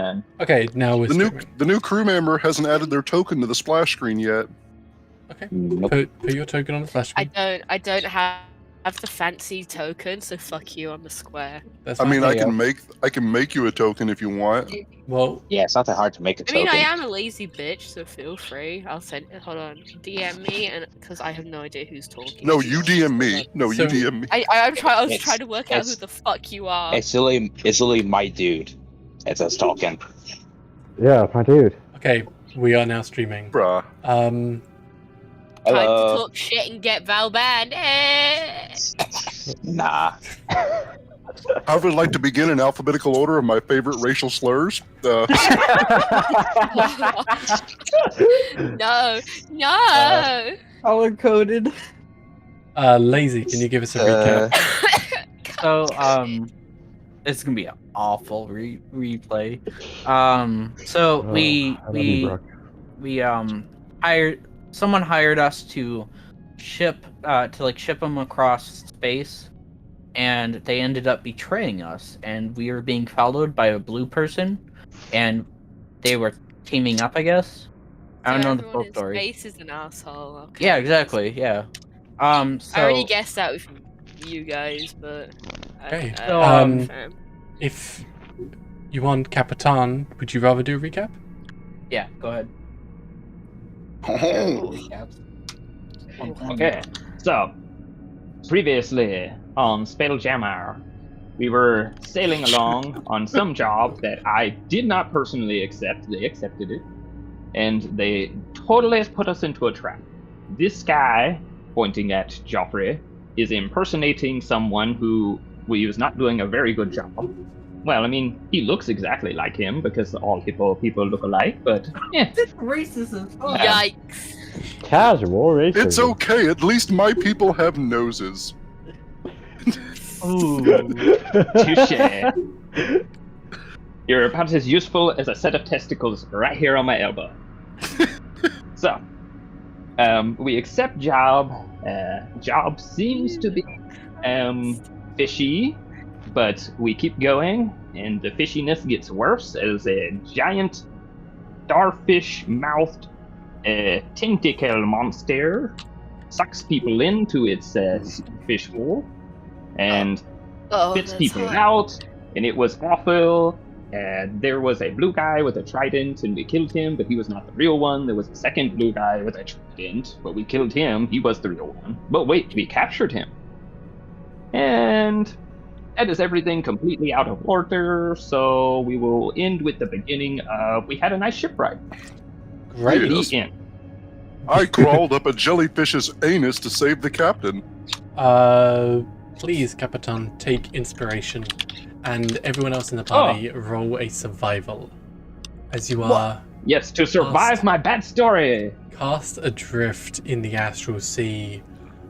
man. Okay, now we're The new crew member hasn't added their token to the splash screen yet. Okay, Nope. put your token on the flash screen. I don't have the fancy token, so fuck you on the square. That's I fine. mean, There I you can make you a token if you want. Well, Yeah, it's not that hard to make a I token. mean, I am a lazy bitch, so feel free. I'll send. Hold on, DM me, and because I have no idea who's talking. No, to be you honest, DM but, me. like, No, So- you DM me. I was It's- trying to work out who it's- the fuck you are. It's literally my dude. It's us talking. Yeah, my dude. okay, we are now streaming. Bruh. Time to talk shit and get Val banned. Nah. I would like to begin in alphabetical order of my favorite racial slurs. No, no. Color coded. Lazy, can you give us a recap? So, it's gonna be an awful replay. So Oh, I love you, Brooke. we someone hired us to ship them across space, and they ended up betraying us, and we were being followed by a blue person, and they were teaming up, I guess. I don't know the full story. Space is an asshole. Okay. Yeah, exactly. Yeah. So I already guessed that with you guys, but. Okay, So, fam. If you want Capitan, would you rather do a recap? yeah, go ahead. Oh. Okay, so previously on Spelljammer, we were sailing along on some job that I did not personally accept. They accepted it, and they totally put us into a trap. This guy, pointing at Joffrey, is impersonating someone who was not doing a very good job. Well, I mean, he looks exactly like him because all people look alike, but yeah. Racist as fuck. Yikes. Casual racism. It's okay. At least my people have noses. Ooh. Touche. You're about as useful as a set of testicles right here on my elbow. So, we accept job. Job seems to be fishy, but we keep going, and the fishiness gets worse as a giant starfish-mouthed tentacle monster sucks people into its fish hole and spits That's people hot. out, and it was awful. There was a blue guy with a trident, and we killed him, but he was not the real one. There was a second blue guy with a trident, but we killed him. He was the real one. But wait, we captured him. And that is everything completely out of order, so we will end with the beginning of we had a nice shipwright. Great. Yes. The end. I crawled up a jellyfish's anus to save the captain. Please, Capitan, take inspiration, and everyone else in the party roll a survival, as you are Yes, to survive my bad story. cast adrift in the Astral Sea.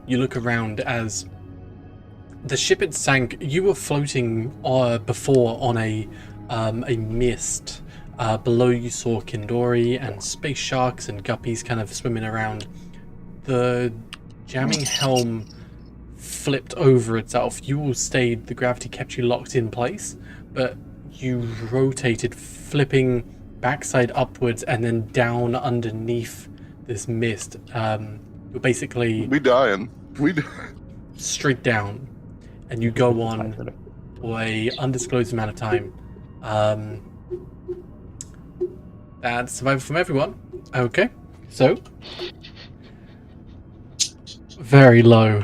You look around as the ship had sank. You were floating before on a mist. Below you saw Kindori and space sharks and guppies kind of swimming around. The jamming helm flipped over itself. You all stayed, the gravity kept you locked in place, but you rotated, flipping backside upwards and then down underneath this mist. You're basically We dying. straight down, and you go on for a undisclosed amount of time. That's survival from everyone. Okay, so very low.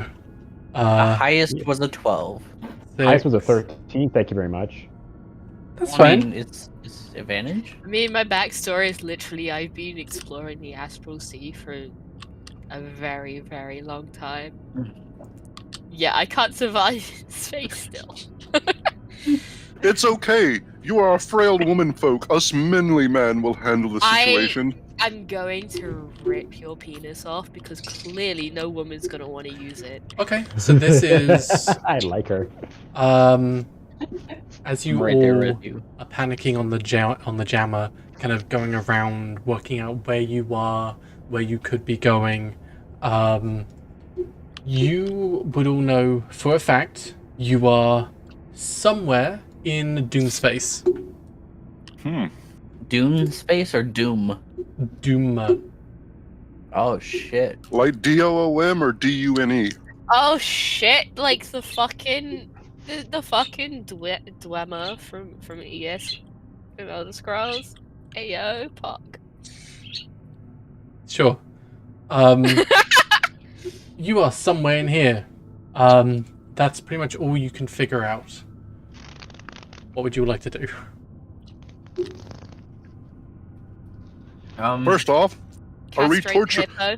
The highest was a 12. Highest was a 13. Thank you very much. That's I fine. mean, it's advantage. I mean, my backstory is literally I've been exploring the Astral Sea for a very, very long time. Yeah, I can't survive in space still. It's okay. You are a frail woman folk. Us manly men will handle the situation. I'm going to rip your penis off because clearly no woman's gonna want to use it. Okay, so this is I like her. as you I'm right there all with you. are panicking on the jammer, kind of going around, working out where you are, where you could be going. You would all know for a fact you are somewhere in Doomspace. Dune space or Doom? Doom. Oh shit. Like DOOM or DUNE? Oh shit! Like the fucking Dwemer from ES from Elder Scrolls. Ayo, Puck. Sure. You are somewhere in here. That's pretty much all you can figure out. What would you like to do? First off, are we Castrate torture? hippo.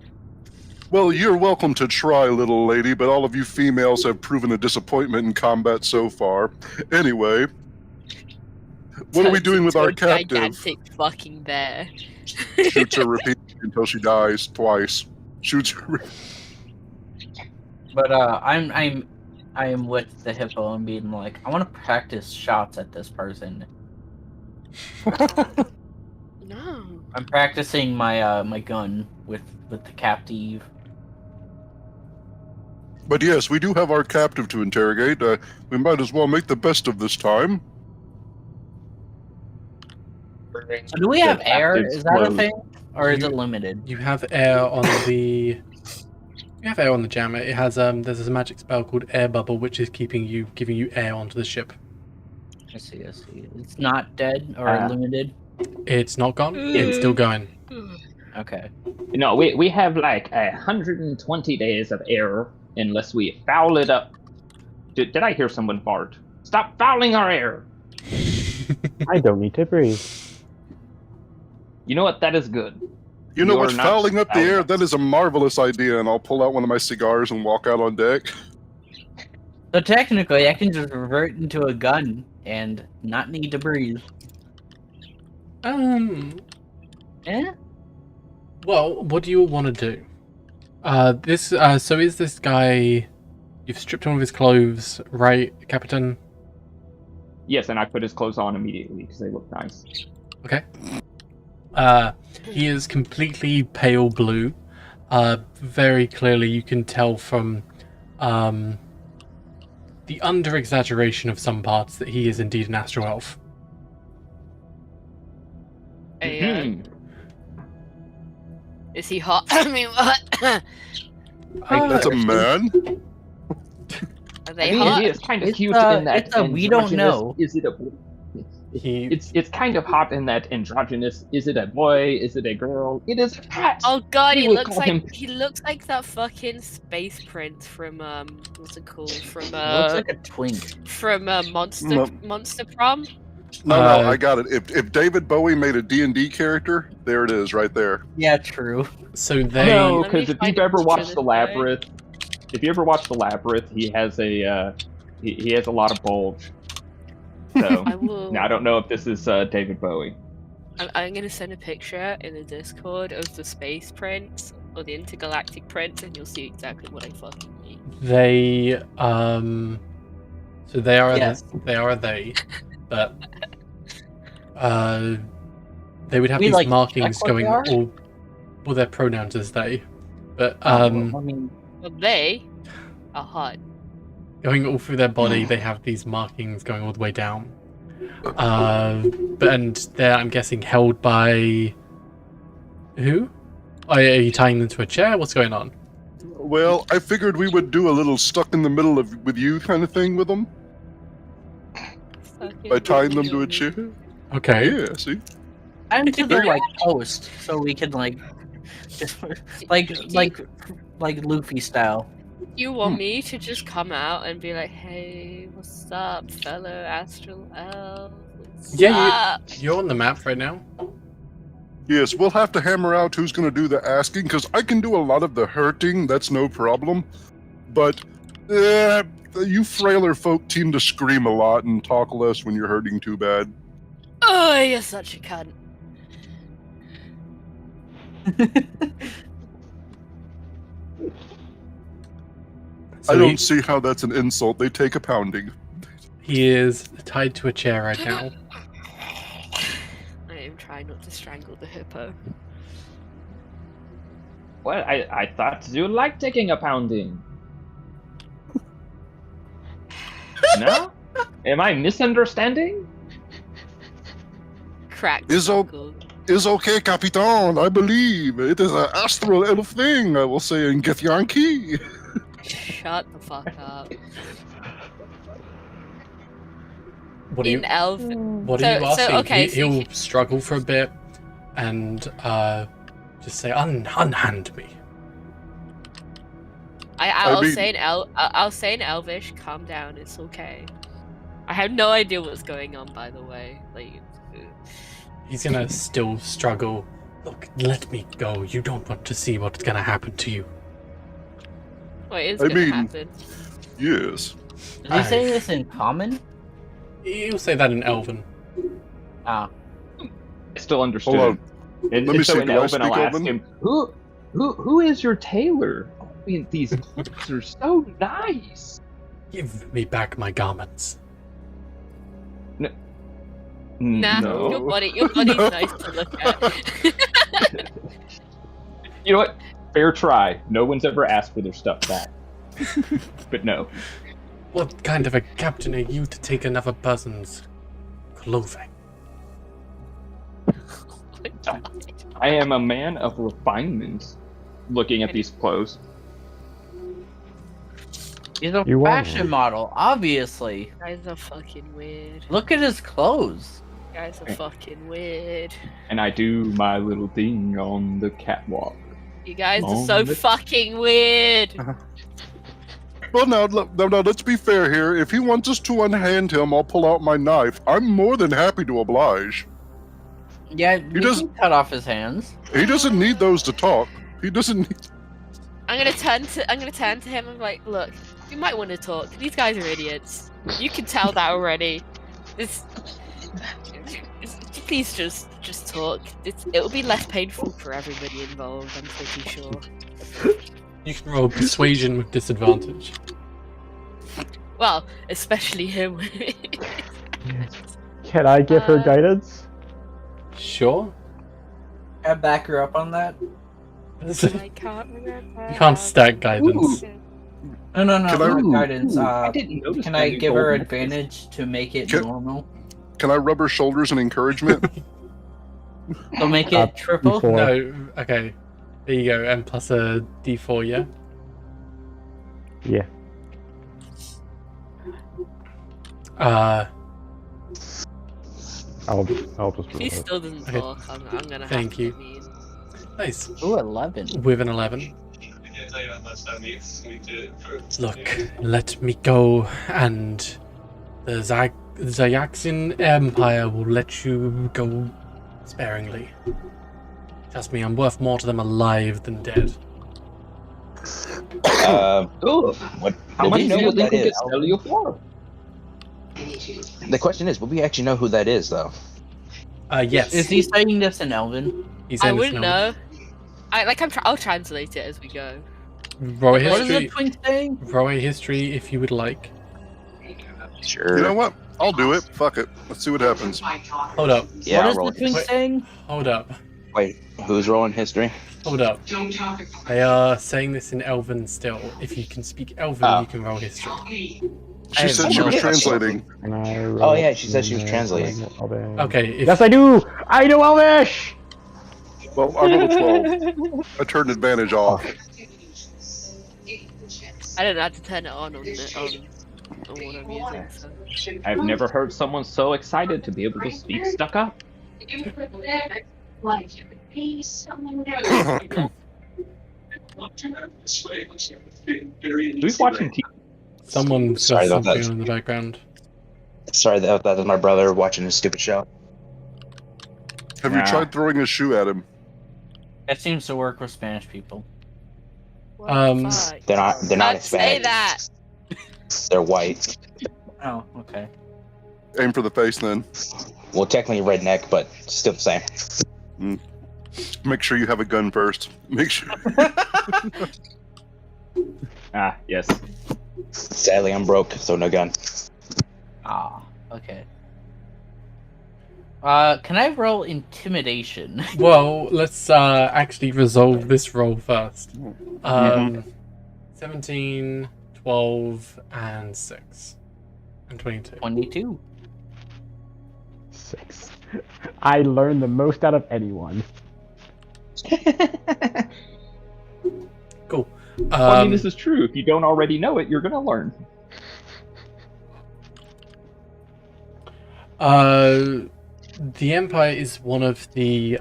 Well, you're welcome to try, little lady, but all of you females have proven a disappointment in combat so far. Anyway, what are we doing with our captive? Gigantic fucking bear. Shoots her repeatedly until she dies twice. Shoots her. But I'm with the hippo and being like, I want to practice shots at this person. No. I'm practicing my my gun with the captive. But yes, we do have our captive to interrogate. We might as well make the best of this time. So do we have air? captive's Is that a closed. thing, or is You- it limited? You have air on the. You have air on the jammer. It has There's a magic spell called Air Bubble, which is giving you air onto the ship. I see. It's not dead or limited. It's not gone. It's still going. Okay. No, we have like 120 days of air unless we foul it up. Did I hear someone fart? Stop fouling our air! I don't need to breathe. You know what? That is good. You know You're what's not fouling up the fouling air? up. That is a marvelous idea, and I'll pull out one of my cigars and walk out on deck. So technically, I can just revert into a gun and not need to breathe. Eh? Well, what do you all want to do? So is this guy? You've stripped him of his clothes, right, Captain? Yes, and I put his clothes on immediately because they look nice. Okay. He is completely pale blue. Very clearly, you can tell from the under-exaggeration of some parts that he is indeed an astral elf. Mhm. Is he hot? I mean, what? That's a man? Are I they mean, hot? he is kind of It's cute a- in that. it's a we don't androgynous- know. Is it a? He It's kind of hot in that androgynous. Is it a boy? Is it a girl? It is a cat. Oh god, We he would looks call like him- he looks like that fucking space prince from what's it called? From It looks like a twink. Monster Prom. No, Uh, I got it. If David Bowie made a D&D character, there it is, right there. Yeah, true. so they No, Let me because if find you've ever a picture watched this the way. Labyrinth, he has a he has a lot of bulge. So I will. now I don't know if this is David Bowie. I'm gonna send a picture in the Discord of the space prince or the intergalactic prince, and you'll see exactly what I fucking mean. they so they are Yes. they, but they would have We, these like, markings check what going they are? all. Well, their pronouns is they, but I mean, Well, they are hot. going all through their body, they have these markings going all the way down. And they're, I'm guessing, held by who? Are you tying them to a chair? What's going on? Well, I figured we would do a little stuck in the middle of with you kind of thing with them by tying them to a chair. Okay. Yeah, see? I'm thinking like post, so we can like, just like Luffy style. You want me to just come out and be like, "Hey, what's up, fellow astral elf? What's Yeah, up?" You're on the map right now. Yes, we'll have to hammer out who's going to do the asking, because I can do a lot of the hurting, that's no problem. But you frailer folk tend to scream a lot and talk less when you're hurting too bad. Oh, you're such a cunt. So I don't see how that's an insult. They take a pounding. he is tied to a chair right now. I am trying not to strangle the hippo. Well, I thought you liked taking a pounding. No? Am I misunderstanding? Cracked Is knuckle. okay, Capitan. I believe it is an astral elf thing. I will say in Githyanki. Shut the fuck up. What do you In elf. What are So- you asking? so, okay, so He'll you- struggle for a bit and just say, unhand me. I'll mean- say I'll say in Elvish, calm down, it's okay. I have no idea what's going on, by the way. Like, He's gonna still struggle. Look, let me go. You don't want to see what's gonna happen to you. what is I gonna mean- happen? Yes. Is he saying this in common? He'll say that in Elven. Ah. I still understood. Hold on. And, Let and me so see, in do I Elven, I'll speak ask Elven? him, who is your tailor? I mean, these clothes are so nice. Give me back my garments. Nah, No. your body's No. nice to look at. You know what? Fair try. No one's ever asked for their stuff back. But no. What kind of a captain are you to take another person's clothing? I am a man of refinement looking at these clothes. He's a You are fashion one. model, obviously. You guys are fucking weird. Look at his clothes. You guys are fucking weird. And I do my little thing on the catwalk. You guys are so Moment. fucking weird. Well, now, let's be fair here. If he wants us to unhand him, I'll pull out my knife. I'm more than happy to oblige. Yeah, you doesn't- can cut off his hands. He doesn't need those to talk. He doesn't need... I'm gonna turn to him and be like, look, you might want to talk. These guys are idiots. You can tell that already. Please just talk. It'll be less painful for everybody involved, I'm pretty sure. You can roll persuasion with disadvantage. Well, especially him. Can I give her Uh, guidance? Sure. Can I back her up on that? I can't remember. You can't stack guidance. No, Can I- not guidance. I didn't notice Can I that give her golden- advantage to make it Can- normal? Can I rub her shoulders in encouragement? So make Uh, it triple? before- No, okay. There you go, and plus a d4, yeah? Yeah. I'll just roll If he it. still doesn't Okay. talk, I'm gonna have Thank to you. be mean. Nice. Ooh, 11. With an 11. Look, let me go, and the Xaryxis Empire will let you go sparingly. Trust me, I'm worth more to them alive than dead. Ugh. What? How Do much we do know you what think that we could is? sell you for? The question is, will we actually know who that is, though? Yes. Is he saying this in Elven? He's I in this wouldn't now. know. I'll translate it as we go. Roll a What is the history. twin saying? Roll a history if you would like. Sure. You know what? I'll do it. Fuck it. Let's see what happens. Hold up. Yeah, what I'll is roll the twin it. saying? Hold up. Wait, who's rolling history? Hold up. They are saying this in Elven still. If you can speak Elven, Oh. you can roll history. I She have said she no was idea. translating. Can I Oh, roll yeah, she said she was in, translating. Okay, if Yes, I do! I know Elvish! Well, I rolled a 12. I turned advantage off. I don't have to turn it on what I'm using. So. I've never heard someone so excited to be able to speak stuck up. Who's watching TV? someone's Sorry got about something that. on in the background. Sorry, that was my brother watching his stupid show. Have you Nah. tried throwing a shoe at him? That seems to work with Spanish people. What Um, the fuck? They're not Don't say Hispanic. that. They're white. Oh, okay. Aim for the face then. Well, technically redneck, but still the same. Make sure you have a gun first. Make sure. Ah, yes. Sadly, I'm broke, so no gun. Ah, okay. Can I roll intimidation? Well, let's actually resolve this roll first. 17, 12, and 6. And 22. 22. 6. I learn the most out of anyone. Cool. Well, I mean, this is true. If you don't already know it, you're gonna learn. The Empire is one of the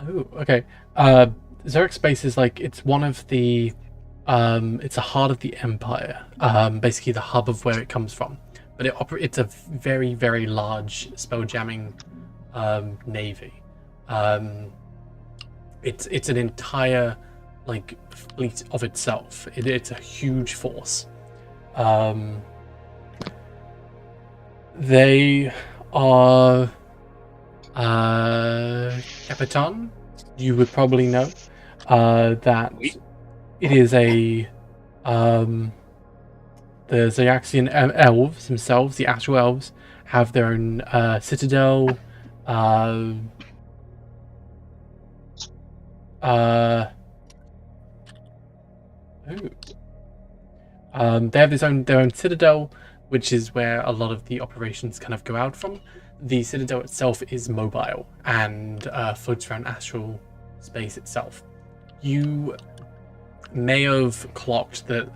Oh, okay. Xaryxis is like, it's one of the it's a heart of the Empire. Basically the hub of where it comes from. But it's a very, very large spelljamming navy. It's an entire like fleet of itself. It's a huge force. They are Capitan. You would probably know that it is a the Xaryxian elves themselves, the Astral elves, have their own citadel. They have their own citadel, which is where a lot of the operations kind of go out from. The citadel itself is mobile and floats around astral space itself. You may have clocked that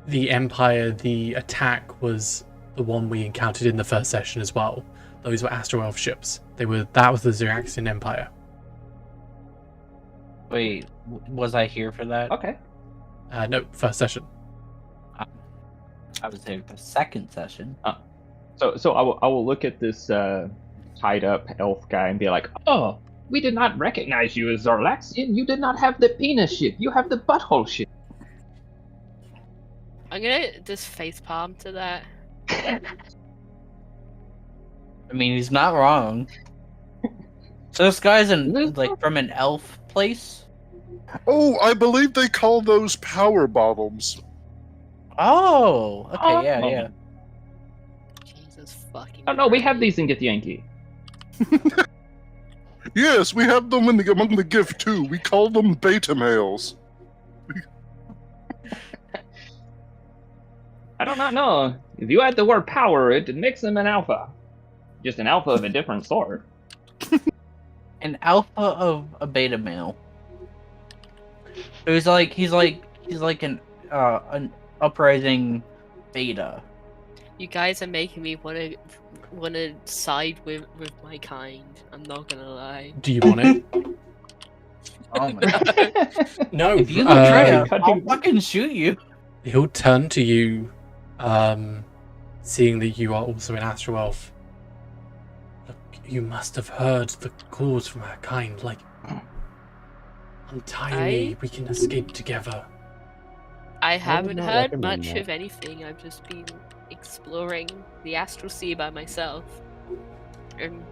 the Empire, the attack, was the one we encountered in the first session as well. Those were Astral Elf ships. That was the Xaryxian Empire. Wait, was I here for that? Okay. No, first session. I was there for second session. So I will look at this tied up elf guy and be like, "Oh, we did not recognize you as Xaryxian. You did not have the penis ship. You have the butthole ship." I'm gonna just facepalm to that. I mean, he's not wrong. So this guy's from an elf place? Oh, I believe they call those power bottoms. Oh, okay, yeah. Jesus fucking. Oh no, we have these in Githyanki. Yes, we have them among the gift too. We call them beta males. I do not know. If you add the word power, it makes them an alpha. Just an alpha of a different sort. An alpha of a beta male. So he's like an uprising beta. You guys are making me wanna side with my kind. I'm not gonna lie. Do you want it? Oh my god. No. If you betray him, I'll fucking shoot you. He'll turn to you, seeing that you are also an Astral Elf. Look, you must have heard the calls from our kind, like, untie me, we can escape together. I haven't not heard recommend much that. of anything. I've just been exploring the Astral Sea by myself. And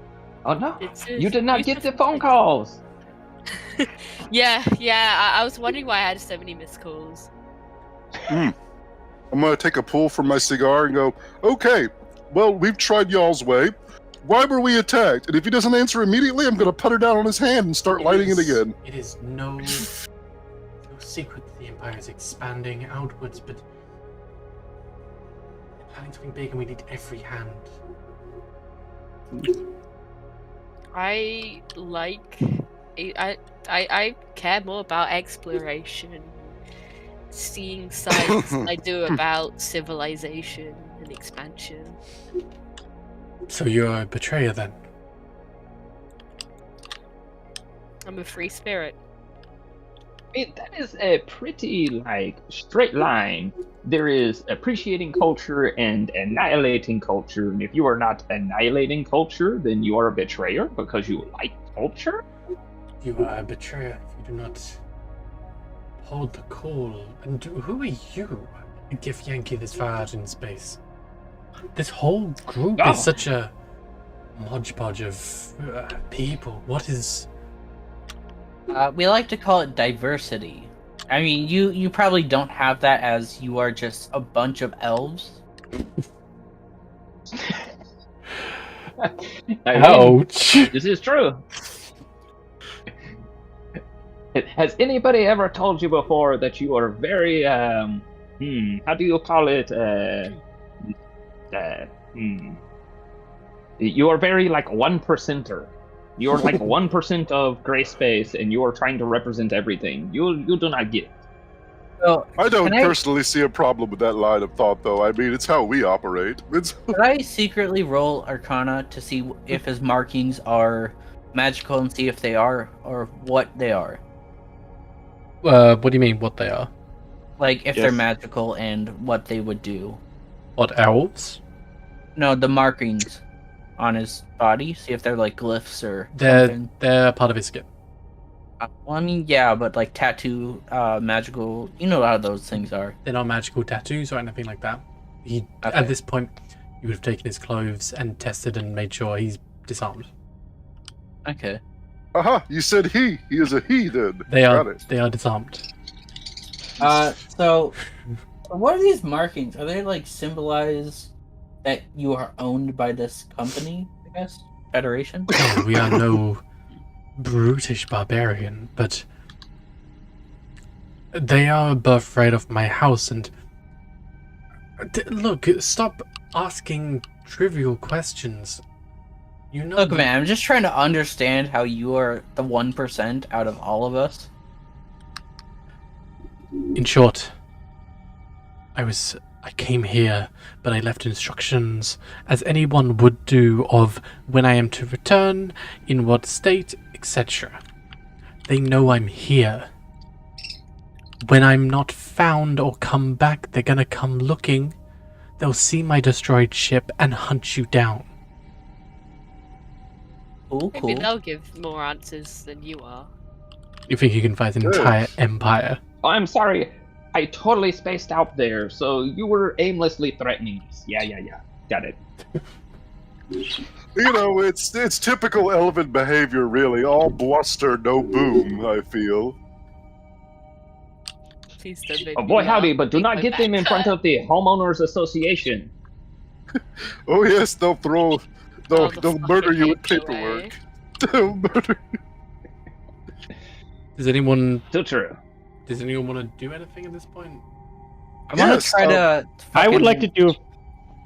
Oh no, it's you did not get the beautiful phone place. calls. Yeah. I was wondering why I had so many missed calls. I'm gonna take a pull from my cigar and go, okay, well, we've tried y'all's way. Why were we attacked? And if he doesn't answer immediately, I'm gonna put her down on his hand and start lighting it again. It is no secret that the Empire is expanding outwards, but they're planning something big and we need every hand. I care more about exploration, seeing sights than I do about civilization and expansion. So you're a betrayer then? I'm a free spirit. I mean, that is a pretty, straight line. There is appreciating culture and annihilating culture, and if you are not annihilating culture, then you are a betrayer because you like culture? You are a betrayer if you do not hold the call. And who are you? Githyanki this far out in space. This whole group Oh. is such a hodgepodge of people. What is... We like to call it diversity. I mean, you probably don't have that as you are just a bunch of elves. I mean, Ouch! this is true. Has anybody ever told you before that you are very, how do you call it, You are very like 1%er. You're like 1% of gray space, and you are trying to represent everything. You do not get it. So, I don't Can I- personally see a problem with that line of thought, though. I mean, it's how we operate. It's could I secretly roll Arcana to see if his markings are magical and see if they are or what they are? What do you mean, what they are? Like if they're Yes. magical and what they would do. What, elves? No, the markings on his body. See if they're like glyphs or They're, something. they're part of his skin. Well, I mean, yeah, but like tattoo, magical. You know how those things are. They're not magical tattoos or anything like that. He, Okay. At this point, you would have taken his clothes and tested and made sure he's disarmed. Okay. aha! You said he. He is a he. Then They Got are it. they are disarmed. So what are these markings? Are they like symbolize that you are owned by this company? I guess Federation. No, we are no brutish barbarian, but they are a birthright of my house. And look, stop asking trivial questions. You know, Look, man, I'm just trying to understand how you are the 1% out of all of us. in short, I came here, but I left instructions, as anyone would do, of when I am to return, in what state, etc. They know I'm here. When I'm not found or come back, they're gonna come looking. They'll see my destroyed ship and hunt you down. Cool, Maybe cool. they'll give more answers than you are. You think you can fight an Yes. entire empire? Oh, I'm sorry. I totally spaced out there. So you were aimlessly threatening us. Yeah. Got it. You know, it's typical elven behavior, really. All bluster, no boom. I feel. Please don't make Oh me boy, laugh. howdy! But do Make not my get them back in front hurt. of the homeowners association. Oh yes, they'll Oh, they'll the murder fucking you with HOA. paperwork. They'll murder. Does anyone Still true. want to do anything at this point? I'm gonna Yes, try to. I would fucking- like to do a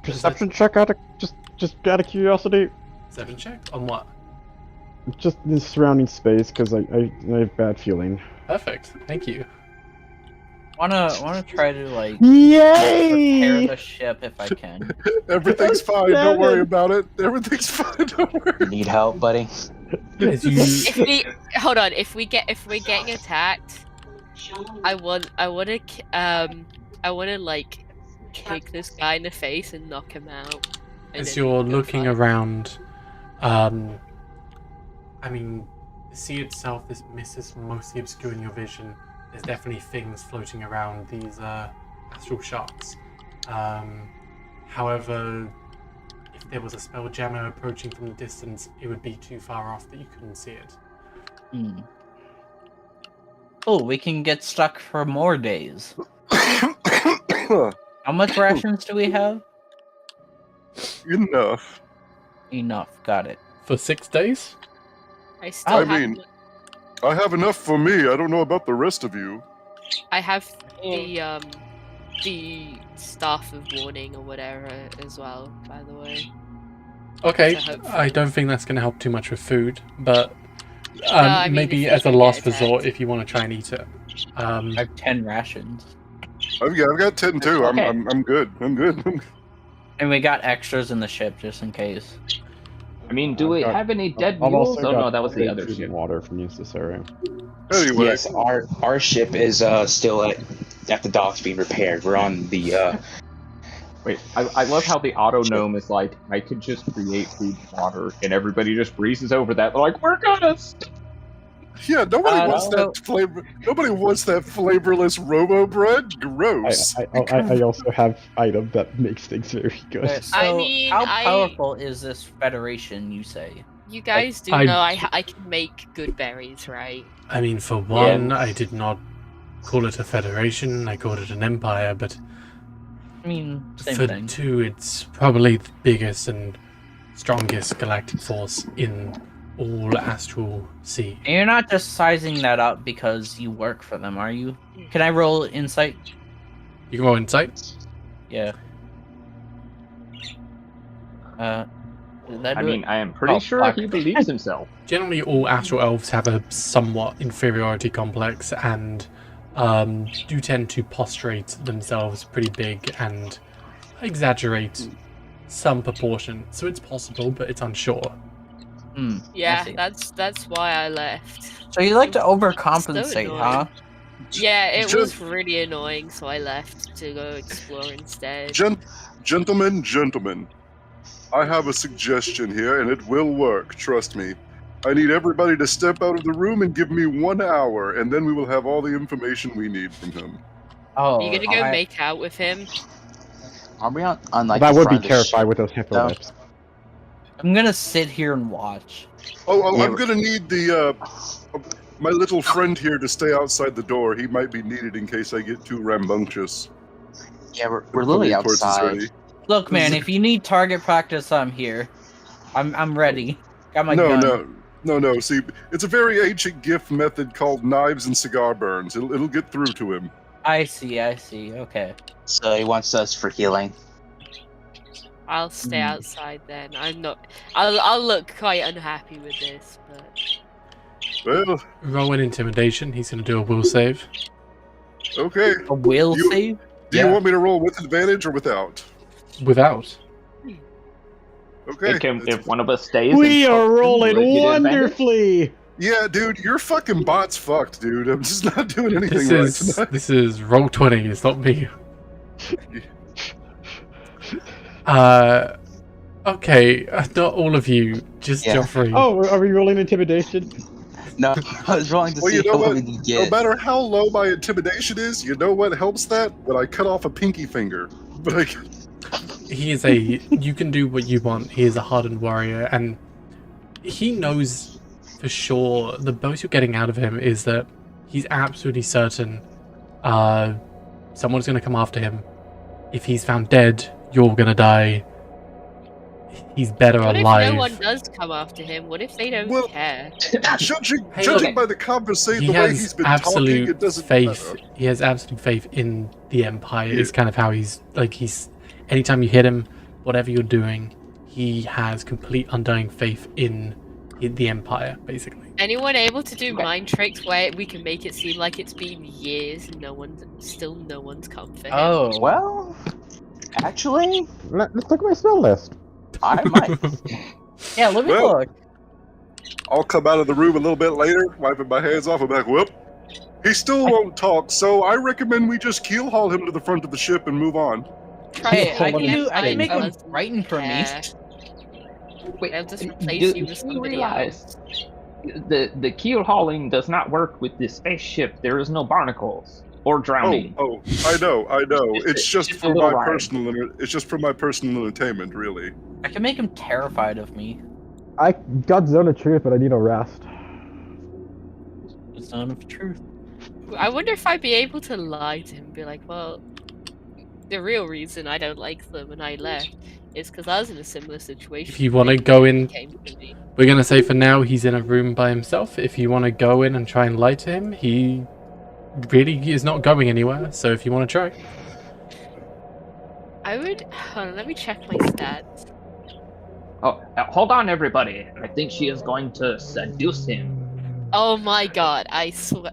perception check out of just out of curiosity. 7 check on what? Just the surrounding space, because I have bad feeling. Perfect. Thank you. wanna try to like Yay! repair the ship if I can. Everything's fine. Don't worry Seven. about it. Everything's fine. Don't worry. Need help, buddy? As you If we hold on, if we're getting attacked, I want to like kick this guy in the face and knock him out. and as then you're go looking fight. around, I mean, the sea itself, this mist is mostly obscuring your vision. There's definitely things floating around these astral sharks. However, if there was a spelljammer approaching from the distance, it would be too far off that you couldn't see it. Hmm. Oh, we can get stuck for more days. How much rations do we have? Enough. Enough. Got it. For 6 days? I still I have mean- I have enough for me. I don't know about the rest of you. I have the staff of warning or whatever as well. By the way, Okay, So hopefully- I don't think that's going to help too much with food, but I mean, maybe if as a we get last attacked. resort if you want to try and eat it. I have 10 rations. I've got 10 too. Okay. I'm good. I'm good. And we got extras in the ship just in case. I mean, do I've we got- have any dead I've mules? also Oh got no, that was the food other and ship. water from necessary. Anyway, Yes, our ship is still at the docks being repaired. We're on the Wait, I love how the auto gnome is like, I could just create food and water, and everybody just breezes over that. They're like, we're gonna. yeah, nobody wants also- that flavor. Nobody wants that flavorless robo bread. Gross. I also have item that makes things very good. Okay, so I mean, how I- powerful is this federation, you say? you guys do I- know I can make good berries, right? I mean, for one, I did not call it a federation, I called it an empire, but I mean, same for thing. two, it's probably the biggest and strongest galactic force in all Astral Sea. And you're not just sizing that up because you work for them, are you? Can I roll insight? You can roll insight. Yeah. Did that I do mean, it? I am pretty Oh, sure fuck. he believes himself. Generally, all astral elves have a somewhat inferiority complex and do tend to prostrate themselves pretty big and exaggerate some proportion. So it's possible, but it's unsure. I Yeah, see. that's why I left. So you like to So overcompensate, annoying. huh? Yeah, it Gen- was really annoying, so I left to go explore instead. Gentlemen, I have a suggestion here, and it will work, trust me. I need everybody to step out of the room and give me 1 hour, and then we will have all the information we need from him. Oh, Are you gonna go alright. make out with him? Are we on like That the would front be of the terrified ship? with those hippo though? lips. I'm gonna sit here and watch. Oh, Yeah, I'm gonna need my little friend here to stay outside the door. He might be needed in case I get too rambunctious. Yeah, we're literally Pulling towards us outside. already. Look, man, if you need target practice, I'm here. I'm ready. Got my gun. No. See, it's a very ancient gift method called knives and cigar burns. It'll get through to him. I see. Okay. So he wants us for healing. I'll stay outside then. I'm not. I'll look quite unhappy with this, but Well, Roll an intimidation. He's going to do a will save. okay. A will You- save? Do you want me to roll with advantage or without? Without. Okay. If one of us stays, We and are talks to him, rolling will it get advantage? wonderfully. Yeah, dude, your fucking bot's fucked, dude. I'm just not doing anything This right is tonight. this is roll 20. It's not me. Okay, not all of you, just Yeah. Joffrey. Oh, are we rolling intimidation? No, I was rolling to Well, see you know what what? we can No get. matter how low my intimidation is, you know what helps that? When I cut off a pinky finger. But He is a. You can do what you want. He is a hardened warrior, and he knows for sure the most you're getting out of him is that he's absolutely certain someone's going to come after him. If he's found dead, you're going to die. He's better what alive. if no one does come after him? What if they don't Well, care? judging Hey, judging look, by the conversation, He the way has he's been talking, absolute it doesn't faith. matter. He has absolute faith in the Empire. Yeah. Is kind of how he's like. He's anytime you hit him, whatever you're doing, he has complete undying faith in the Empire, basically. Anyone able to do mind tricks where we can make it seem like it's been years and no one's come for him? Oh. Well, actually, Let's look at my spell list. I might. Yeah, let me Well- look. I'll come out of the room a little bit later, wiping my hands off, and be like, whoop. He still won't talk, so I recommend we just keel haul him to the front of the ship and move on. Hey, I Hold on. can make him Doesn't writing for me. care. Wait, They'll just do replace you with you somebody realize else. the keel hauling does not work with this spaceship. There is no barnacles or drowning. Oh, I know. It's just it's a for little my ride. personal. It's just for my personal entertainment, really. I can make him terrified of me. I got zone of truth, but I need a rest. The zone of truth. I wonder if I'd be able to lie to him and be like, well, the real reason I don't like them and I left is because I was in a similar situation. If you want to go in, Came to me. we're gonna say for now he's in a room by himself. If you want to go in and try and lie to him, he really is not going anywhere. So if you want to try, I would. Hold on, let me check my stats. Oh, hold on, everybody. I think she is going to seduce him. Oh my god, I swear.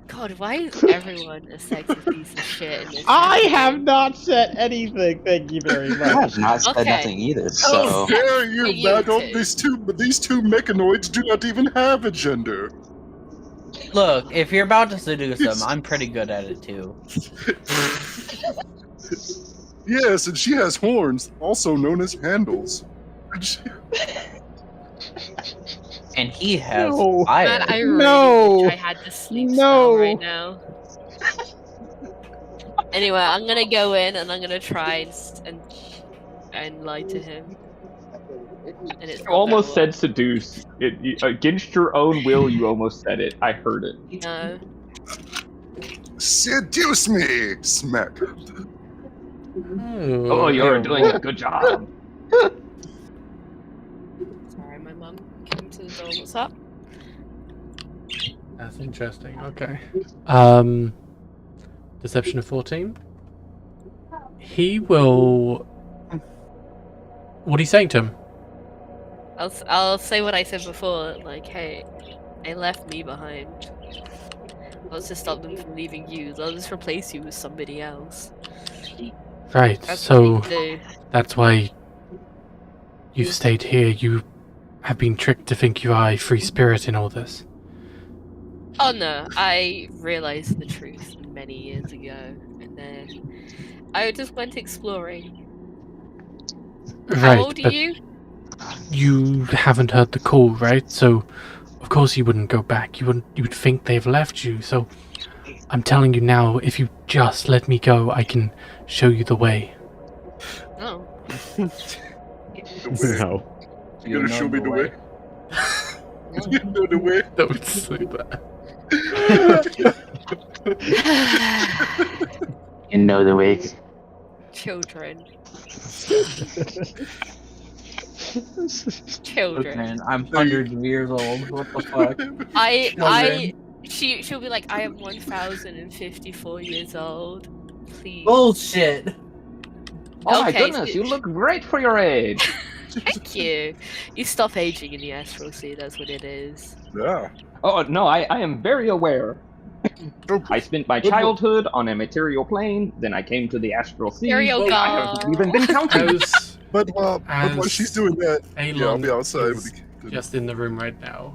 God, why is everyone a sexy piece of shit in this I game? have not said anything. Thank you very I much. have not said Okay. nothing either. How So dare you, You Madam? too. These two mechanoids do not even have a gender. Look, if you're about to seduce him, I'm pretty good at it too. Yes, and she has horns, also known as handles. And he has No. fire. Man, I really No. wish I had the sleep No. spell right now. Anyway, I'm gonna go in and I'm gonna try and lie to him. And it's You not almost gonna said seduce. Against your own will, you almost said it. I heard it. work. No. Seduce me! Smack. Oh, you're doing a good job. Sorry, my mum came to the door. What's up? that's interesting. Okay. Deception of 14. He will What are you saying to him? I'll say what I said before. Like, hey, they left me behind. Let's just stop them from leaving you. They'll just replace you with somebody else. Right, That's so what they do. that's why you've stayed here. You have been tricked to think you are a free spirit in all this. Oh no, I realized the truth many years ago, and then I just went exploring. How Right, old are but you? you haven't heard the call, right? So, of course you wouldn't go back. You would think they've left you. So, I'm telling you now, if you just let me go, I can show you the way. No. No. You gonna show me the way? You know the way? Don't say that. You know the way. Children. Look, Children. man, I'm hundreds of years old. What the fuck? She'll be like, I am 1,054 years old. Please. Bullshit. Oh my Okay, goodness, so- you look great for your age. Thank you. You stop aging in the Astral Sea, that's what it is. Yeah. Oh no, I am very aware. I spent my childhood on a material plane, then I came to the Astral Sea. Material I haven't even been counting. But while she's doing that, yeah, I'll be outside with the just in the room right now.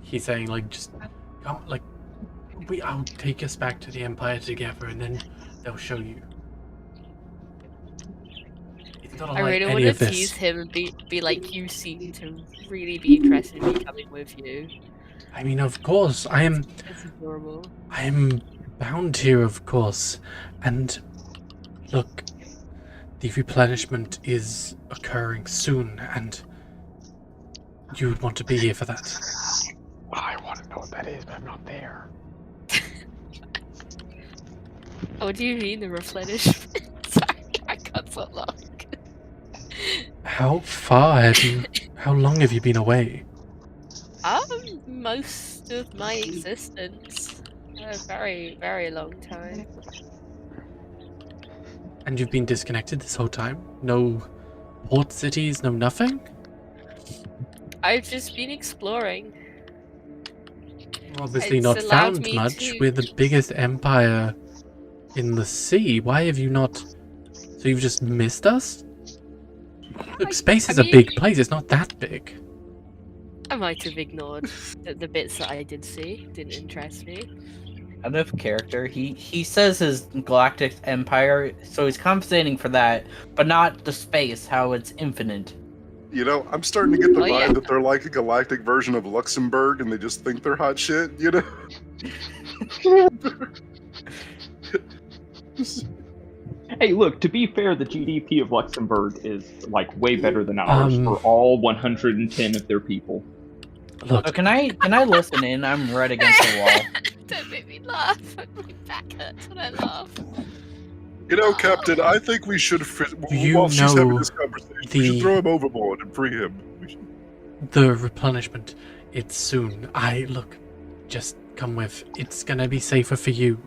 He's saying like, just come, like, I'll take us back to the Empire together, and then they'll show you. It's not I like really want any to of this. tease him and be like, you seem to really be interested in me coming with you. I mean, of course, I am It's adorable. bound here, of course. And look, the replenishment is occurring soon, and you would want to be here for that. I want to know what that is, but I'm not there. Oh, what do you mean the replenishment? Sorry, I got so long. How long have you been away? Most of my existence. A very, very long time. And you've been disconnected this whole time? No port cities, no nothing? I've just been exploring. Obviously It's not allowed found me much. to- We're the biggest empire in the sea. Why have you not... So you've just missed us? Look, space is a big place. It's not that big. I might have ignored the bits that I did see. Didn't interest me. Out of character, he says his galactic empire, so he's compensating for that, but not the space, how it's infinite. You know, I'm starting to get the Oh, vibe yeah. that they're like a galactic version of Luxembourg and they just think they're hot shit, you know? Hey, look, to be fair, the GDP of Luxembourg is, like, way better than ours for all 110 of their people. Look, So can I listen in? I'm right against the wall. Don't make me laugh. My back hurts when I laugh. You know, Captain, I think we should, You while she's having know this conversation, we should the- throw him overboard and free him. We should- the replenishment, it's soon. Look, just come with. It's gonna be safer for you.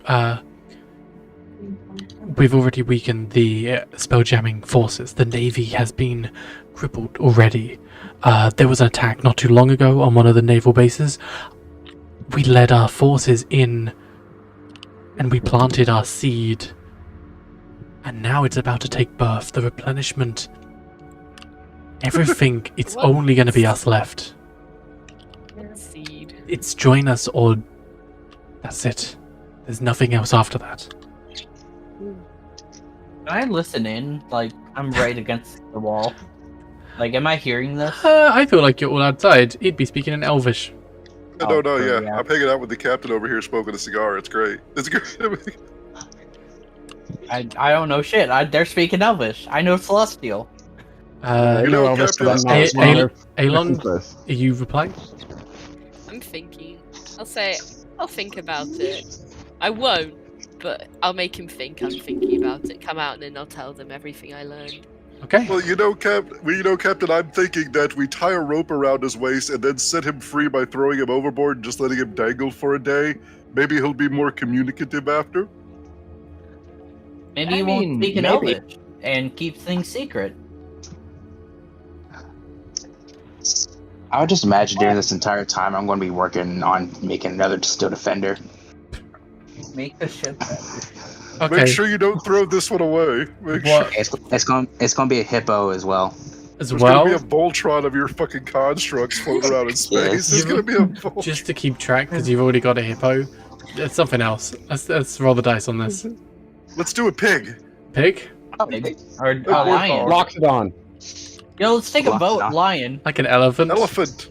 We've already weakened the spelljamming forces. The Navy has been crippled already. There was an attack not too long ago on one of the naval bases. We led our forces in, and we planted our seed. And now it's about to take birth. The replenishment, everything, it's What? only going to be us left. Seed. It's join us or that's it. There's nothing else after that. Can I listen in? Like, I'm right against the wall. Like, am I hearing this? I feel like you're all outside. He'd be speaking in Elvish. No, Oh, yeah. yeah. I'm hanging out with the captain over here smoking a cigar. It's great. It's great. I don't know shit. They're speaking Elvish. I know Celestial. You know, Elvis, Captain, but I'm not- A- I'm not Alon, this. are you replying? I'm thinking. I'll think about it. I won't, but I'll make him think I'm thinking about it. Come out and then I'll tell them everything I learned. Okay. Well, Captain, I'm thinking that we tie a rope around his waist and then set him free by throwing him overboard and just letting him dangle for a day. Maybe he'll be more communicative after. Maybe I he won't mean, speak in maybe. Elvish. and keep things secret. I would just imagine during this entire time I'm going to be working on making another Steel Defender. Make the ship. Okay. Make sure you don't throw this one away. Make What? sure It's going to be a hippo as well. As there's well, gonna be a Voltron of your fucking constructs floating around in space. There's gonna be a Voltron. just to keep track, because you've already got a hippo. It's something else. Let's roll the dice on this. Let's do a pig. Pig? Or a lion. Loxodon. Yo, let's take a vote. Loxodon. Lion. Like an elephant? Elephant.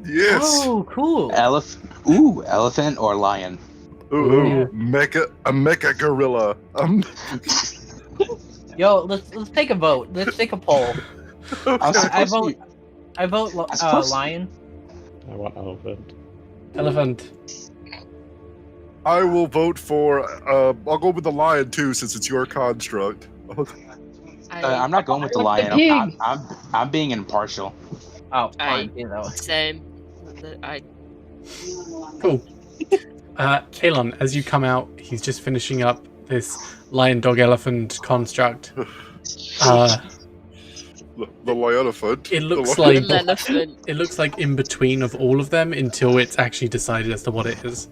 Yes. Oh, cool. Elephant or lion. Ooh, mecha gorilla. Yo, let's take a vote. Let's take a poll. I vote lion. I want elephant. Elephant. I will vote for. I'll go with the lion too, since it's your construct. I'm not going with the lion. I'm being impartial. Oh, fine. You know. Same. Cool. Kalon, as you come out, he's just finishing up this lion, dog, elephant construct. The lion-elephant. It looks The like Elephant. it looks like in between of all of them until it's actually decided as to what it is.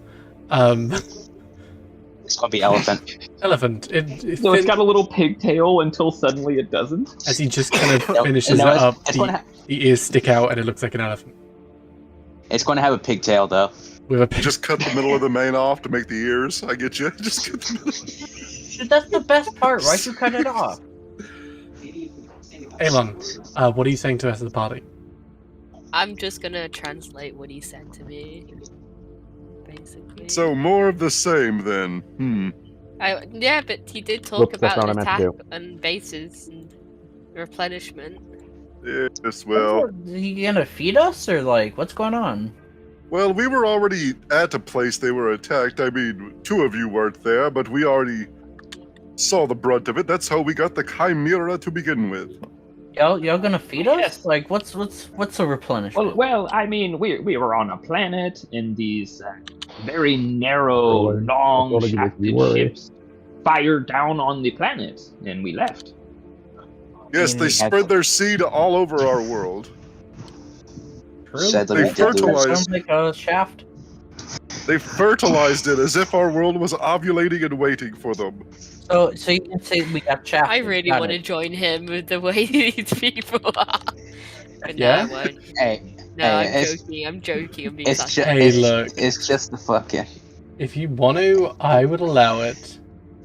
It's going to be elephant. Elephant. So it's got a little pigtail until suddenly it doesn't. As he just kind of No, finishes no, it it's- up, it's gonna the ears stick out and it looks like an elephant. It's going to have a pigtail though. With a pig. Just cut the middle of the mane off to make the ears. I get you. Just cut the middle. Dude, that's the best part. Why'd you cut it off? Kalon, what are you saying to the rest of the party? I'm just gonna translate what he said to me. Basically. So more of the same then. Yeah, but he did talk Whoops, that's about not what I meant to attack and bases and replenishment. Yes, well. Are you gonna feed us or like what's going on? Well, we were already at a place they were attacked. I mean, two of you weren't there, but we already saw the brunt of it. That's how we got the Chimera to begin with. Y'all gonna feed us? Yes. Like what's a replenishment? Well, I mean, we were on a planet in these very narrow, Really? long, That's what I shafted worry. ships fired down on the planet, and we left. Yes, they spread their seed all over our world. Said They them fertilized- Sounds like a shaft. They fertilized it as if our world was ovulating and waiting for them. So you can say we got shaft. I really Got want to it. join him with the way these people are. But Yeah? no, I won't. Hey, No, Hey, I'm joking. I'm being it's sarcastic. Hey, look. It's just the fucking. If you want to, I would allow it.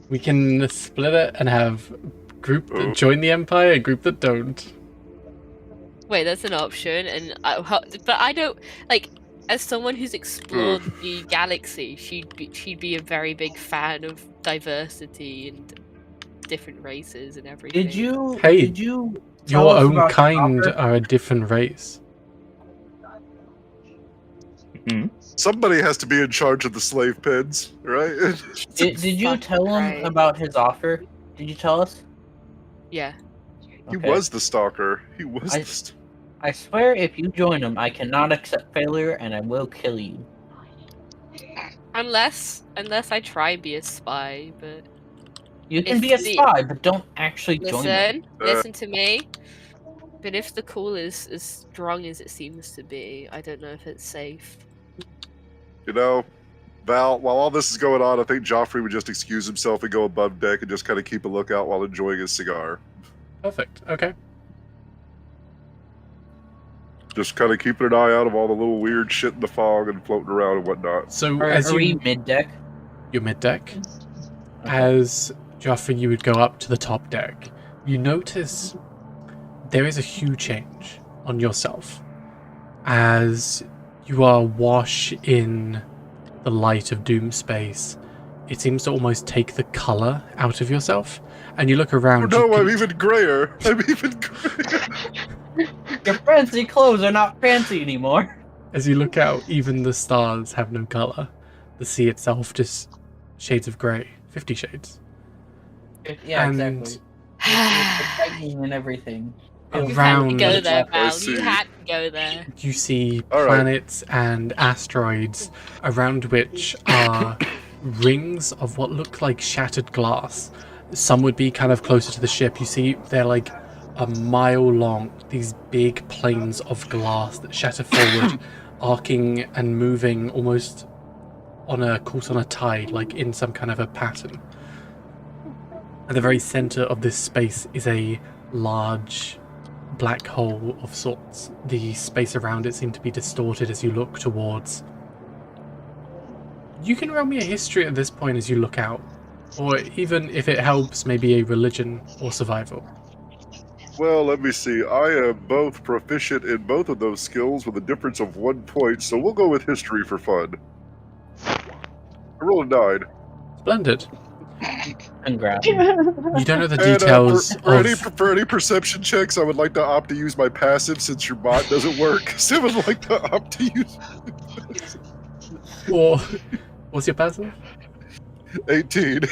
We can split it and have group that join the Empire, a group that don't. Wait, that's an option, but I don't like. As someone who's explored the galaxy, she'd be a very big fan of diversity and different races and everything. Did you? Hey, Did you? Your tell us own about kind Docker? are a different race. Somebody has to be in charge of the slave pens, right? Did you Fucking tell him right. about his offer? Did you tell us? Yeah. He Okay. was the stalker. He was I- the stalker. I swear, if you join him, I cannot accept failure, and I will kill you. Unless I try and be a spy, but You can If be a the- spy, but don't actually join them. listen to me. But if the call is as strong as it seems to be, I don't know if it's safe. You know, Val, while all this is going on, I think Joffrey would just excuse himself and go above deck and just kind of keep a lookout while enjoying his cigar. Perfect. Okay. Just kind of keeping an eye out of all the little weird shit in the fog and floating around and whatnot. So Are, as are we you mid deck? your mid deck, as Joffrey, you would go up to the top deck. You notice there is a hue change on yourself as you are awash in the light of doom space. It seems to almost take the color out of yourself, and you look Oh around. no, you I'm can- even grayer. I'm even grayer. Your fancy clothes are not fancy anymore. As you look out, even the stars have no color. The sea itself just shades of grey, 50 shades. Yeah, And exactly. The lightning and everything. You had to around go there, I Val. see. You had to go there. you see All right. planets and asteroids around which are rings of what look like shattered glass Some would be kind of closer to the ship. You see, they're like a mile long, these big planes of glass that shatter forward, arcing and moving almost on a course on a tide, like in some kind of a pattern. At the very center of this space is a large black hole of sorts. The space around it seemed to be distorted as you look towards. You can roll me a history at this point as you look out, or even if it helps, maybe a religion or survival. Well, let me see. I am both proficient in both of those skills with a difference of 1 point, so we'll go with history for fun. I rolled a 9. Splendid. Congrats. You don't know the And, details for any perception checks, I would like to opt to use my passive since your bot doesn't work. So I would like to opt to use... Or what's your passive? 18. Did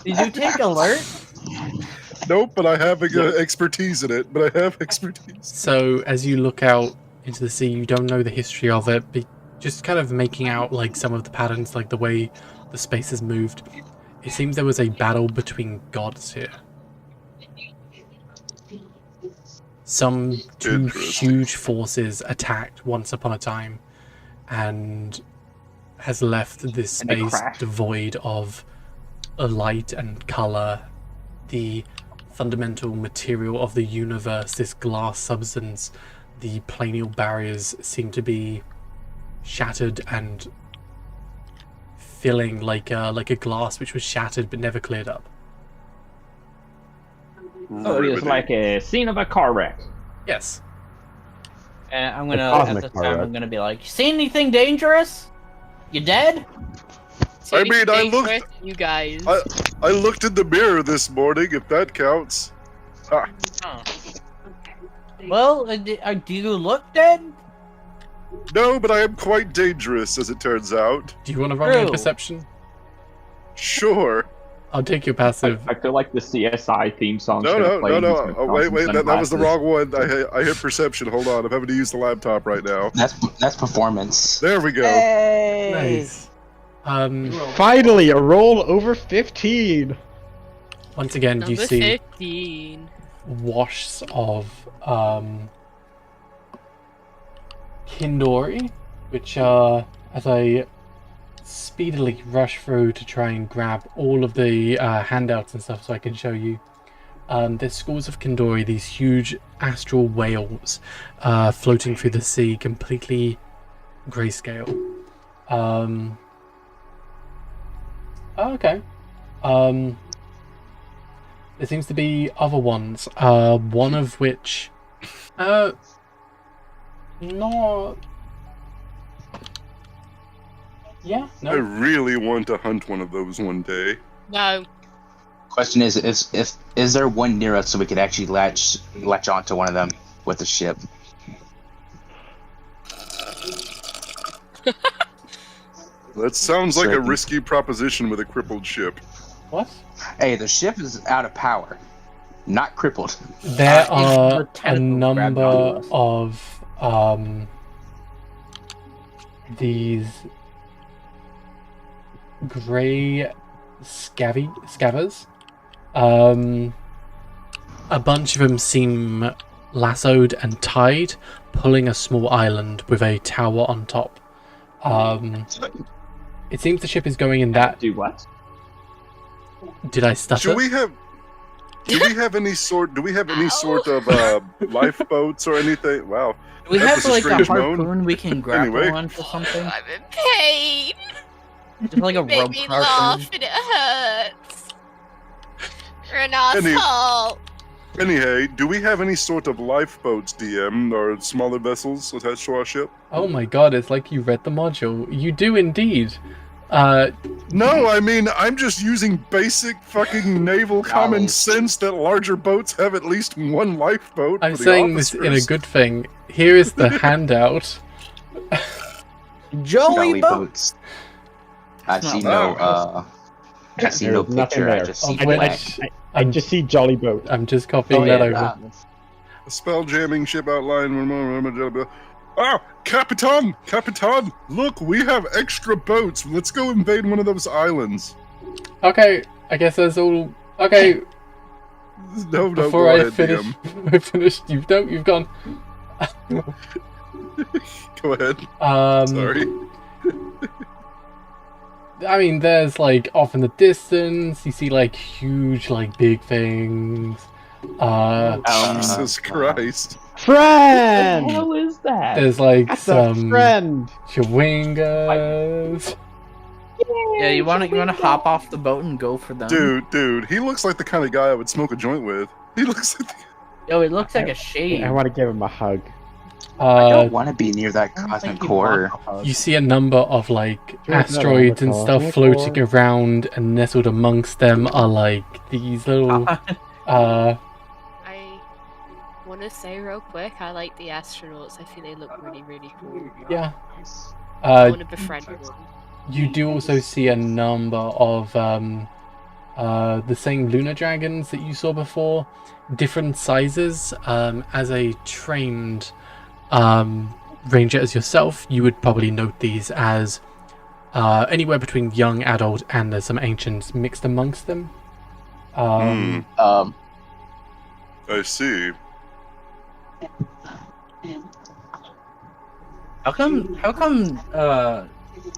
you take alert? Nope, but I have expertise in it. So as you look out into the sea, you don't know the history of it, but just kind of making out like some of the patterns, like the way the space has moved. It seems there was a battle between gods here. Some two huge forces attacked once upon a time and has left this space devoid of a light and color. The fundamental material of the universe, this glass substance, the planial barriers seem to be shattered and filling like a glass which was shattered but never cleared up. So it is like a scene of a car wreck. Yes. And I'm gonna cosmic at this time horror. I'm gonna be like, "Seen anything dangerous? You dead?" I mean, I looked- You guys. I looked in the mirror this morning, if that counts. Ah, Oh. Well, do you look dead? no, but I am quite dangerous, as it turns out. Do you want to run me a True. perception? Sure. I'll take your passive. I feel like the CSI theme song. No. Oh, wait, that was the wrong one. I hit perception. Hold on, I'm having to use the laptop right now. That's performance. There we go. Hey! Nice. Finally, a roll over 15. Once again, Number you see 15. washes of Kindori, which as I speedily rush through to try and grab all of the handouts and stuff so I can show you. There's schools of Kindori, these huge astral whales floating through the sea, completely grayscale. Okay. There seems to be other ones. One of which, not. Yeah. I No. really want to hunt one of those one day. No. Question is there one near us so we could actually latch onto one of them with the ship? That sounds like a Certain. risky proposition with a crippled ship. What? Hey, the ship is out of power, not crippled. There It's are the a tentacle grabbed number onto us. of these grey scavers. A bunch of them seem lassoed and tied, pulling a small island with a tower on top. It seems the ship is going in that. Do what? Did I stutter? Do we have any sort of lifeboats or anything? Wow. Do we That's have a like a strange moan. harpoon we can grapple Anyway. on for something? I'm in pain. Just like a Make rope me harpoon. laugh and it hurts. You're an asshole. Anyway, do we have any sort of lifeboats, DM, or smaller vessels attached to our ship? Oh my god, it's like you read the module. You do indeed. No, I mean, I'm just using basic fucking naval common sense that larger boats have at least one lifeboat. I'm for the saying this in a officers. good thing. Here is the handout. Jolly boat. boats. I It's see not no. I see no There's nothing picture. I there. just see Of black. which I just see Jolly Boat. I'm just copying Oh, that yeah, over. ah, Spell jamming ship outline. Ah, Capitan! Capitan! Look, we have extra boats. Let's go invade one of those islands. Okay, I guess that's all. Okay. No, Before go I ahead, finish, DM. I finished. You've gone. Go ahead. Sorry. I mean, there's like off in the distance, you see like huge, like big things. Jesus Christ. What the Friend! hell is that? There's like That's a some friend! chewingas. Yeah, you wanna hop off the boat and go for them? Dude, he looks like the kind of guy I would smoke a joint with. He looks like Yo, it looks like a shade. I want to give him a hug. I don't want to be near that I don't cosmic think you'd core. want a hug. You see a number of like Sure, it's not asteroids and on the stuff cosmic floating core. around, and nestled amongst them are like these little. I want to say real quick, I like the astronauts. I think they look really, really cool. Yeah. I want to befriend one. You do also see a number of the same lunar dragons that you saw before, different sizes. As a trained ranger as yourself, you would probably note these as anywhere between young adult and there's some ancients mixed amongst them. I see. How come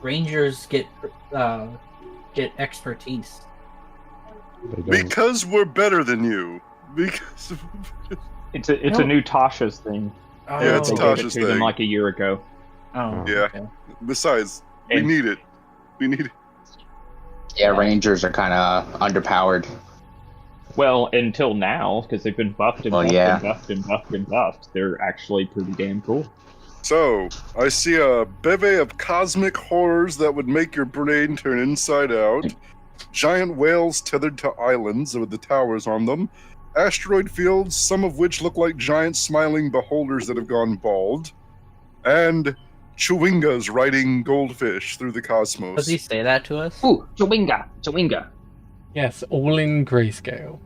rangers get expertise? They don't. Because we're better than you. Because It's a new Tasha's thing. Oh, Yeah, it's They a gave Tasha's it to them thing. like a year ago. Oh, Yeah. okay. besides, we And- need it. We need it. Yeah, rangers are kind of underpowered. Well, until now, because they've been buffed and Well, buffed yeah. and buffed and buffed and buffed. They're actually pretty damn cool. So, I see a bevy of cosmic horrors that would make your brain turn inside out. Giant whales tethered to islands with the towers on them. Asteroid fields, some of which look like giant smiling beholders that have gone bald. And chewingas riding goldfish through the cosmos. Does he say that to us? Ooh, chewinga, chewinga. Yes, all in grayscale.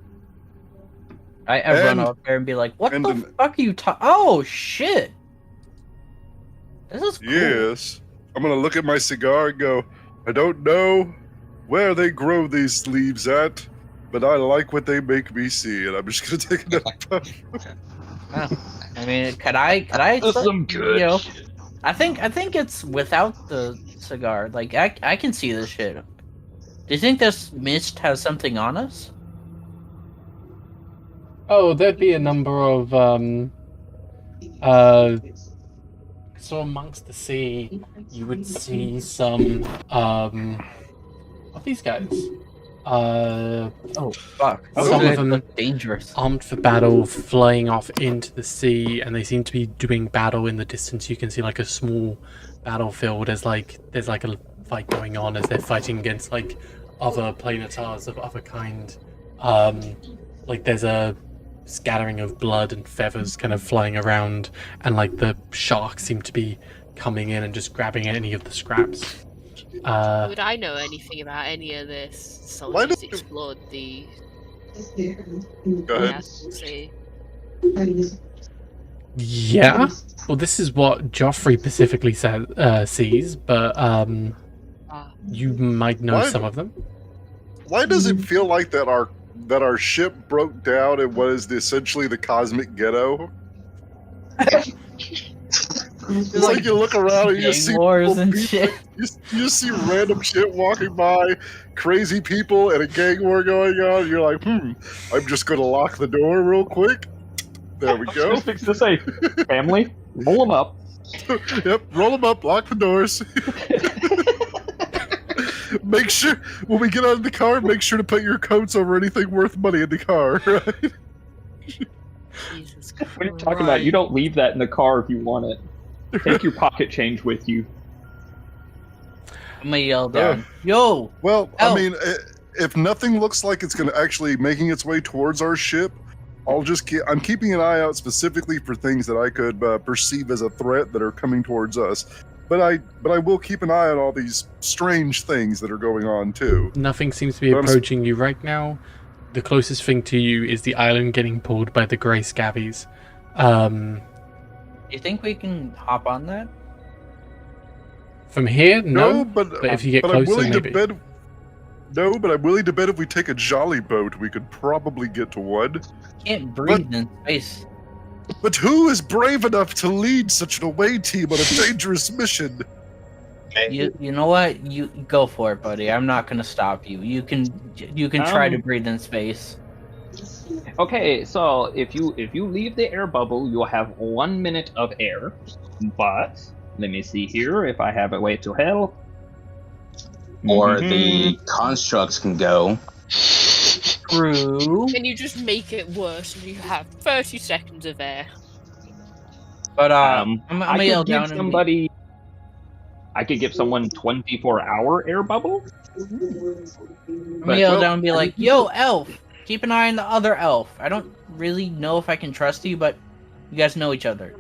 I run And- out there and be like, "What and the an- fuck are you talking? Oh shit! This is cool." Yes. I'm gonna look at my cigar and go, I don't know where they grow these leaves at, but I like what they make me see, and I'm just gonna take another puff. I mean, could I? Some good You know, shit. I think it's without the cigar. Like I can see this shit. Do you think this mist has something on us? Oh, there'd be a number of so amongst the sea you would see some of these guys. Oh fuck! Some of them look dangerous. armed for battle, flying off into the sea, and they seem to be doing battle in the distance. You can see like a small battlefield. There's like a fight going on as they're fighting against like other planetars of other kind. Like there's a scattering of blood and feathers kind of flying around, and like the sharks seem to be coming in and just grabbing any of the scraps. Would I know anything about any of this? Why Someone who's don't you- explored the Go ahead. Astral Sea. Yeah. Well, this is what Joffrey specifically sees, but Ah. you might know Why- some of them. Why does it feel like that our ship broke down and was essentially the cosmic ghetto? It's like you look around and you Gang just see wars people and beat- shit. You just see random shit walking by, crazy people, and a gang war going on. And you're like, I'm just gonna lock the door real quick. There we go. Just fix to say, family, roll them up. Yep, roll them up, lock the doors. Make sure when we get out of the car, make sure to put your coats over anything worth money in the car. Right? Jesus What are you talking about? You don't leave that in the car if you want it. Take your pocket change with you. I'm gonna yell down. Yo! Well, Oh. I mean, if nothing looks like it's going to actually making its way towards our ship, I'm keeping an eye out specifically for things that I could perceive as a threat that are coming towards us. But I will keep an eye on all these strange things that are going on too. Nothing seems to be But I'm s- approaching you right now. The closest thing to you is the island getting pulled by the grey scabies. You think we can hop on that? From here, no. but if you get I'm closer, willing maybe. to bet. No, but I'm willing to bet if we take a jolly boat, we could probably get to one. Can't breathe in space. But who is brave enough to lead such an away team on a dangerous mission? You know what? You go for it, buddy. I'm not gonna stop you. You can try to breathe in space. Okay, so if you leave the air bubble, you'll have 1 minute of air. But let me see here if I have a way to help. Or the constructs can go. True. And you just make it worse, and you have 30 seconds of air. But I I'm yell could give down somebody. I could give someone 24-hour air bubble. I'm gonna yell down and be like, "Yo, elf, keep an eye on the other elf. I don't really know if I can trust you, but you guys know each other."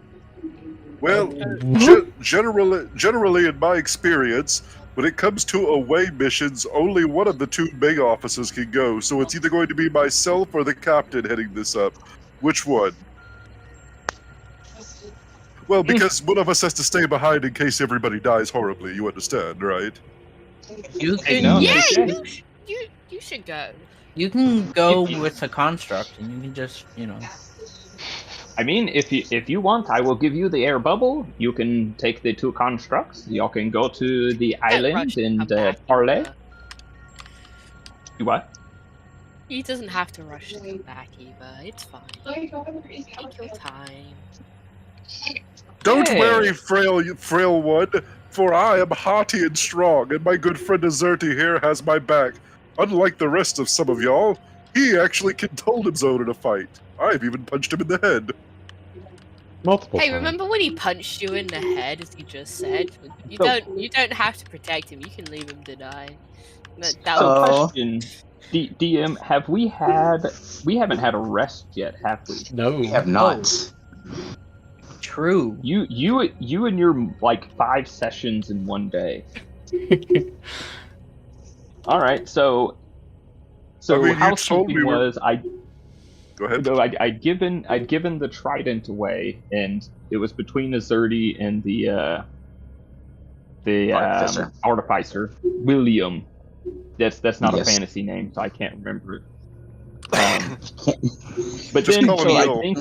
Well, generally, in my experience, when it comes to away missions, only one of the two main officers can go. So it's either going to be myself or the captain heading this up. Which one? Well, because one of us has to stay behind in case everybody dies horribly. You understand, right? You can, no. Yeah, Okay. you should go. you can go with a construct, and you can just, I mean, if you want, I will give you the air bubble. You can take the two constructs. Y'all can go to the island and parlay. You what? He doesn't have to rush to come back either. It's fine. Take your time. Don't Hey. worry, frail one, for I am hearty and strong, and my good friend Azerty here has my back. Unlike the rest of some of y'all, he actually can hold his own in a fight. I've even punched him in the head. Multiple Hey, times. remember when he punched you in the head, as you just said? You So- don't have to protect him. You can leave him to die. That So, was question, DM, we haven't had a rest yet, have we? No. We have not. true. You and your like 5 sessions in one day. All right, so I mean, you told housekeeping me we're- was Go ahead. no, I'd given the trident away, and it was between Azerty and the Artificer. artificer William. That's not Yes. a fantasy name, so I can't remember it. But Just then, call him so I Bill. think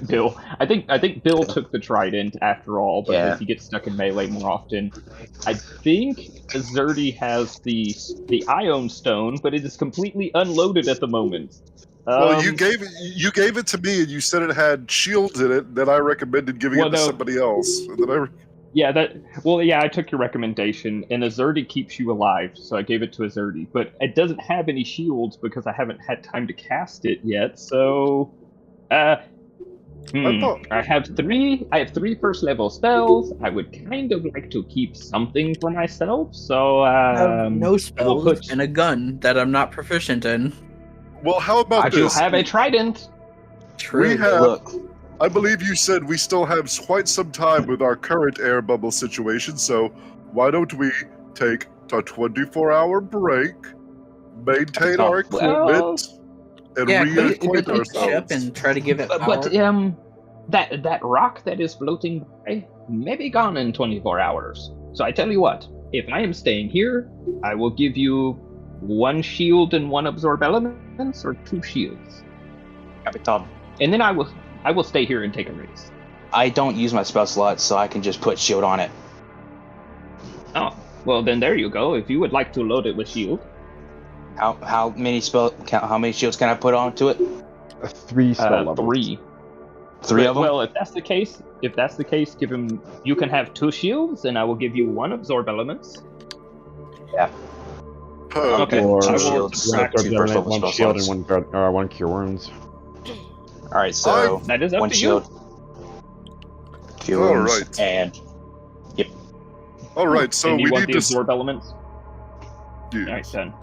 Bill. I think Bill took the trident after all, because Yeah. he gets stuck in melee more often. I think Azerty has the Ion Stone, but it is completely unloaded at the moment. Well, you gave it to me, and you said it had shields in it. That I recommended giving Well, it to no. somebody else. And then I took your recommendation, and Azerty keeps you alive, so I gave it to Azerty. But it doesn't have any shields because I haven't had time to cast it yet. So, I have three first level spells. I would kind of like to keep something for myself. So, I have no spells put- and a gun that I'm not proficient in. Well, how about I do this? have a trident. True. We have. Look, I believe you said we still have quite some time with our current air bubble situation. So why don't we take a 24-hour break, maintain our Well, equipment, and yeah, could reacquaint take the ship ourselves? and try to give it power. But that rock that is floating by may be gone in 24 hours. So I tell you what, if I am staying here, I will give you 1 shield and 1 absorb elements, or 2 shields, Capitan, and then I will stay here and take a race. I don't use my spell slots, so I can just put shield on it. Oh, well then there you go. If you would like to load it with shield, How many shields can I put onto it? 3 spell levels. 3. 3 of them. Well, if that's the case, give him. You can have 2 shields, and I will give you 1 absorb elements. Okay. Or I will shields, subtract 2 first level 1 spell shield and slots. 1 cure wounds. All right, so That is up 1 to shield, you. few All wounds, right. and All right, so and you we want need the to. absorb elements. Yeah. All right, then.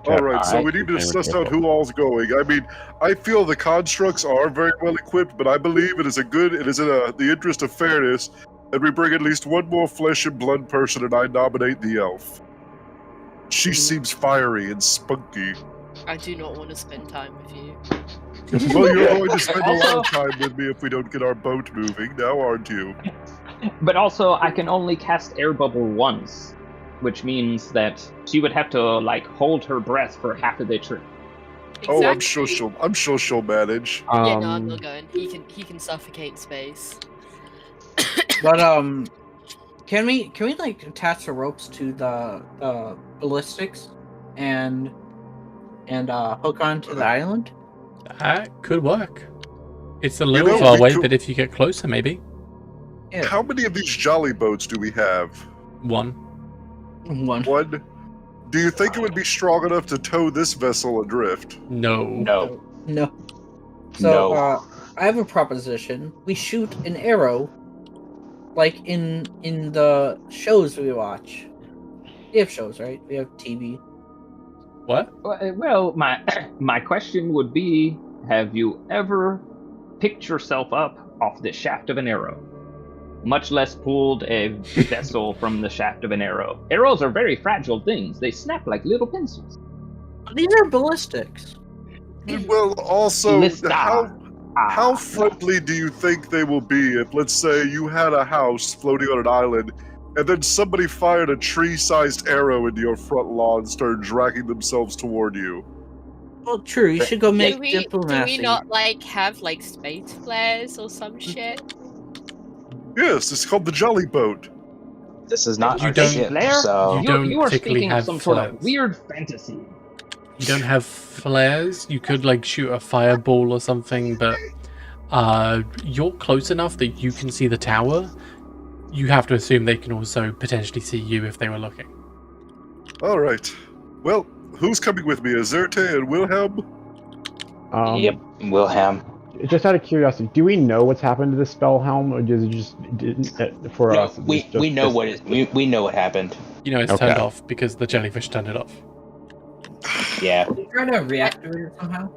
All right, so Alright. we need to suss out who all's going. I mean, I feel the constructs are very well equipped, but I believe it is in the interest of fairness that we bring at least 1 more flesh and blood person, and I nominate the elf. She seems fiery and spunky. I do not want to spend time with you. Well, you're going to spend a lot Also- of time with me if we don't get our boat moving, now aren't you? But also, I can only cast air bubble once. which means that she would have to like hold her breath for half of the trip. Oh, I'm Exactly. sure she'll manage. Yeah, no, I'm not going. He can suffocate space. But can we like attach the ropes to the ballistics and hook onto the island? That could work. It's a You little know, far we away, could- but if you get closer, maybe. Yeah. How many of these jolly boats do we have? One. One. One. Do you think it would be strong enough to tow this vessel adrift? No. No. No. So No. I have a proposition. We shoot an arrow, like in the shows we watch. We have shows, right? We have TV. What? Well, my question would be: have you ever picked yourself up off the shaft of an arrow? Much less pulled a vessel from the shaft of an arrow. Arrows are very fragile things. They snap like little pencils. These are ballistics. Well, also, Lista. how friendly do you think they will be if, let's say, you had a house floating on an island, and then somebody fired a tree-sized arrow into your front lawn and started dragging themselves toward you? Well, true. You should go make do we diplomacy. not like have like space flares or some shit? Yes, it's called the Jolly Boat. This is not You our don't- ship, Flare? so You don't you are particularly speaking of have some sort of flares. weird fantasy. You don't have flares. You could like shoot a fireball or something, but you're close enough that you can see the tower. You have to assume they can also potentially see you if they were looking. All right. Well, who's coming with me? Azerte and Wilhelm? yep, Wilhelm. Just out of curiosity, do we know what's happened to the Spellhelm, or does it just for No, us? we know we know what happened. You know it's Okay. turned off because the jellyfish turned it off. Yeah. Try to reactivate it somehow.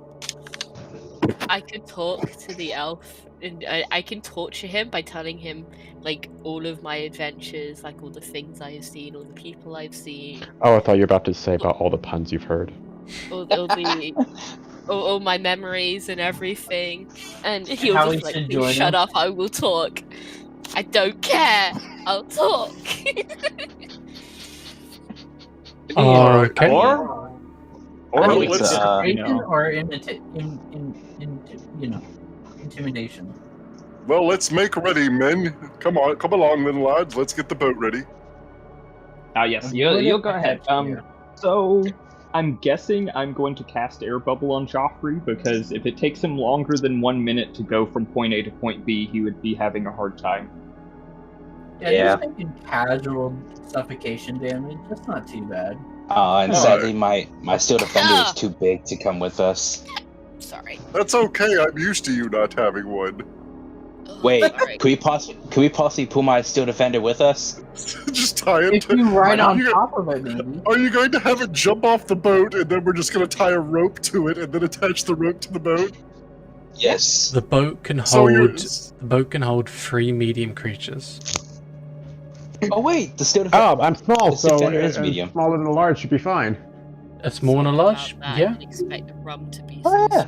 I could talk to the elf, and I can torture him by telling him like all of my adventures, like all the things I have seen, all the people I've seen, Oh, I thought you were about to say about all the puns you've heard. all my memories and everything, and he'll how just we should like, join "Shut him." up! I will talk. I don't care. I'll talk." Okay. Or Well, we let's- could, you Intimidation know, or intimidation. Well, let's make ready, men. Come along, then, lads. Let's get the boat ready. yes, you'll go ahead. So I'm guessing I'm going to cast Air Bubble on Joffrey because if it takes him longer than 1 minute to go from point A to point B, he would be having a hard time. Yeah, just making casual suffocation damage. That's not too bad. And sadly, my steel defender is too big to come with us. Sorry. That's okay. I'm used to you not having one. Wait, Sorry. could we possibly pull my steel defender with us? Just tie him. If you ride on you- top of it, maybe. Are you going to have it jump off the boat, and then we're just going to tie a rope to it, and then attach the rope to the boat? Yes. The boat can So you're. hold 3 medium creatures. Oh wait, the steel defender. Oh, I'm small, The so defender is medium. smaller than a large should be fine. A small and a large? About that, Yeah. I'd expect the rum to be. Oh, yeah.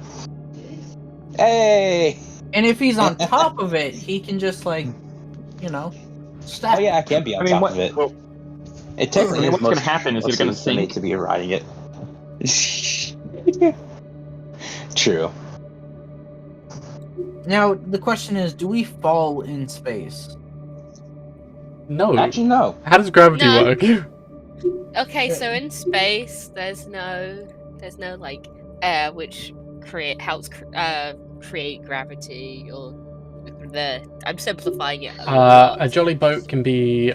Hey. And if he's on top of it, he can just like, stack. Oh yeah, I can be on I mean, top what- of it. well, It technically what's is gonna happen is you're gonna mostly made sink. to be riding it. True. Now the question is, do we fall in space? No. Actually, no. How does gravity No. work? Okay, so in space, there's no like air which helps create gravity or I'm simplifying it. A jolly boat can be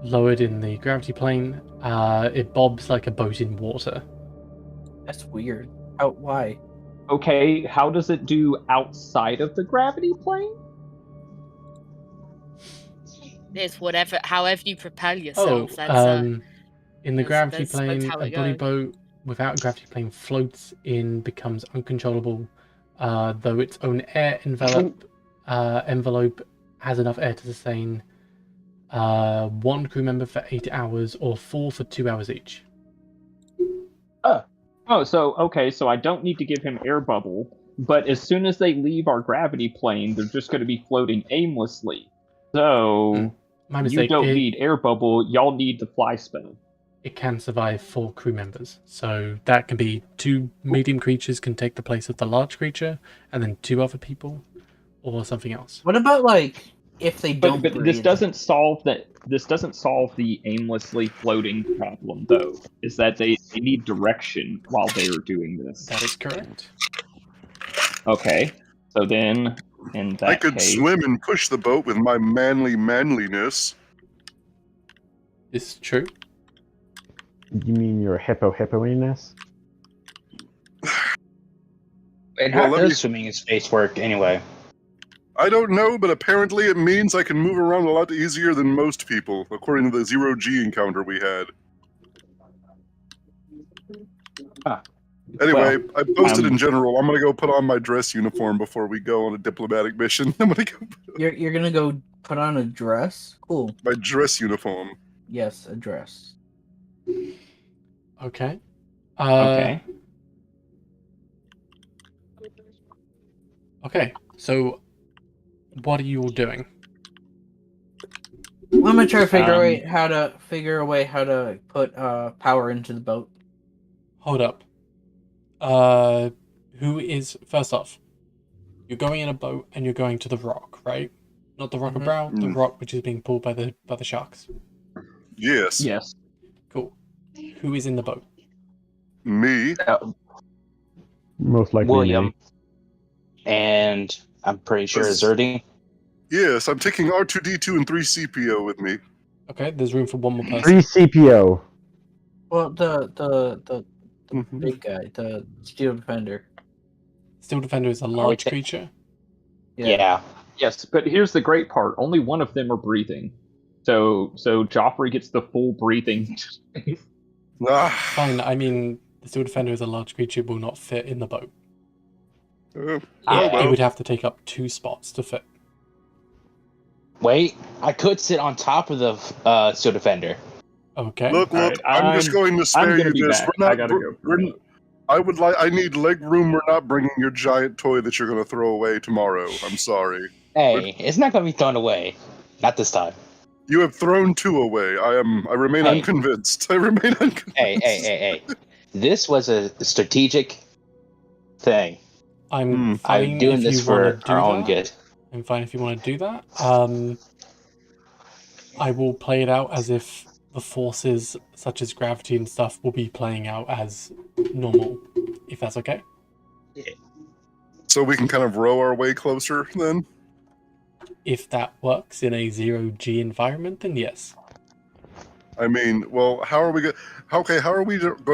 lowered in the gravity plane. It bobs like a boat in water. That's weird. Why? Okay, how does it do outside of the gravity plane? It's however you propel yourself. In the gravity that's plane, how a it jolly goes. boat without a gravity plane floats in, becomes uncontrollable, though its own air envelope has enough air to sustain 1 crew member for 8 hours or 4 for 2 hours each. Oh, so I don't need to give him air bubble, but as soon as they leave our gravity plane, they're just going to be floating aimlessly. So My You mistake. don't need air bubble. Y'all need the fly spell. It can survive 4 crew members. So that can be 2 medium creatures can take the place of the large creature, and then 2 other people, or something else. What about like if they don't But breathe? this doesn't solve that. This doesn't solve the aimlessly floating problem, though. Is that they need direction while they are doing this. That is correct. Okay. So then, in that I could case, swim and push the boat with my manliness. This is true. You mean your hippo-hippoiness? And Well, how let does me- swimming in space work anyway? I don't know, but apparently it means I can move around a lot easier than most people, according to the 0G encounter we had. Huh. Anyway, I posted in um, general. I'm gonna go put on my dress uniform before we go on a diplomatic mission. I'm gonna go put You're gonna go put on a dress? Cool. my dress uniform. Yes, a dress. Okay. okay. Okay. So, what are you all doing? I'm gonna try to figure Um, a way how to put power into the boat. Hold up. Who is first off? You're going in a boat and you're going to the rock, right? Not the Rock of Bral, the Mm. rock which is being pulled by the sharks. Yes, Yes. Cool. Who is in the boat? me. Most likely William. me. And I'm pretty sure Was- Zerdy. Yes, I'm taking R2D2 and 3 CPO with me. Okay, there's room for one more person. 3 CPO. Well, the Mhm. big guy, the steel defender. Steel Defender is a we large ta- creature. Yeah. Yes, but here's the great part. Only one of them are breathing. So Joffrey gets the full breathing. Ah, Fine, I mean, the Steel Defender is a large creature, will not fit in the boat. oh It well. would have to take up 2 spots to fit. Wait, I could sit on top of the Steel Defender. Okay. Look, Alright, I'm just going to I'm spare gonna you be this. back. We're not. I gotta go. we're- I need leg room. We're not bringing your giant toy that you're going to throw away tomorrow. I'm sorry. Hey, it's not gonna be thrown away. Not this time. You have thrown 2 away. I remain Hey. unconvinced. I remain unconvinced. Hey. This was a strategic thing. I'm fine I'm doing if this you want for to do our that. own good. I'm fine if you want to do that. I will play it out as if the forces, such as gravity and stuff, will be playing out as normal, if that's okay. So we can kind of row our way closer then? If that works in a 0G environment, then yes. I mean, well, how are we going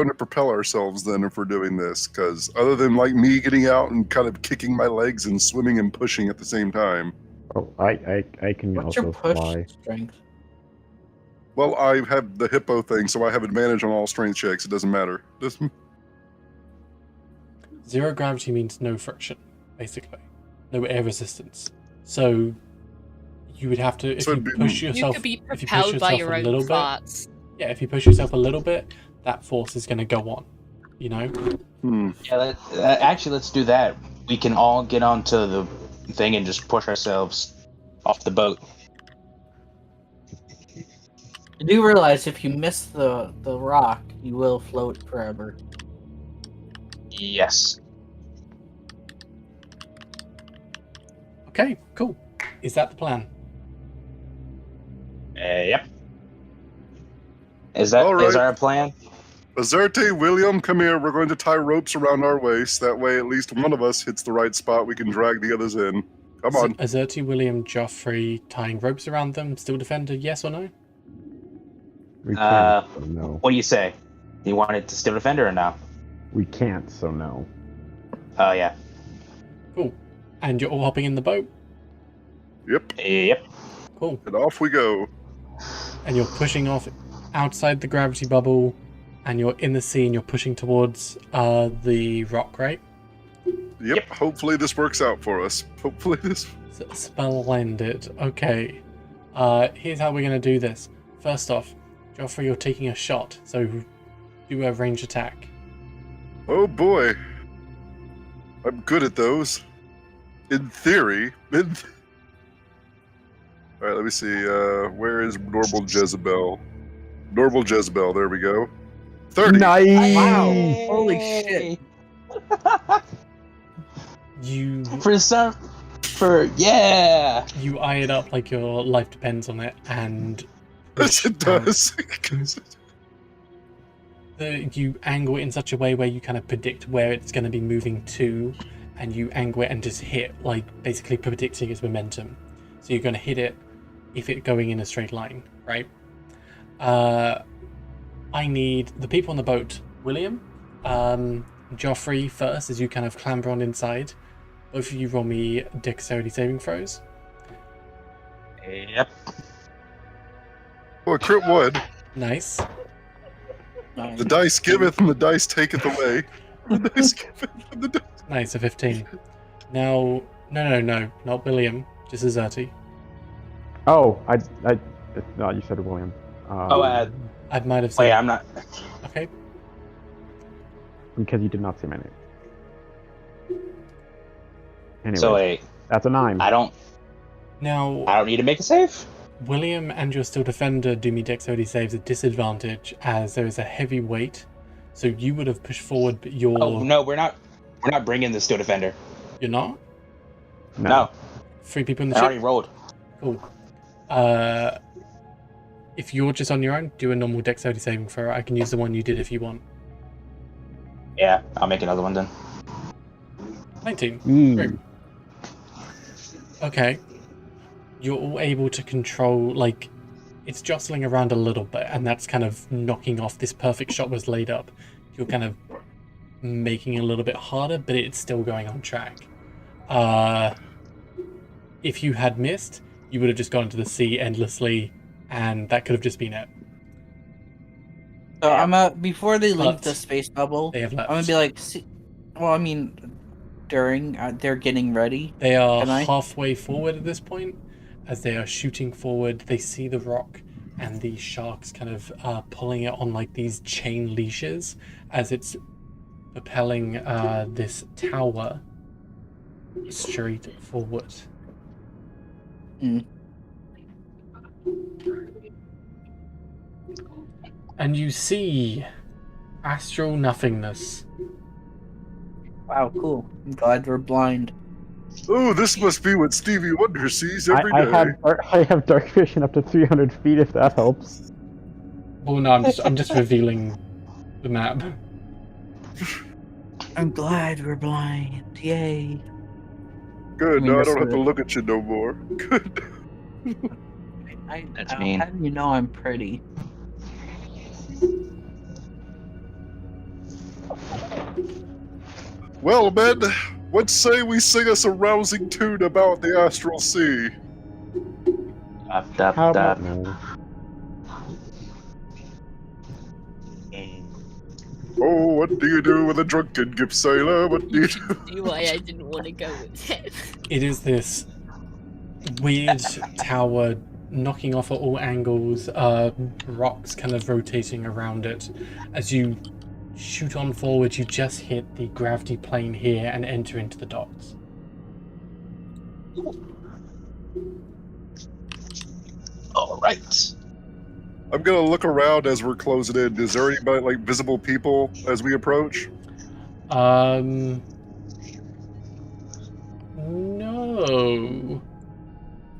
to propel ourselves then if we're doing this? Because other than like me getting out and kind of kicking my legs and swimming and pushing at the same time. Oh, I can What's also your push fly. strength? Well, I have the hippo thing, so I have advantage on all strength checks. It doesn't matter. Zero gravity means no friction, basically. No air resistance. So you would have to, if So you it'd be- push You yourself, could be if you push propelled by yourself your a own little bit, farts. yeah, if you push yourself a little bit, that force is going to go on. You know? Yeah, actually, let's do that. We can all get onto the thing and just push ourselves off the boat. You do realize if you miss the rock, you will float forever. Yes. Okay, cool. Is that the plan? Yep. Is that All right. our plan? Azerte, William, come here. We're going to tie ropes around our waist. That way, at least one of us hits the right spot. We can drag the others in. Come on. Azerty, William, Joffrey tying ropes around them. Steel Defender, yes or no? We can't, so no. What do you say? You want it to Steel Defender or no? We can't, so no. Oh, yeah. Cool. And you're all hopping in the boat? Yep. Cool. And off we go. And you're pushing off outside the gravity bubble, and you're in the sea, and you're pushing towards the rock, right? Yep. Hopefully this works out for us. Hopefully this. Splendid. Okay. Here's how we're going to do this. First off, Joffrey, you're taking a shot, so do a range attack. Oh boy. I'm good at those. In theory. All right, let me see. Where is normal Jezebel? Normal Jezebel. There we go. 30. Nice. Wow! Holy shit! You Yeah. you eye it up like your life depends on it, and Yes, it does. you angle it in such a way where you kind of predict where it's going to be moving to, and you angle it and just hit, like basically predicting its momentum. So you're going to hit it if it's going in a straight line, right? I need the people on the boat. William, Joffrey first, as you kind of clamber on inside. Both of you roll me dexterity saving throws. Yep. Well, crit 1. Nice. The dice giveth and the dice taketh away. The dice giveth and the dice... Nice, a 15. Now, no, not William, just Azerti. Oh, no, you said William. I might have said. Wait, I'm not. Okay. Because you did not say my name. Anyway, So wait, that's a 9. I don't Now, need to make a save. William and your Steel Defender do me dexterity saves at disadvantage, as there is a heavy weight. So you would have pushed forward, but you're. Oh no, we're not bringing the Steel Defender. You're not? No, 3 people in the I ship? already rolled. Cool. If you're just on your own, do a normal dexterity saving throw. I can use the one you did if you want. Yeah, I'll make another one then. 19. Great. Okay. You're all able to control, like, it's jostling around a little bit, and that's kind of knocking off. This perfect shot was laid up. You're kind of making it a little bit harder, but it's still going on track. If you had missed, you would have just gone into the sea endlessly, and that could have just been it. So I'm before they leave But the space bubble. They have left. I'm gonna be like, well, I mean, during they're getting ready. They are Can I? halfway forward at this point. As they are shooting forward, they see the rock and the sharks kind of pulling it on like these chain leashes as it's propelling this tower straight forward. Mm. And you see astral nothingness. Wow, cool. I'm glad we're blind. Oh, this must be what Stevie Wonder sees every day. I have dark vision up to 300 feet, if that helps. Well, no, I'm just revealing the map. I'm glad we're blind. Yay. Good, I mean, now I that's don't have to good. look at you no more. Good. That's How mean. do you know I'm pretty? Well, men, what say we sing us a rousing tune about the Astral Sea? How about no? Oh, what do you do with a drunken gift sailor? What do you do? See why I didn't want to go with it. It is this weird tower knocking off at all angles, rocks kind of rotating around it. As you shoot on forward, you just hit the gravity plane here and enter into the docks. All right. I'm gonna look around as we're closing in. Is there anybody, like, visible people as we approach? No.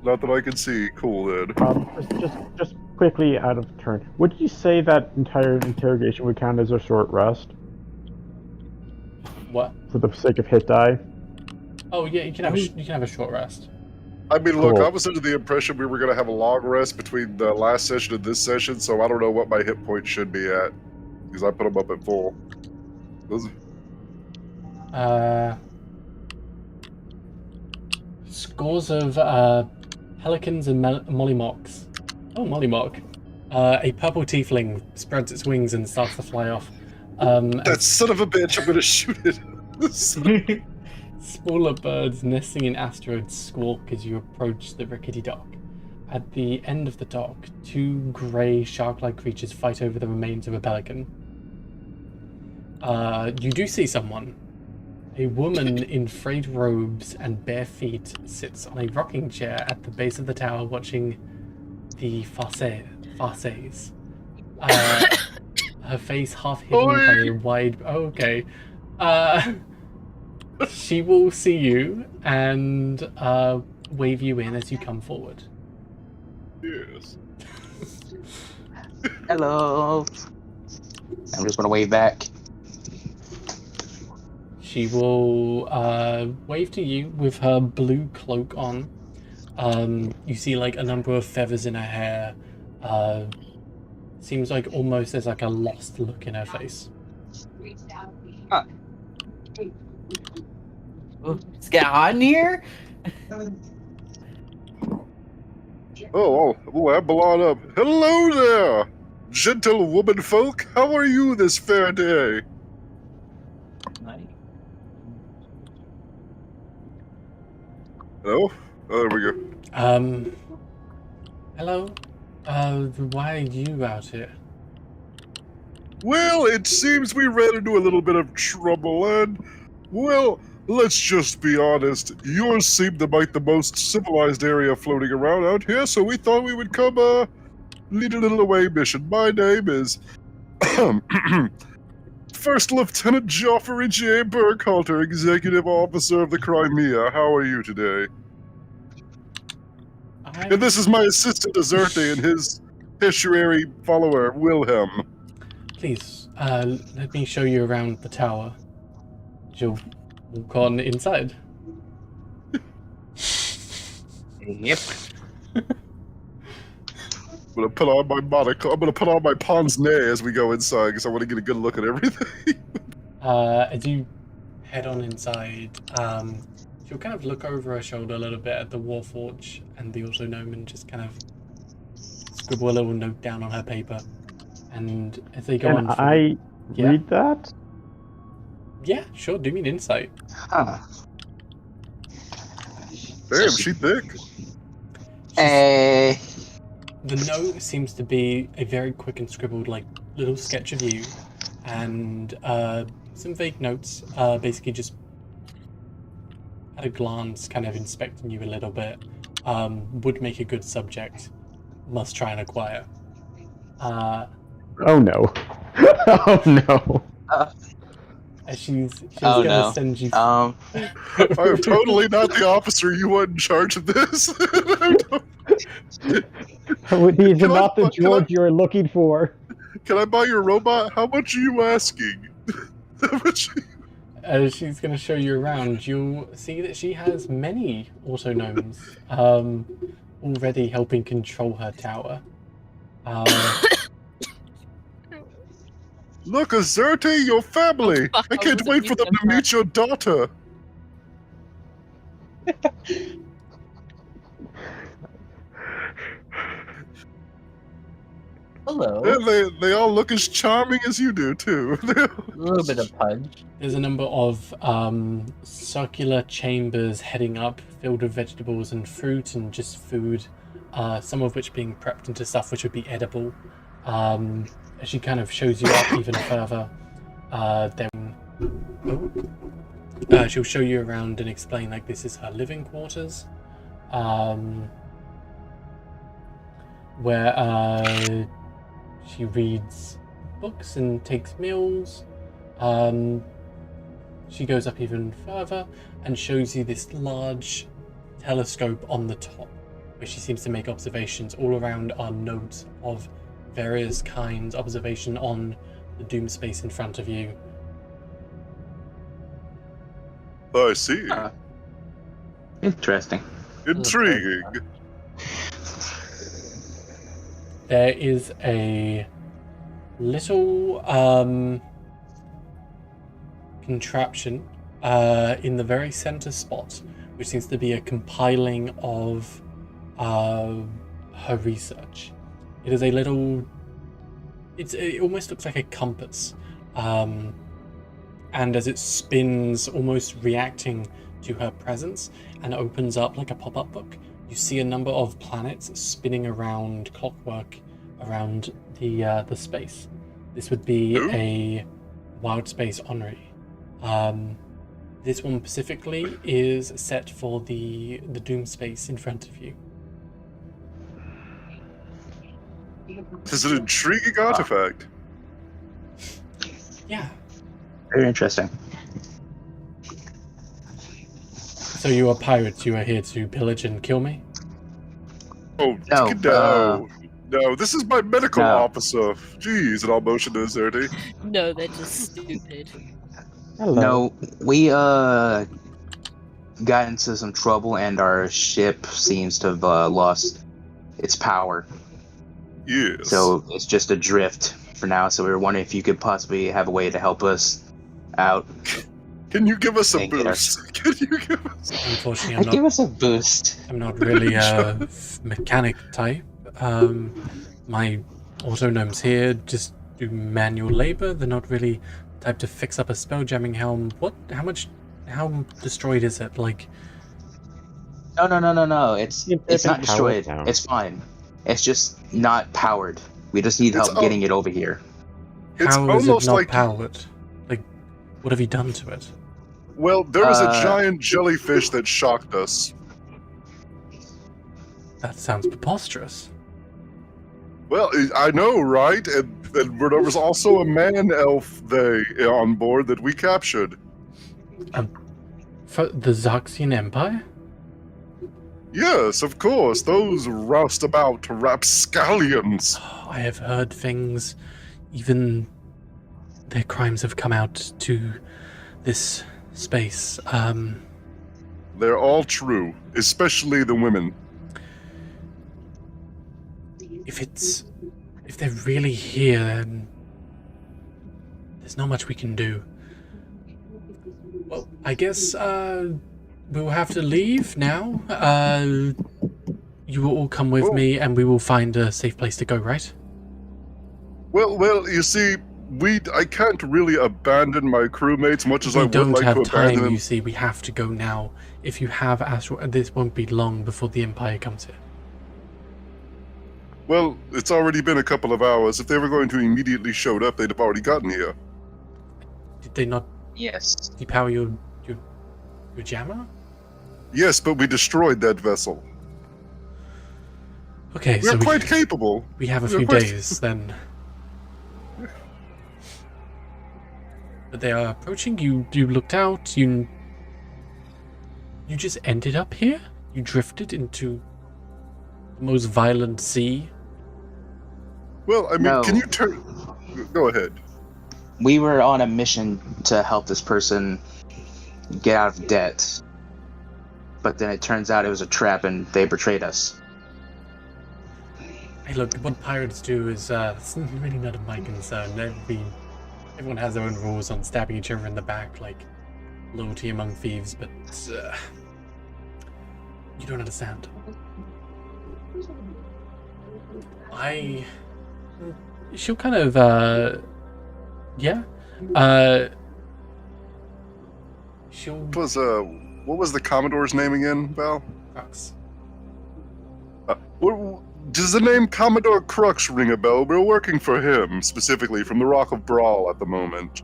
Not that I can see. Cool, then. Just quickly out of turn. Would you say that entire interrogation would count as a short rest What? for the sake of hit die? Oh yeah, you can have a short rest. I mean, look, Cool. I was under the impression we were gonna have a long rest between the last session and this session, so I don't know what my hit point should be at, because I put them up at full. Those... Scores of pelicans and mollymocks. Oh, mollymock. A purple tiefling spreads its wings and starts to fly off. That son of a bitch, I'm gonna shoot it. Smaller birds nesting in asteroids squawk as you approach the rickety dock. At the end of the dock, 2 grey shark-like creatures fight over the remains of a pelican. You do see someone. A woman in frayed robes and bare feet sits on a rocking chair at the base of the tower watching the farces. Her face half hidden by a wide... Oh, okay. She will see you and wave you in as you come forward. Yes. Hello. I'm just gonna wave back. She will wave to you with her blue cloak on. You see like a number of feathers in her hair. Seems like almost there's like a lost look in her face. It's get hot in here. Oh, we'll amble on up. Hello there, gentle woman folk. How are you this fair day? Hello? Oh, there we go. Hello? Why are you out here? Well, it seems we ran into a little bit of trouble, and, well, let's just be honest. Yours seemed to be the most civilized area floating around out here, so we thought we would come, lead a little away mission. My name is First Lieutenant Joffrey J. Burkhalter, Executive Officer of the Crimea. How are you today? And this is my assistant Azerte and his tertiary follower, Wilhelm. Please, let me show you around the tower. You'll walk on inside. Yep. I'm gonna put on my monocle. I'm gonna put on my pince nez as we go inside because I want to get a good look at everything. As you head on inside, she'll kind of look over her shoulder a little bit at the Warforge and the Auto Gnome and just kind of scribble a little note down on her paper. And as they go Can on, I read that? Yeah, sure. Do me an insight. Huh. Damn, she thick. Hey. The note seems to be a very quick and scribbled, like, little sketch of you, and some vague notes, basically just at a glance, kind of inspecting you a little bit. Would make a good subject. Must try and acquire. Oh no. Oh no. She's gonna send you. I am totally not the officer you want in charge of this. He's not the George you're looking for. Can I buy your robot? How much are you asking? How much? As she's going to show you around, you'll see that she has many auto gnomes already helping control her tower. Look, Azerte, your family! Oh, fuck, I can't wait for them to meet your daughter! Hello. And they all look as charming as you do, too. A little bit of punch. There's a number of circular chambers heading up, filled with vegetables and fruit and just food, some of which being prepped into stuff which would be edible. As she kind of shows you up even further, she'll show you around and explain like this is her living quarters, where she reads books and takes meals. She goes up even further and shows you this large telescope on the top, where she seems to make observations. All around are nodes of various kinds, observation on the doom space in front of you. I see. Interesting. Intriguing. There is a little contraption in the very center spot, which seems to be a compiling of her research. It is a little... It almost looks like a compass. And as it spins, almost reacting to her presence, and opens up like a pop-up book, you see a number of planets spinning around clockwork around the space. This would be a Wildspace honorary. This one specifically is set for the doom space in front of you. It's an intriguing artifact. Yeah. Very interesting. So you are pirates. You are here to pillage and kill me. Oh, No, no, this is my medical No. officer. Jeez, and all motion is dirty. No, they're just stupid. Hello. No, we got into some trouble, and our ship seems to have lost its power. Yes. So it's just adrift for now. So we were wondering if you could possibly have a way to help us out. Can you give us a Thank you. boost? Can you give us? Unfortunately, Give us a boost. I'm not really a mechanic type. My autonomes here just do manual labor. They're not really type to fix up a spelljamming helm. How destroyed is it? Like, No. It's You not can power destroyed. it down. It's fine. It's just not powered. We just need It's help getting it over here. It's how is it almost not like- powered? Like, what have you done to it? Well, there was a Uh, giant jellyfish that shocked us. That sounds preposterous. Well, I know, right? And there was also a man elf on board that we captured. For the Xaryxis Empire? Yes, of course, those roustabout rapscallions. Oh, I have heard things. Even their crimes have come out to this space. They're all true, especially the women. If they're really here, then there's not much we can do. Well, I guess we'll have to leave now. You will all come with me, and we will find a safe place to go, right? Well, you see, I can't really abandon my crewmates much as I We would don't like to have abandon time, them. you see. We have to go now. If you have Astral, this won't be long before the Empire comes here. Well, it's already been a couple of hours. If they were going to immediately showed up, they'd have already gotten here. Did they not Yes. depower your jammer? Yes, but we destroyed that vessel. Okay, We're so quite capable. we have a we're few quite- days then. But they are approaching. You looked out. You just ended up here. You drifted into the most violent sea. Well, I mean, No. can you turn... Go ahead. We were on a mission to help this person get out of debt. But then it turns out it was a trap and they betrayed us. Hey, look, what pirates do is it's really not of my concern. Everyone has their own rules on stabbing each other in the back, like loyalty among thieves, but you don't understand. She'll kind of, she'll What was the Commodore's name again, Val? crux. Does the name Commodore Crux ring a bell? We're working for him, specifically, from the Rock of Bral at the moment.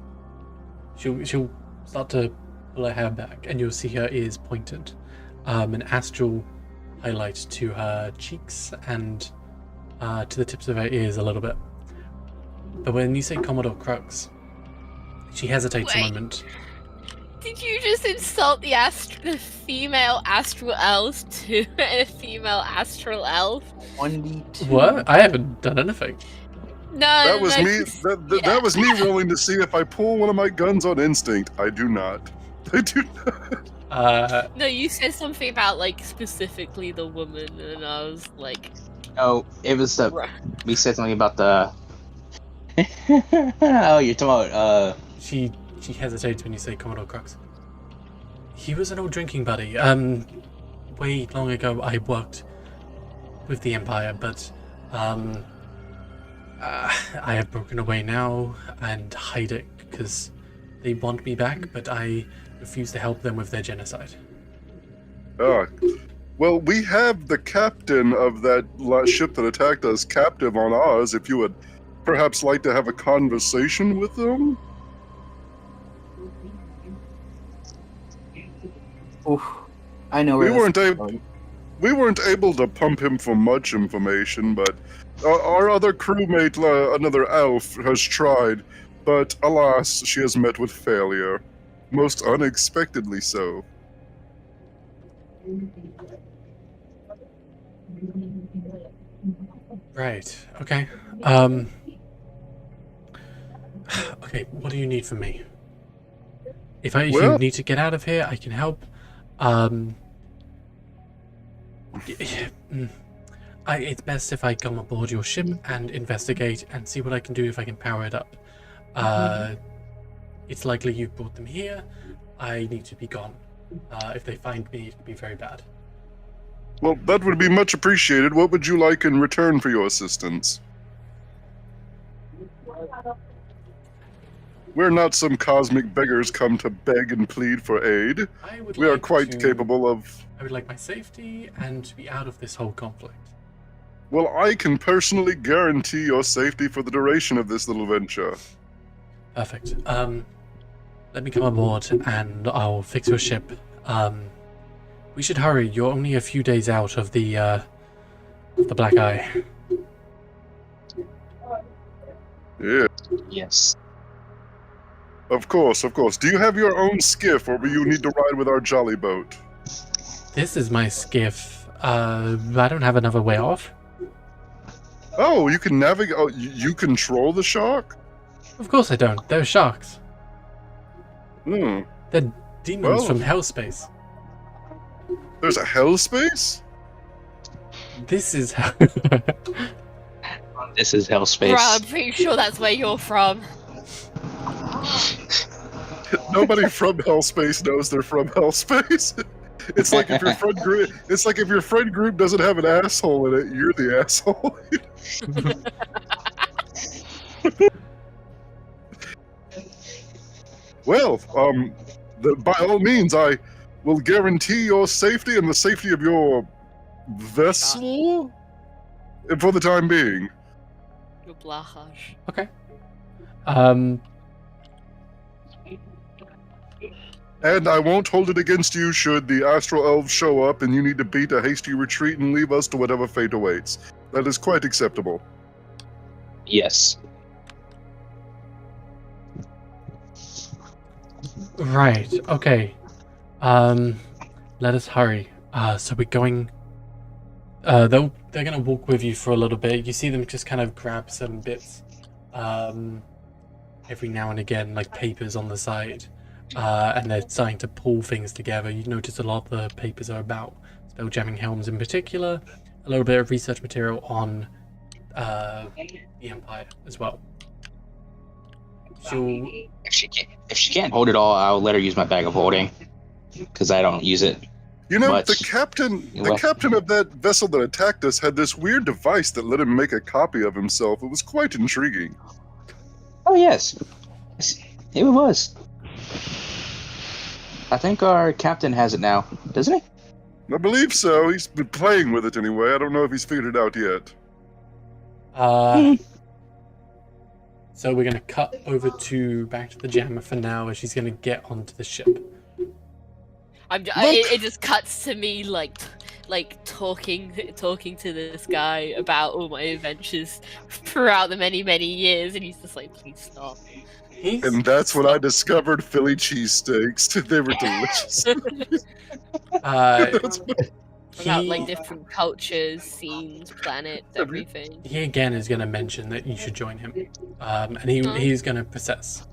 She'll start to pull her hair back, and you'll see her ears pointed. An astral highlight to her cheeks and to the tips of her ears a little bit. But when you say Commodore Crux, she hesitates a Wait. moment. Did you just insult the female astral elves to a female astral elf? 1d2. What? I haven't done anything. No, That was me. just- That was me rolling to see if I pull one of my guns on instinct. I do not. I do not. No, you said something about like specifically the woman, and I was like, No, it was the. "Bruh." We said something about the. Oh, you're talking about. She hesitates when you say Commodore Crux. He was an old drinking buddy. Way long ago I worked with the Empire, but I have broken away now and hide it because they want me back, but I refuse to help them with their genocide. Well, we have the captain of that ship that attacked us captive on ours. If you would perhaps like to have a conversation with them. Oof. I know where We weren't able to pump him for much information, but our other crewmate, another elf, has tried, but alas, she has met with failure. Most unexpectedly so. Right. Okay. Okay. What do you need from me? If you Well- need to get out of here, I can help. It's best if I come aboard your ship and investigate and see what I can do if I can power it up. It's likely you brought them here. I need to be gone. If they find me, it could be very bad. Well, that would be much appreciated. What would you like in return for your assistance? We're not some cosmic beggars come to beg and plead for aid. We are quite capable of... I would like my safety and to be out of this whole conflict. Well, I can personally guarantee your safety for the duration of this little venture. Perfect. Let me come aboard and I'll fix your ship. We should hurry. You're only a few days out of the Black Eye. Yeah, Yes. of course, of course. Do you have your own skiff, or will you need to ride with our jolly boat? This is my skiff. I don't have another way off. Oh, you can navigate. Oh, you control the shark? Of course I don't. They're sharks. Hmm. They're demons Well. from hellspace. There's a hell space? This is how... This is hell space. Bro, I'm pretty sure that's where you're from. Nobody from hell space knows they're from hell space. It's like if your friend group. It's like if your friend group doesn't have an asshole in it, you're the asshole. Well, by all means, I will guarantee your safety and the safety of your vessel for the time being. Your blahage. Okay. And I won't hold it against you should the astral elves show up and you need to beat a hasty retreat and leave us to whatever fate awaits. That is quite acceptable. Yes. Right. Okay. Let us hurry. So we're going... they're going to walk with you for a little bit. You see them just kind of grab some bits. Every now and again, like papers on the side. And they're starting to pull things together. You notice a lot of the papers are about spelljamming helms in particular. A little bit of research material on the Empire as well. She'll... If she can't hold it all, I'll let her use my bag of holding, because I don't use it. You know, Much. the captain of that vessel that attacked us had this weird device that let him make a copy of himself. It was quite intriguing. Oh yes, it was. I think our captain has it now, doesn't he? I believe so. He's been playing with it anyway. I don't know if he's figured it out yet. So we're going to cut over to back to the jammer for now, as she's going to get onto the ship. It just cuts to me like talking to this guy about all my adventures throughout the many years, and he's just like, please stop. And that's when I discovered Philly cheesesteaks. They were delicious. About like different cultures, scenes, planets, everything. He again is going to mention that you should join him, and he's going to possess.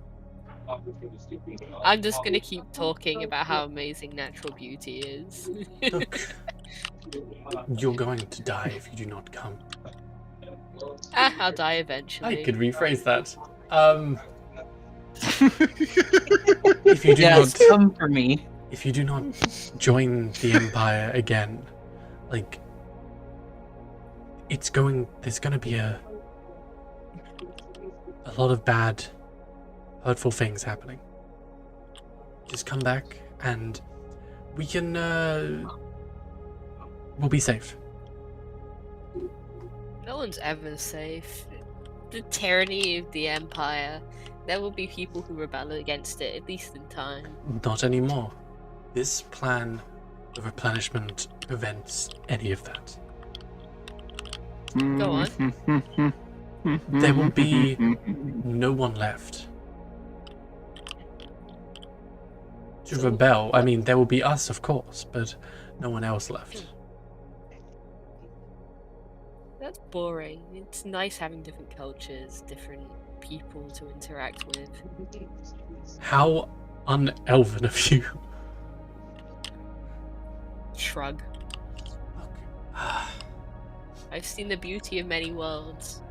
I'm just gonna keep talking about how amazing natural beauty is. Look, you're going to die if you do not come. I'll die eventually. I could rephrase that. If you do Yes, not, come for me. if you do not join the Empire again, like, there's going to be a lot of bad, hurtful things happening. Just come back and we can, we'll be safe. No one's ever safe. The tyranny of the Empire. There will be people who rebel against it, at least in time. Not anymore. This plan of replenishment prevents any of that. Go on. There will be no one left to rebel. I mean, there will be us, of course, but no one else left. That's boring. It's nice having different cultures, different people to interact with. How un-elven of you. Shrug. I've seen the beauty of many worlds.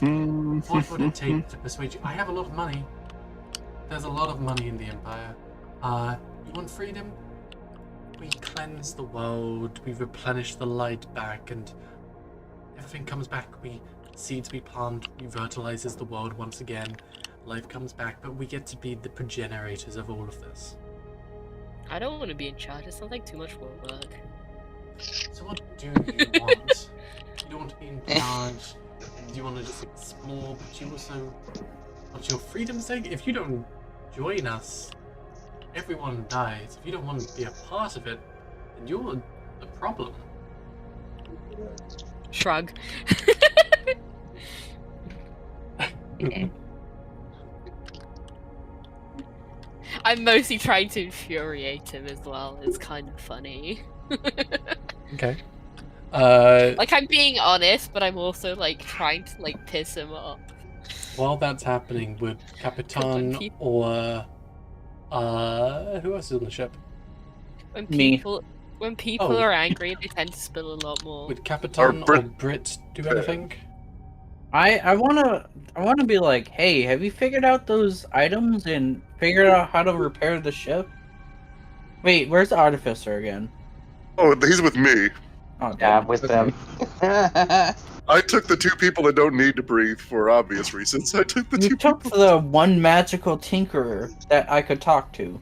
What would it take to persuade you? I have a lot of money. There's a lot of money in the Empire. You want freedom? We cleanse the world, we replenish the light back, and everything comes back. Seeds we plant, we fertilizes the world once again. Life comes back, but we get to be the progenitors of all of this. I don't want to be in charge. It sounds like too much work. So what do you want? You don't want to be in charge. Do you want to just explore, but you also want your freedom's sake? If you don't join us, everyone dies. If you don't want to be a part of it, then you're the problem. Shrug. I'm mostly trying to infuriate him as well. It's kind of funny. Okay. Like, I'm being honest, but I'm also like trying to like piss him off. While that's happening, would Capitan or who else is on the ship? When Me. people are angry, they tend to spill a lot more. Would Capitan or Brit do anything? I wanna be like, hey, have you figured out those items and figured out how to repair the ship? Wait, where's the artificer again? Oh, he's with me. Oh, Yeah, damn. with Okay. them. I took the two people that don't need to breathe for obvious reasons. I took the You two took people. the one magical tinkerer that I could talk to.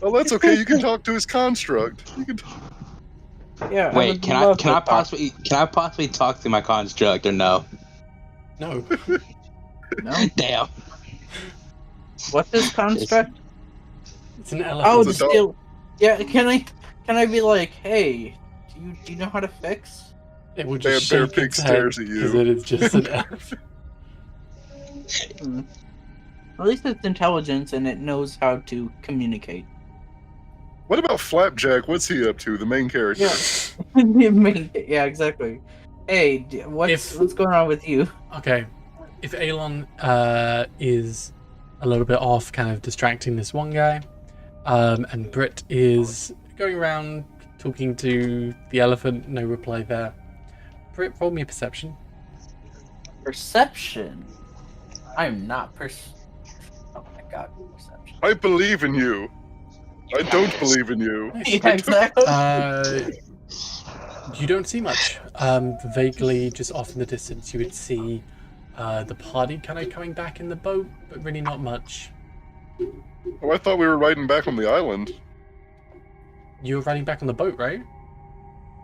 Oh, that's okay. You can talk to his construct. You can. Yeah. I Wait, would can love I to talk. possibly talk to my construct or no? No. No? Damn. What's this construct? It's an Oh, elephant. the It's a dog. steel. Yeah, can I be like, hey, do you know how to fix? It would Bad just Bear shake Pig its head stares at because you. it is just an elephant. At least it's intelligence and it knows how to communicate. What about Flapjack? What's he up to? The main character. Yeah, exactly. Hey, what's going on with you? Okay, if Aelon is a little bit off, kind of distracting this one guy, and Brit is going around talking to the elephant, no reply there. Brit, roll me a perception. Perception. I'm not Oh my god, perception. I believe in you. I don't believe in you. Yeah, exactly. You don't see much. Vaguely, just off in the distance, you would see the party kind of coming back in the boat, but really not much. Oh, I thought we were riding back on the island. You were riding back on the boat, right?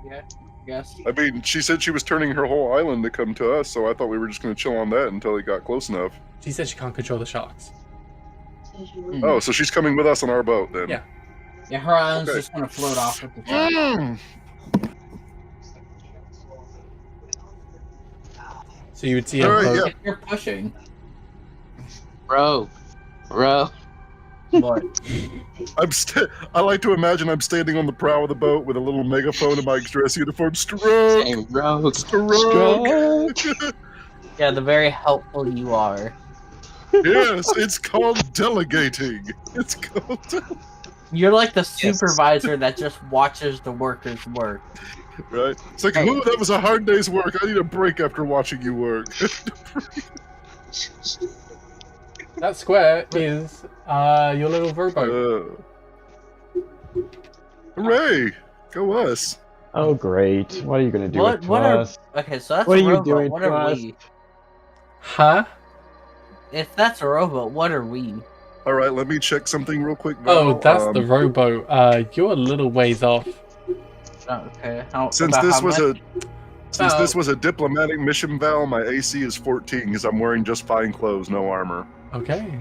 Yeah. Yes. I mean, she said she was turning her whole island to come to us, so I thought we were just going to chill on that until it got close enough. She said she can't control the sharks. Oh, so she's coming with us on our boat then? Yeah. Yeah, her island's Okay. just gonna float off with the tide. Mm. So you would see a Alright, boat. yeah. You're pushing. Bro. What? I like to imagine I'm standing on the prow of the boat with a little megaphone in my dress uniform. Stroke! Hey, rogue. Stroke! Yeah, the very helpful you are. Yes, it's called delegating. It's called You're like the supervisor that just watches the workers work. right. It's like, ooh, that was a hard day's work. I need a break after watching you work. That square is your little rowboat. Hooray! Go us. Oh, great. What are you going to do What with us? Okay, so that's What a are you rowboat. doing What to are us? we? Huh? If that's a rowboat, what are we? All right, let me check something real quick. Oh, Val. that's the rowboat. You're a little ways off. Oh, okay. Since about this how was much? this was a diplomatic mission, Val, my AC is 14 because I'm wearing just fine clothes, no armor. Okay.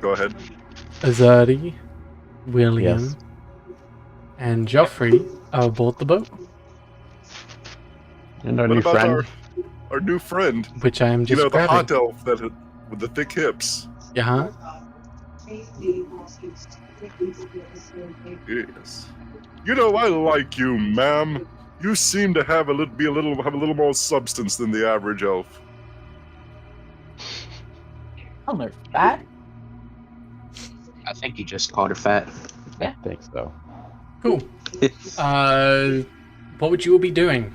Go ahead. Azadi, William, Yes. and Joffrey are aboard the boat, And our What new about friend. our new friend? which I am You just know, the grabbing. hot elf with the thick hips. Yeah. Yes. You know, I like you, ma'am. You seem to have a little more substance than the average elf. I'm not fat. I think you just called her fat. I think so. Cool. What would you all be doing?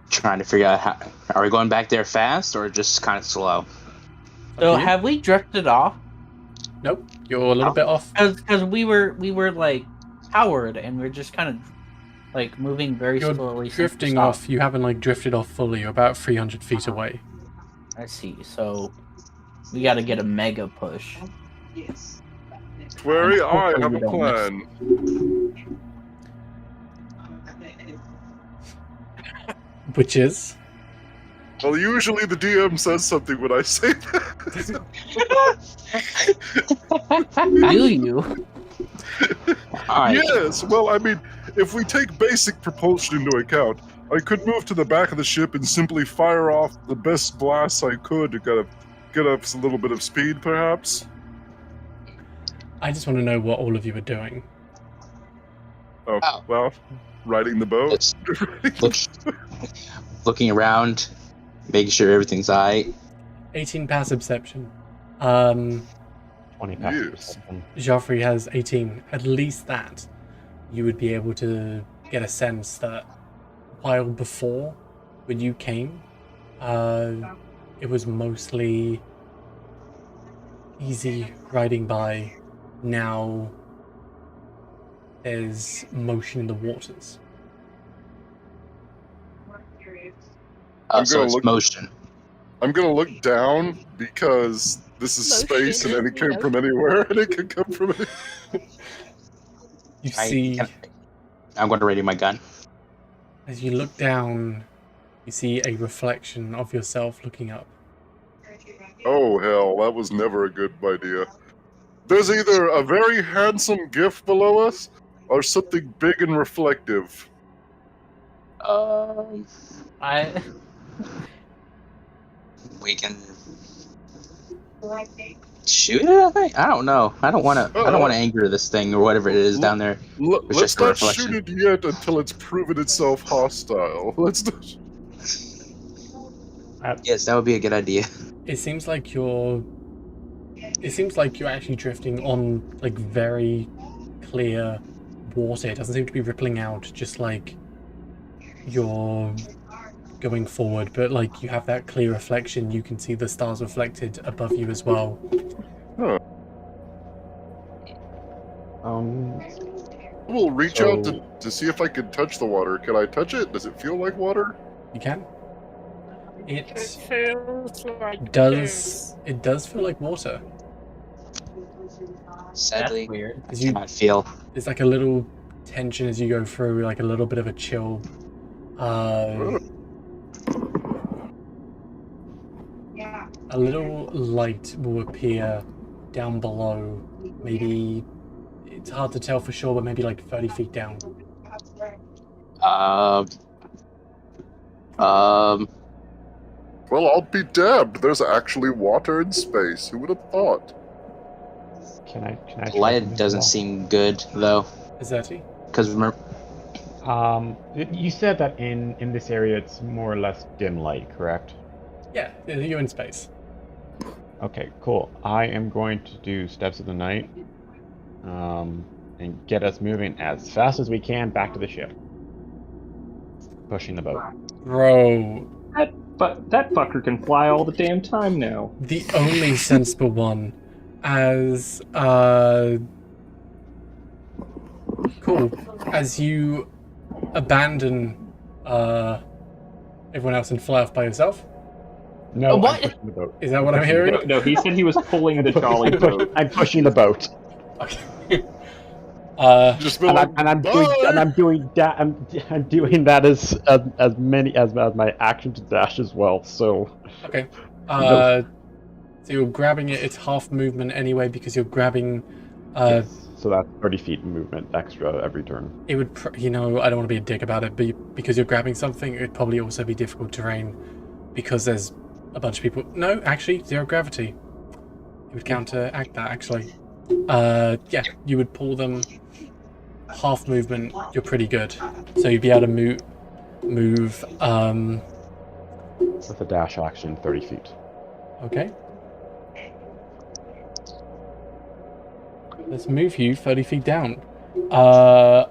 Trying to figure out how. Are we going back there fast or just kind of slow? So to you. have we drifted off? Nope, you're a little bit off. Because we were like powered and we're just kind of like moving very You're slowly. since we drifting stopped. off. You haven't like drifted off fully. You're about 300 feet away. I see. So we got to get a mega push. Twary, I Hopefully have we a don't plan. Which is? Well, usually the DM says something when I say that. Do you? Alright. Yes, well, I mean, if we take basic propulsion into account, I could move to the back of the ship and simply fire off the best blasts I could to kind of get up a little bit of speed, perhaps. I just want to know what all of you are doing. Oh, well, riding the boat. It's looking around, making sure everything's alright. 18 passive perception. 20 past. Yes. Joffrey has 18. At least that, you would be able to get a sense that while before, when you came, it was mostly easy riding by. Now there's motion in the waters. I'm So gonna it's look- motion. I'm gonna look down because this is Motion, space and it you came know. from anywhere and it could come from anywhere. You see, I'm going to ready my gun. as you look down, you see a reflection of yourself looking up. Oh hell, that was never a good idea. There's either a very handsome gift below us or something big and reflective. I We can shoot it. I think. I don't know. I don't want to. I don't want to anger this thing or whatever it is down there. It's Let's just a not reflection. shoot it yet until it's proven itself hostile. Let's not. Yes, that would be a good idea. It seems like you're actually drifting on like very clear water. It doesn't seem to be rippling out, just like you're going forward, but like you have that clear reflection. You can see the stars reflected above you as well. We'll reach out to see if I can touch the water. Can I touch it? Does it feel like water? You can. It It feels like does feel like water. that's Sadly, weird. As you, I feel. there's like a little tension as you go through, like a little bit of a chill. A little light will appear down below. Maybe it's hard to tell for sure, but maybe like 30 feet down. Well, I'll be damned. There's actually water in space. Who would have thought? Can I? Light doesn't seem good though, Azerti? because remember. You said that in this area it's more or less dim light, correct? Yeah, you're in space. Okay, cool. I am going to do Steps of the Night, and get us moving as fast as we can back to the ship. Pushing the boat. Bro, But that fucker can fly all the damn time now. the only sensible one as cool. As you abandon everyone else and fly off by yourself. No, What? I'm pushing the boat. Is that what I'm hearing? No, he said he was pulling the jolly boat. I'm pushing the boat. Okay. Just be And like, I'm doing that. I'm doing that as my action to dash as well. So Okay. So you're grabbing it. It's half movement anyway because you're grabbing. Yes. So that's 30 feet movement extra every turn. It would, I don't want to be a dick about it, but because you're grabbing something, it would probably also be difficult terrain because there's a bunch of people. No, actually, 0 gravity. It would counteract that, actually. Yeah, you would pull them half movement. You're pretty good, so you'd be able to move. With a dash action, 30 feet. Okay. Let's move you 30 feet down. Oh,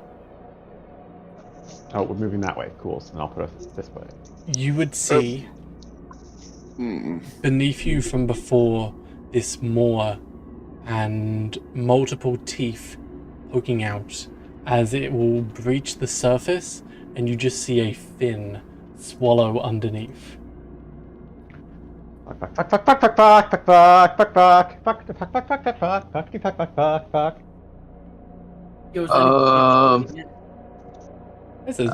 we're moving that way. Cool. So then I'll put us this way. You would see beneath you from before this maw and multiple teeth poking out as it will breach the surface, and you just see a fin swallow underneath. This is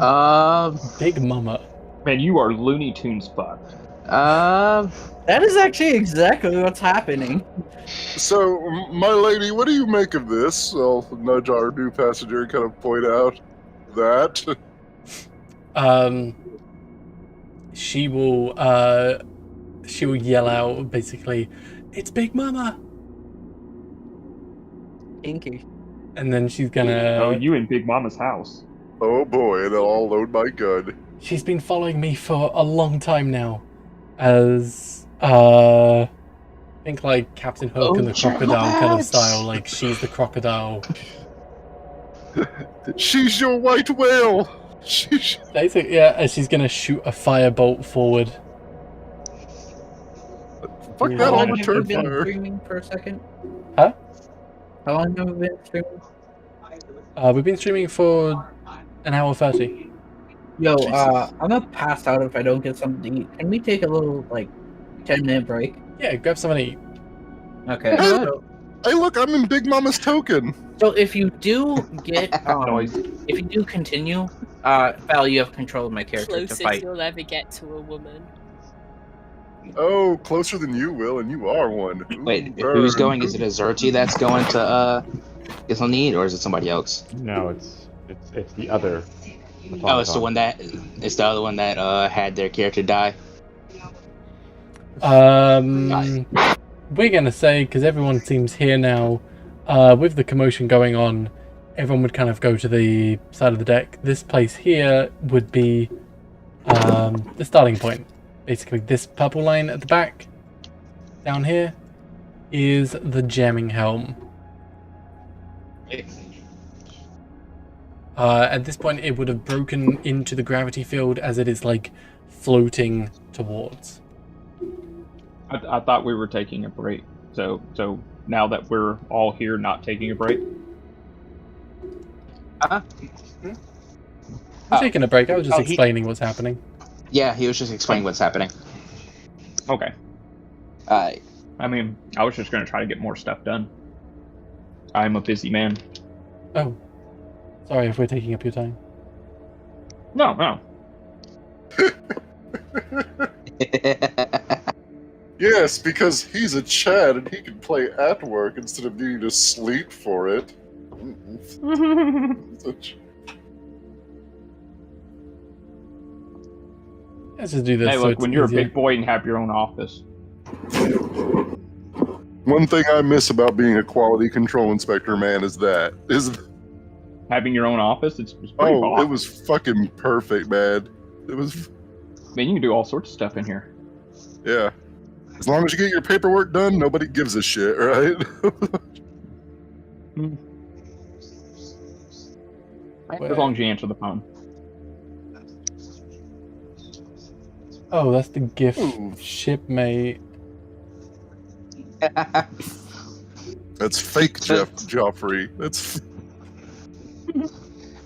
Big Momma. Man, you are Looney Tunes fucked. That is actually exactly what's happening. So, my lady, what do you make of this? I'll nudge our new passenger and kind of point out that. She will yell out basically, "It's Big Momma!" Inky. And then she's gonna. Oh, you in Big Mama's house. Oh boy, and I'll load my gun. She's been following me for a long time now, as I think like Captain Hook and the crocodile kind of style. Like she's the crocodile. She's your white whale. She's... Basically, yeah, and she's gonna shoot a firebolt forward. Fuck Yeah. that, How I'll long have you return been fire. streaming for a second? Huh? How long have you been streaming? We've been streaming for an hour 30. Yo, Jesus. I'm gonna pass out if I don't get something to eat. Can we take a little, 10-minute break? Yeah, grab something to eat. Okay. Hey, So, Hey, look, I'm in Big Mama's token. so if you do get, Noise. if you do continue, Val, you have control of my character to Closest fight. you'll ever get to a woman. Oh, closer than you will, and you are one. Ooh, Wait, burn. who's going? Is it Azurti that's going to get some need, or is it somebody else? No, it's the other. Oh, it's the one that it's the other one that had their character die. We're gonna say, because everyone seems here now, with the commotion going on, everyone would kind of go to the side of the deck. This place here would be the starting point. Basically, this purple line at the back, down here, is the jamming helm. At this point, it would have broken into the gravity field as it is like floating towards. I thought we were taking a break. So now that we're all here, not taking a break. I'm taking a break. I was just explaining what's happening. Yeah, he was just explaining what's happening. Okay. Alright. I mean, I was just gonna try to get more stuff done. I'm a busy man. Oh, sorry if we're taking up your time. No. Yes, because he's a Chad and he can play at work instead of needing to sleep for it. Let's just do this. Hey, so look, it's when you're easier. a big boy and have your own office. One thing I miss about being a quality control inspector, man, is Having your own office, it's pretty oh, it awesome. was fucking perfect, man. It was, Man, you can do all sorts of stuff in here. yeah. As long as you get your paperwork done, nobody gives a shit, right? As long as you answer the phone. Oh, that's the gift Ooh. shipmate. That's fake Joffrey. That's.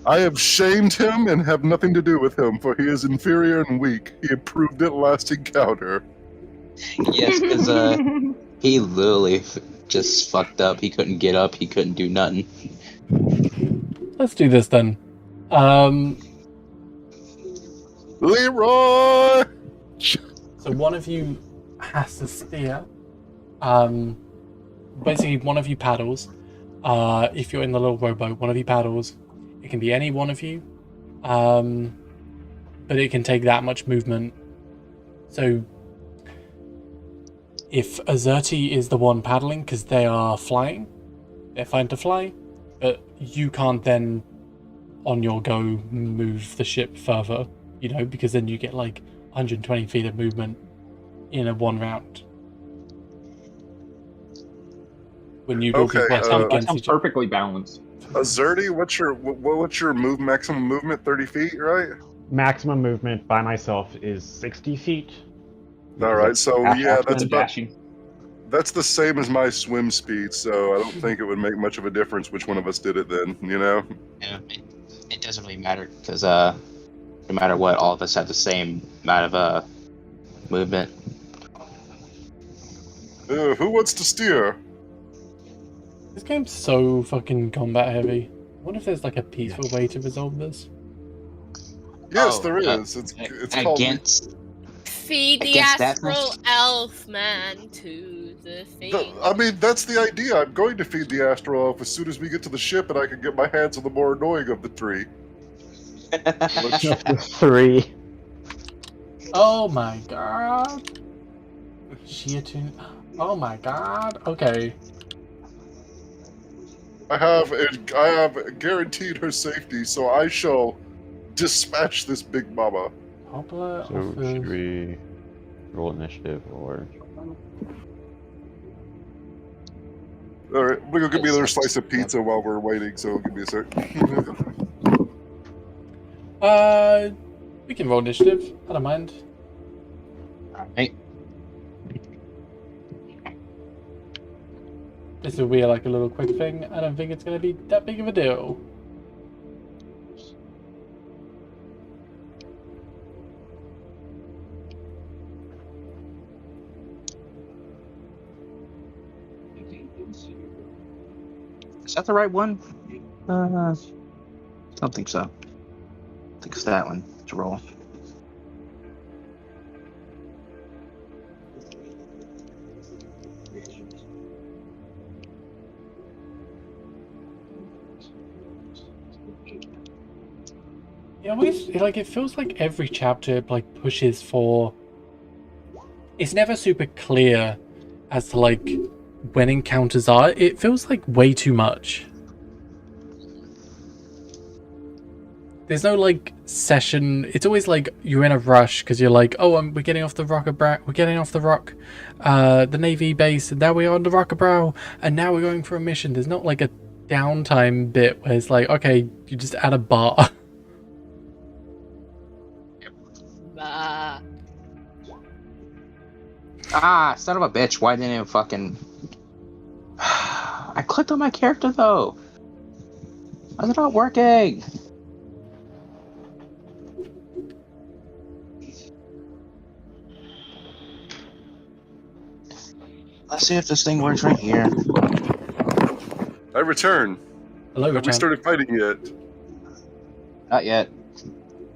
I have shamed him and have nothing to do with him, for he is inferior and weak. He approved it last encounter. Yes, because he literally just fucked up. He couldn't get up. He couldn't do nothing. Let's do this then. Leroy! So one of you has to steer, basically one of you paddles. If you're in the little rowboat, one of you paddles. It can be any one of you, but it can take that much movement. So if Azerti is the one paddling, because they are flying, they're fine to fly, but you can't then, on your go, move the ship further, because then you get like 120 feet of movement in a one round. When you Okay, butt that against Sounds each other. perfectly balanced. Azerti, what's your maximum movement? 30 feet, right? Maximum movement by myself is 60 feet. All right, so yeah, that's And about dashing. that's the same as my swim speed. So I don't think it would make much of a difference which one of us did it. Then Yeah, it doesn't really matter because no matter what, all of us have the same amount of movement. Who wants to steer? This game's so fucking combat heavy. I wonder if there's like a peaceful way to resolve this. Yes, Oh, there is. It's called. Against Feed the Against that astral elf man to the thing. I mean, that's the idea. I'm going to feed the Astral Elf as soon as we get to the ship, and I can get my hands on the more annoying of the three. Three. Oh my god. Shiatun. Oh my god. Okay. I have guaranteed her safety, so I shall dispatch this big mama. Hopla So offers... should we roll initiative or? All right, we're gonna give me another slice of pizza while we're waiting. So give me a sec. We can roll initiative. I don't mind. Alright. This will be like a little quick thing. I don't think it's going to be that big of a deal. Is that the right one? I don't think so. I think it's that one to roll. It always, it feels like every chapter pushes for... It's never super clear as to when encounters are. It feels like way too much. There's no session. It's always you're in a rush because you're oh, we're getting off the Rock of Bral. We're getting off the rock, the Navy base, and now we're on the Rock of Bral, and now we're going for a mission. There's not a downtime bit where it's okay, you just add a bar. Ah, son of a bitch! Why didn't it fucking? I clicked on my character though. Why's it not working? Let's see if this thing works right here. I return. Hello, Have we return. started fighting yet? Not yet.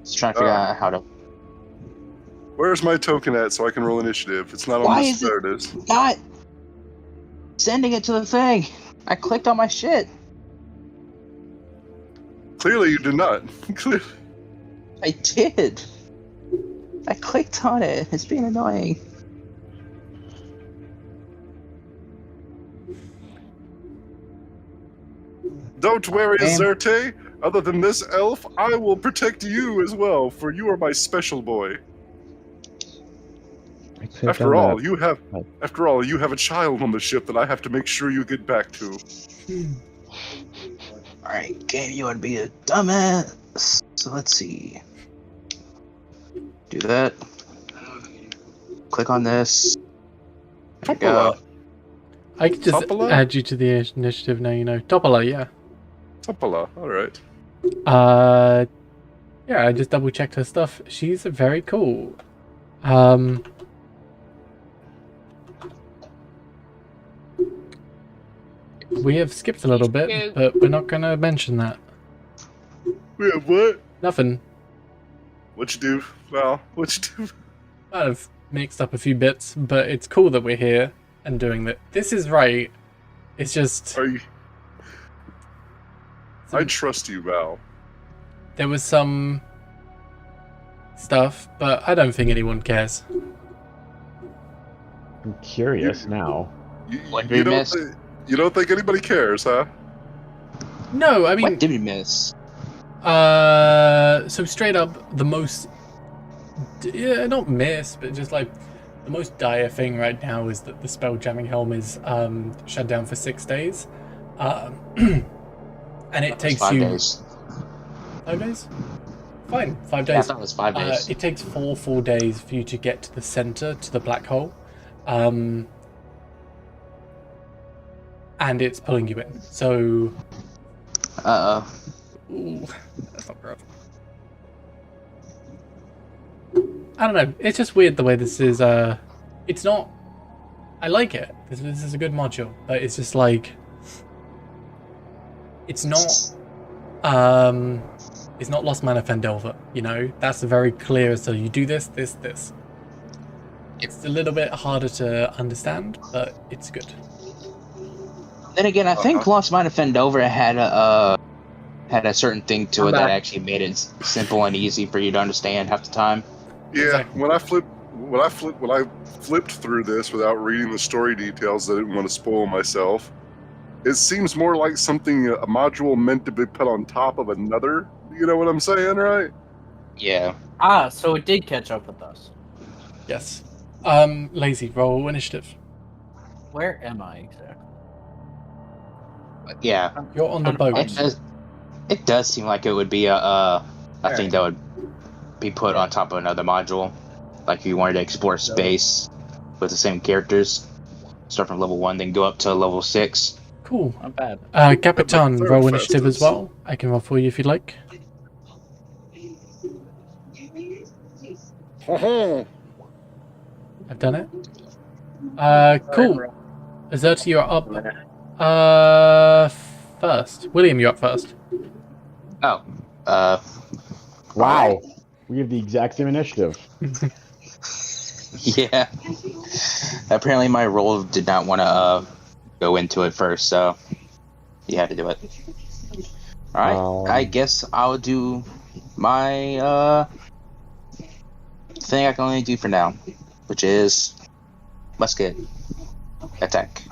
Just trying to figure out how to. Where's my token at so I can roll initiative? It's not on Why this. is it- There it is. Not sending it to the thing. I clicked on my shit. Clearly, you did not. Clearly. I did. I clicked on it. It's being annoying. Don't worry, Damn. Azerte. Other than this elf, I will protect you as well, for you are my special boy. After all, you have a child on the ship that I have to make sure you get back to. Alright, game, you want to be a dumbass. So let's see. Do that. Click on this. There you go. I could just Topola? add you to the initiative now, Topola, yeah. Topala, alright. Yeah, I just double checked her stuff. She's very cool. We have skipped a little bit, but we're not gonna mention that. We have what? Nothing. What you do? Well, what you do? I've mixed up a few bits, but it's cool that we're here and doing that. This is right. It's just I trust you, Val. there was some stuff, but I don't think anyone cares. I'm curious now. What did we miss? You don't think anybody cares, huh? No, I mean, What did we miss? so straight up, the most, not miss, but just like the most dire thing right now is that the Spelljamming Helm is shut down for 6 days, and it takes 5 you days. 5 days. Fine, 5 Yeah, I days. thought it was 5 days. It takes four days for you to get to the center, to the black hole, and it's pulling you in. So, ooh, that's not great. I don't know. It's just weird the way this is. It's not. I like it. This is a good module, but it's just like. It's not. It's not Lost Man of Fendelver. You know, that's very clear. So you do this. It's a little bit harder to understand, but it's good. Then again, I think Lost Mine of Fendover had a certain thing to it that actually made it simple and easy for you to understand half the time. Yeah, Exactly. when I flipped through this without reading the story details, I didn't want to spoil myself. It seems more like something a module meant to be put on top of another. You know what I'm saying, right? Yeah. So it did catch up with us. Yes. Lazy, roll initiative. Where am I exactly? Yeah. You're on the boat. It does seem like it would be a thing that would be put on top of another module. Like if you wanted to explore space with the same characters. Start from level 1, then go up to level 6. Cool. Not bad. Capitan, Third roll initiative as fastest. well. I can roll for you if you'd like. I've done it. Cool. Azerta, you're up. First. William, you're up first. Oh. Wow. We have the exact same initiative. Yeah. Apparently my role did not want to go into it first, so you had to do it. Alright, I guess I'll do my thing I can only do for now, which is musket attack.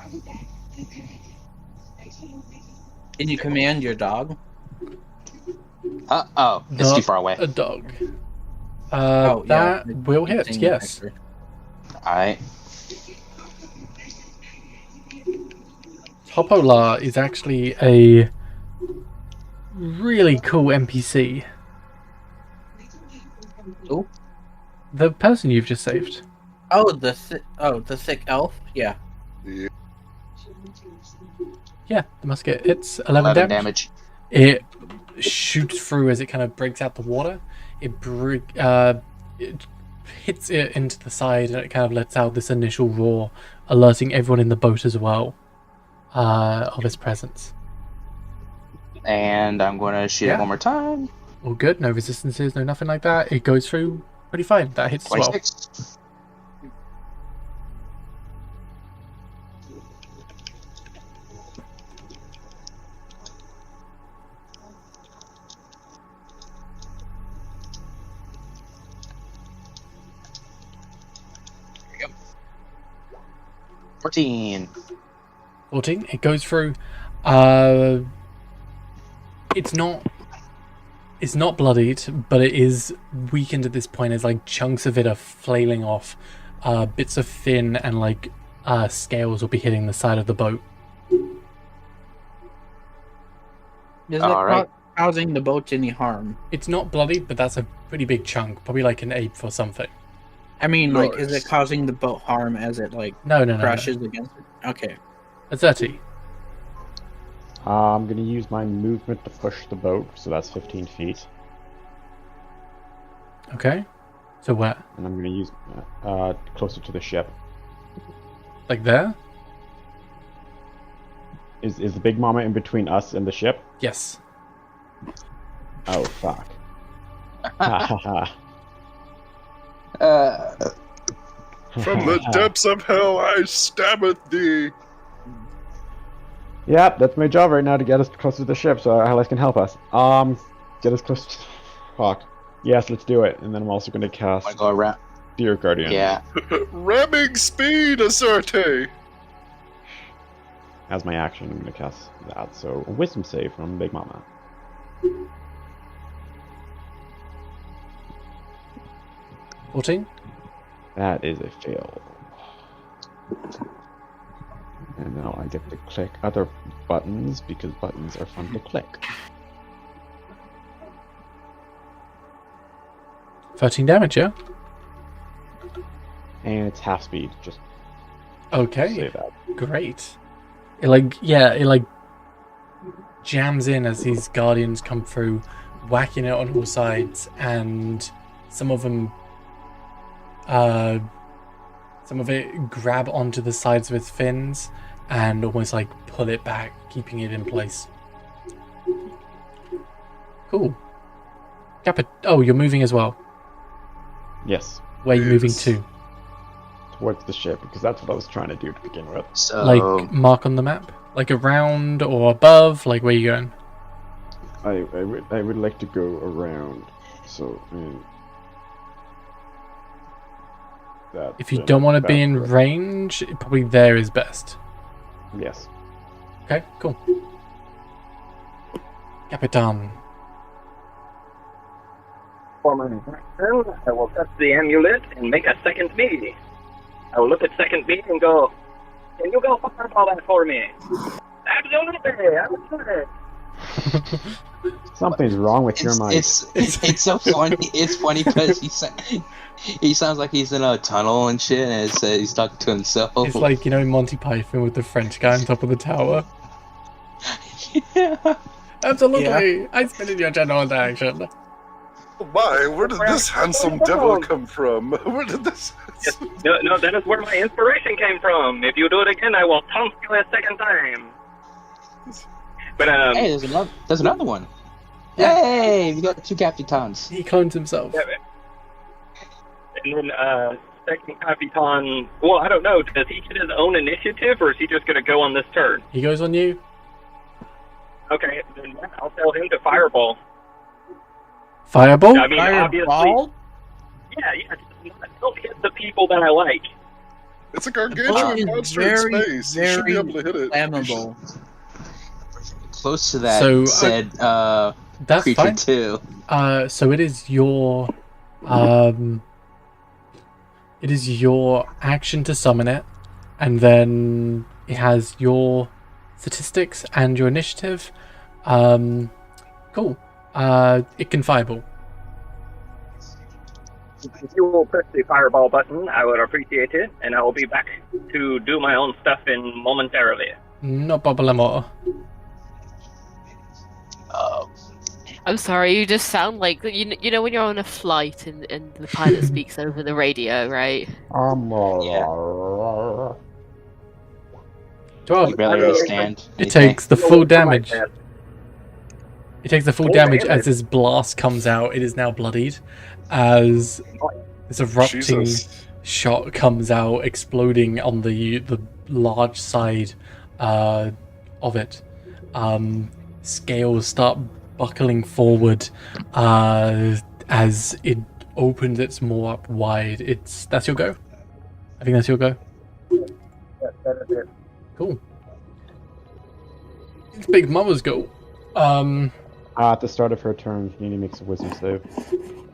Can you command your dog? It's too far away. A dog. Oh, yeah. That will hit, Same yes. vector. Alright. Topola is actually a really cool NPC. Who? The person you've just saved. Oh, the thick elf? Yeah. Yeah, the musket. It's 11 11 damage. damage. It shoots through as it kind of breaks out the water. It hits it into the side and it kind of lets out this initial roar, alerting everyone in the boat as well of its presence. And I'm going to shoot it one more time. All good, no resistances, no nothing like that. It goes through pretty fine. That hits as well. 26. There you go. 14. 14. It goes through. It's not bloodied, but it is weakened at this point as like chunks of it are flailing off. Bits of fin and like scales will be hitting the side of the boat. Is All it right. causing the boat any harm? It's not bloodied, but that's a pretty big chunk, probably like an ape or something. I mean, like, is Nice. it causing the boat harm as it, like, No. crashes against it? Okay. Azerti. I'm going to use my movement to push the boat, so that's 15 feet. Okay. So where? And I'm going to use closer to the ship. Like there? Is the big mama in between us and the ship? Yes. Oh, fuck. Ha ha ha. From the depths of hell I stabbeth thee. Yep, that's my job right now, to get us closer to the ship so Alice can help us. Get us close to... Fuck. Yes, let's do it. And then I'm also going to cast Wanna go around? Spirit Guardian. Yeah. Ramming speed, Aserte. As my action, I'm going to cast that. So, a wisdom save from Big Mama. 14? That is a fail. And now I get to click other buttons, because buttons are fun to click. 13 damage, yeah? And it's half speed, just Okay. say that. Great. It jams in as these guardians come through, whacking it on all sides, and some of it grab onto the sides of its fins and almost like pull it back, keeping it in place. Cool. Oh, you're moving as well. Yes, Where are you moving Yes. to? towards the ship, because that's what I was trying to do to begin with. So Like mark on the map? Like around or above? Like where are you going? I would like to go around, so that. If you don't want to be in range, probably there is best. Yes. Okay, cool. Capitan. For my turn, I will touch the amulet and make a second me. I will look at second me and go, can you go fireball that for me? Absolutely, absolutely. Something's wrong with your mind. it's so funny. It's funny because he sounds like he's in a tunnel and shit, and he's talking to himself. It's like, Monty Python with the French guy on top of the tower. Yeah. Absolutely! I spin in your general direction. Oh my, where did this handsome devil come from? Where did this... No, that is where my inspiration came from. If you do it again, I will taunt you a second time. But Hey, there's another one. Hey, we got two capitans. He clones himself. and then second Capitan. Well, I don't know. Does he get his own initiative, or is he just going to go on this turn? He goes on you. Okay, then I'll tell him to fireball. Fireball? I mean, obviously. Fireball? Yeah. Don't hit the people that I like. It's a gargantuan It's monster very, in space. You should be very able to hit it. flammable. Close to that So, said That's creature fine. too. So it is your action to summon it, and then it has your statistics and your initiative. Cool. It can fireball. If you will press the fireball button, I would appreciate it, and I will be back to do my own stuff in momentarily. No problemo. I'm sorry, you just sound like you know when you're on a flight and the pilot speaks over the radio, right? Yeah. 12. You barely understand. It takes the full damage. It takes the full damage as this blast comes out. It is now bloodied as this erupting Jesus. shot comes out, exploding on the large side of it. Scales start buckling forward as it opens its maw up wide. That's your go? I think that's your go. That is it. Cool. It's Big Mama's go. At the start of her turn, Nini makes a wisdom save.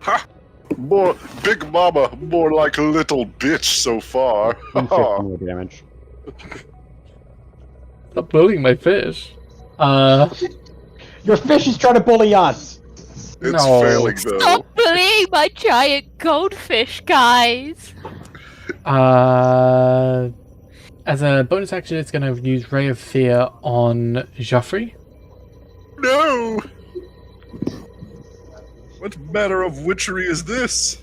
Ha! More Big Mama, more like a little bitch so far. 15 more damage. Stop bullying my fish. Your fish is trying to bully us! It's No. failing though. Stop bullying my giant goldfish, guys! As a bonus action, it's going to use Ray of Fear on Joffrey. No! What manner of witchery is this?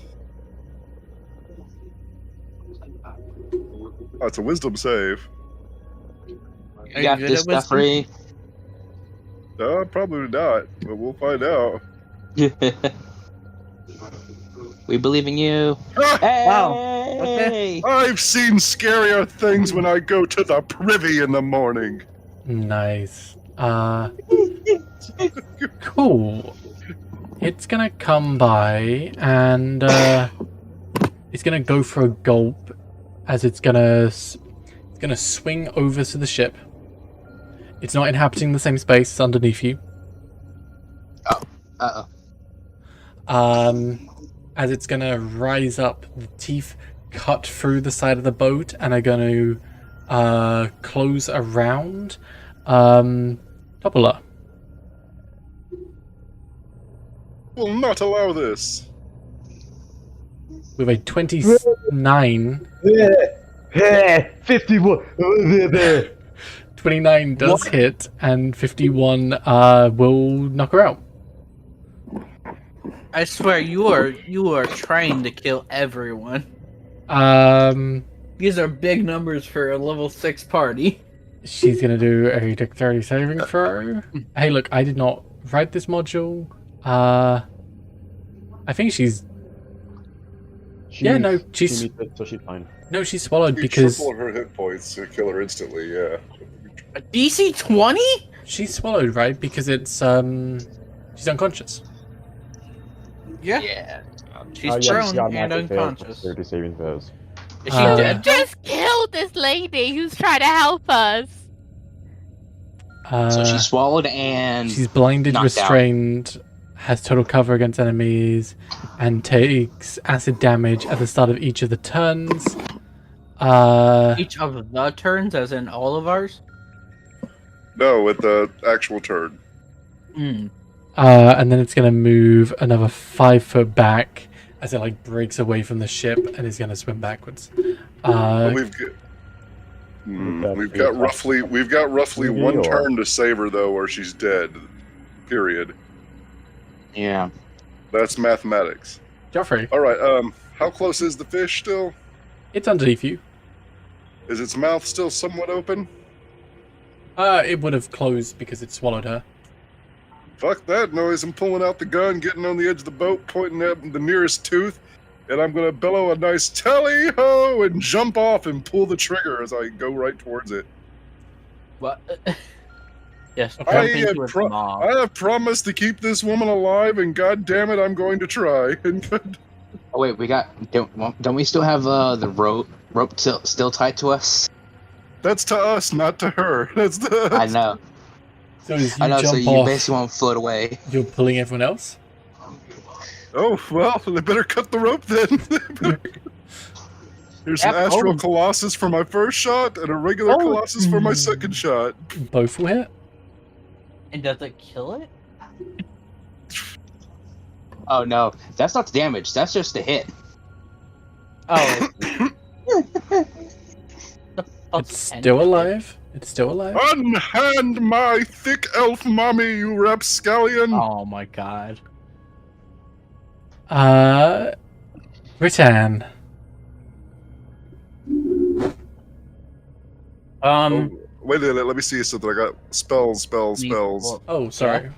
Oh, it's a wisdom save. You got good this at wisdom? stuff, Ray. No, probably not, but we'll find out. We believe in you. Ah! Hey! Wow. Yay! I've seen scarier things when I go to the privy in the morning. Nice. Cool. It's gonna come by and it's gonna go for a gulp as it's gonna swing over to the ship. It's not inhabiting the same space, it's underneath you. As it's gonna rise up, the teeth cut through the side of the boat and are gonna close around Topola. Will not allow this. With a 29. 51. 29 does hit, and 51 will knock her out. I swear you are trying to kill everyone. These are big numbers for a level 6 party. She's gonna do a dexterity saving throw. Hey, look, I did not write this module. I think she's no, she's She meets it, so she's fine. no, she's swallowed You because triple her hit points to kill her instantly, yeah. A DC 20? she's swallowed, right? Because it's she's unconscious. Yeah. She's She prone and automatically fails unconscious. 30 saving throws. Is she Uh, dead? Just killed this lady who's trying to help us. So she's swallowed and She's blinded, knocked out. restrained, has total cover against enemies, and takes acid damage at the start of each of the turns. Each of the turns, as in all of ours? No, with the actual turn. Hmm. And then it's going to move another 5 foot back as it like breaks away from the ship and is going to swim backwards. Well, we've got roughly Maybe one or- turn to save her though, or she's dead. Period. yeah. That's mathematics. Joffrey, All right. How close is the fish still? it's underneath you. Is its mouth still somewhat open? It would have closed because it swallowed her. Fuck that noise. I'm pulling out the gun, getting on the edge of the boat, pointing at the nearest tooth, and I'm gonna bellow a nice tally-ho and jump off and pull the trigger as I go right towards it. What? Yes, Okay. jump I into its maw. have promised to keep this woman alive, and god damn it, I'm going to try. Oh wait, don't we still have the rope still tied to us? That's to us, not to her. That's to us. I know. So as you I know. jump So you off, basically won't float away. you're pulling everyone else? Oh, well, they better cut the rope then. Here's an Yep, Astral oh. Colossus for my first shot, and a regular Oh. Colossus for my second shot. Both will hit? And does it kill it? Oh no, that's not the damage. That's just the hit. Oh. It's still alive. It's still alive. Unhand my thick elf mommy, you rapscallion! Oh my god. Ritan. Oh, wait a minute, let me see something. I got spells. Well, Oh, sorry.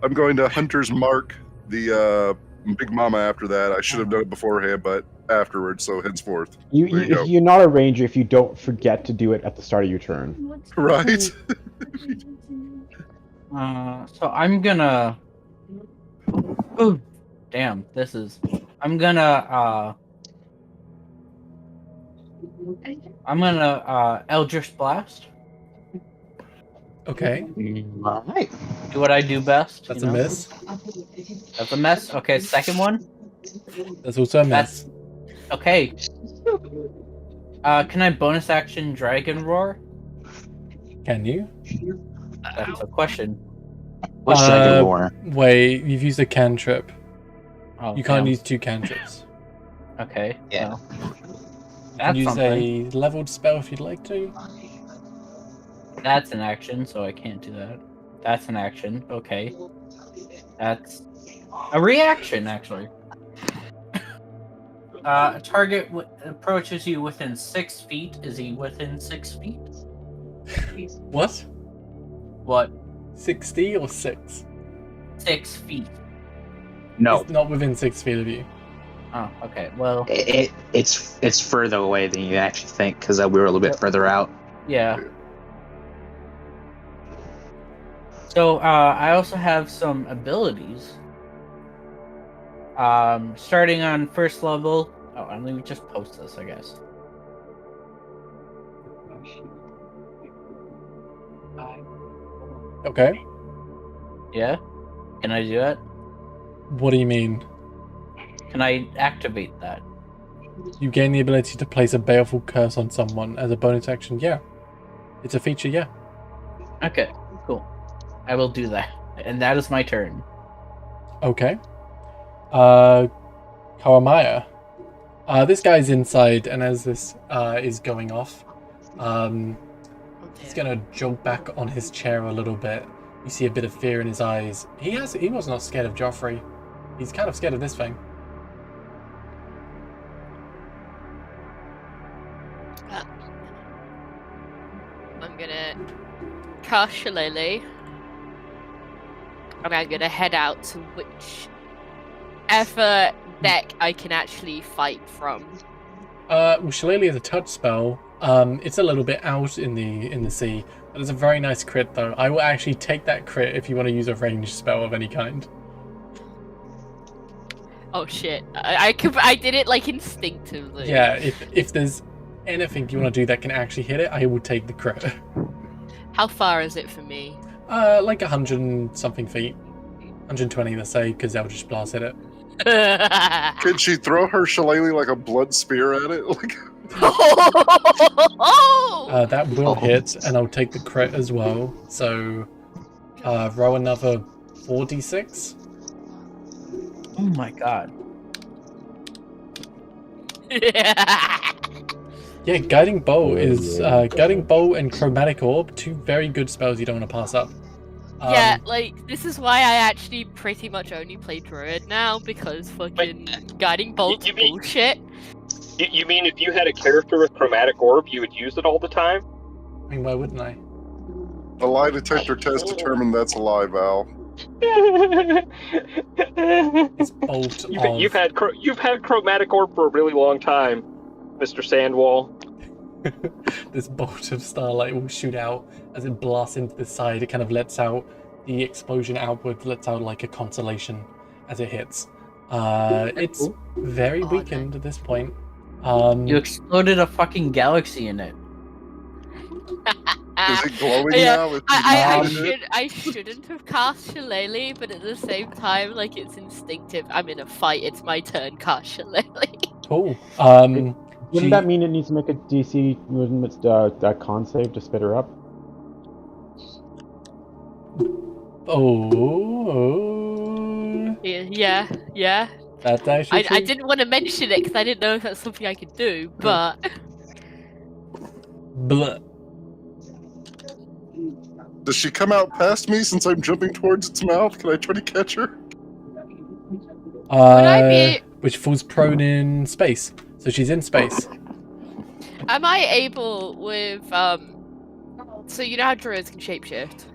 I'm going to Hunter's Mark, the Big Mama after that. I should have done it beforehand, but afterwards, so henceforth. There you go. You're not a ranger if you don't forget to do it at the start of your turn. Right? So I'm gonna. Oh, damn! This is. I'm gonna. Eldritch Blast. Okay. All right. Do what I do best. That's you a know? miss. That's a mess. Okay, second one. That's also a miss. That's okay. Can I bonus action Dragon Roar? Can you? That's a question. What's Dragon Roar? Wait, you've used a cantrip. Oh, You can't damn. use 2 cantrips. Okay. Yeah. well, You can That's use something. a leveled spell if you'd like to. That's an action, so I can't do that. That's an action. Okay. That's a reaction, actually. A target approaches you within 6 feet. Is he within 6 feet? What? What? 60 or 6? 6 feet. No. It's not within 6 feet of you. Oh, okay. Well, It's further away than you actually think because we were a little bit further out. yeah. So I also have some abilities. Starting on first level. Oh, let me just post this, I guess. Okay. Yeah? Can I do that? What do you mean? Can I activate that? You gain the ability to place a baleful curse on someone as a bonus action? Yeah. It's a feature, yeah. Okay, cool. I will do that. And that is my turn. Okay. Kawamaya. This guy's inside, and as this is going off, he's gonna jump back on his chair a little bit. You see a bit of fear in his eyes. He was not scared of Joffrey. He's kind of scared of this thing. I'm gonna cast Shillelagh, and I'm gonna head out to whichever deck I can actually fight from. Well, Shillelagh is a touch spell. It's a little bit out in the sea. But it's a very nice crit, though. I will actually take that crit if you want to use a ranged spell of any kind. Oh shit! I did it like instinctively. Yeah, if there's anything you want to do that can actually hit it, I will take the crit. How far is it for me? Like 100 and something feet. 120, let's say, because they'll just blast hit it. Could she throw her shillelagh like a blood spear at it? Like, that will hit, and I'll take the crit as well. So, roll another 4d6. Oh my god. Yeah, Guiding Bolt is Guiding Bolt and Chromatic Orb, two very good spells you don't want to pass up. Yeah, like, this is why I actually pretty much only play Druid now, because fucking Guiding Bolt's bullshit. You mean if you had a character with Chromatic Orb, you would use it all the time? I mean, why wouldn't I? a lie detector test determined that's a lie, Val. It's bolt You've had Chromatic Orb for a really long time, Mr. Sandwall. This bolt of starlight will shoot out as it blasts into the side. It kind of lets out the explosion outward, lets out like a constellation as it hits. It's very weakened at this point. You exploded a fucking galaxy in it. Is it glowing Yeah, now? I shouldn't have cast Shillelagh, but at the same time, like, it's instinctive. I'm in a fight. It's my turn. Cast Shillelagh. Cool. Wouldn't that mean it needs to make a DC movement con save to spit her up? Yeah. That's actually I didn't want to mention it because I didn't know if that's something I could do, but... Blah. Does she come out past me since I'm jumping towards its mouth? Can I try to catch her? Which falls prone in space. So she's in space. Am I able with, so you know how druids can shapeshift?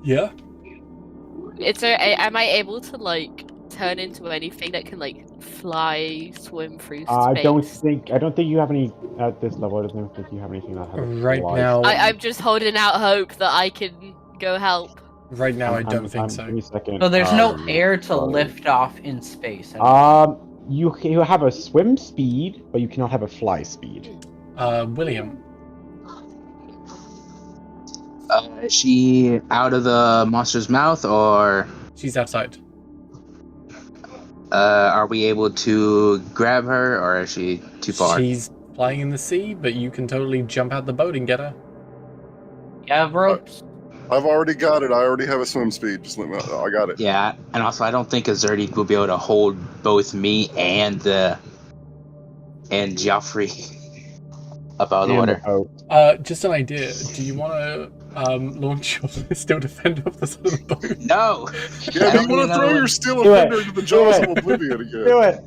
Yeah. Am I able to, like, turn into anything that can, like, fly, swim through space? I don't think you have any at this level. I don't think you have anything that has right flies. now. I'm just holding out hope that I can go help. Right now, I don't think so. Give me a second. So there's no air to lift off in space. You have a swim speed, but you cannot have a fly speed. William. Is she out of the monster's mouth, or She's outside. are we able to grab her, or is she too far? She's flying in the sea, but you can totally jump out the boat and get her. You have ropes? I've already got it. I already have a swim speed. Just let me. I got it. Yeah, and also I don't think Xaryxis will be able to hold both me and Joffrey up out of the water. Just an idea. Do you want to launch your Steel Defender off the side of the boat? No. Yeah, do you want to throw your Steel Defender into the jaws of Oblivion again? Do it.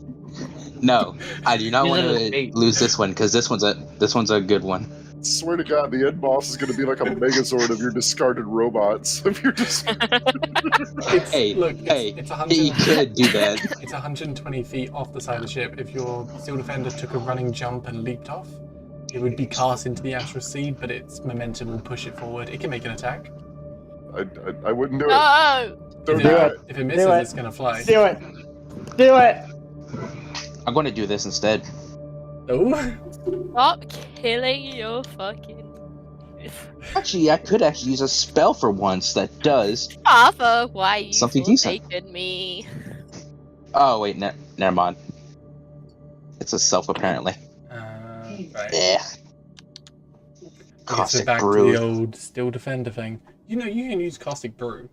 No, I do not Use want it as to bait. lose this one because this one's a good one. Swear to God, the end boss is going to be like a Megazord of your discarded robots. If you're just Hey, it's 100, he could do that. It's 120 feet off the side of the ship. If your Steel Defender took a running jump and leaped off, it would be cast into the Astral Sea, but its momentum will push it forward. It can make an attack. I wouldn't do it. No! Don't Do do it. it. If it misses, Do it. it's gonna fly. Do it. Do it. I'm going to do this instead. Oh. Stop killing your fucking. Actually, I could actually use a spell for once that does. Papa, why you Something decent. forsaken me? Oh wait, never mind. It's a self apparently. Right. Yeah. I guess we're Caustic back to brew. the old Steel Defender thing. You know, you can use Caustic Brew.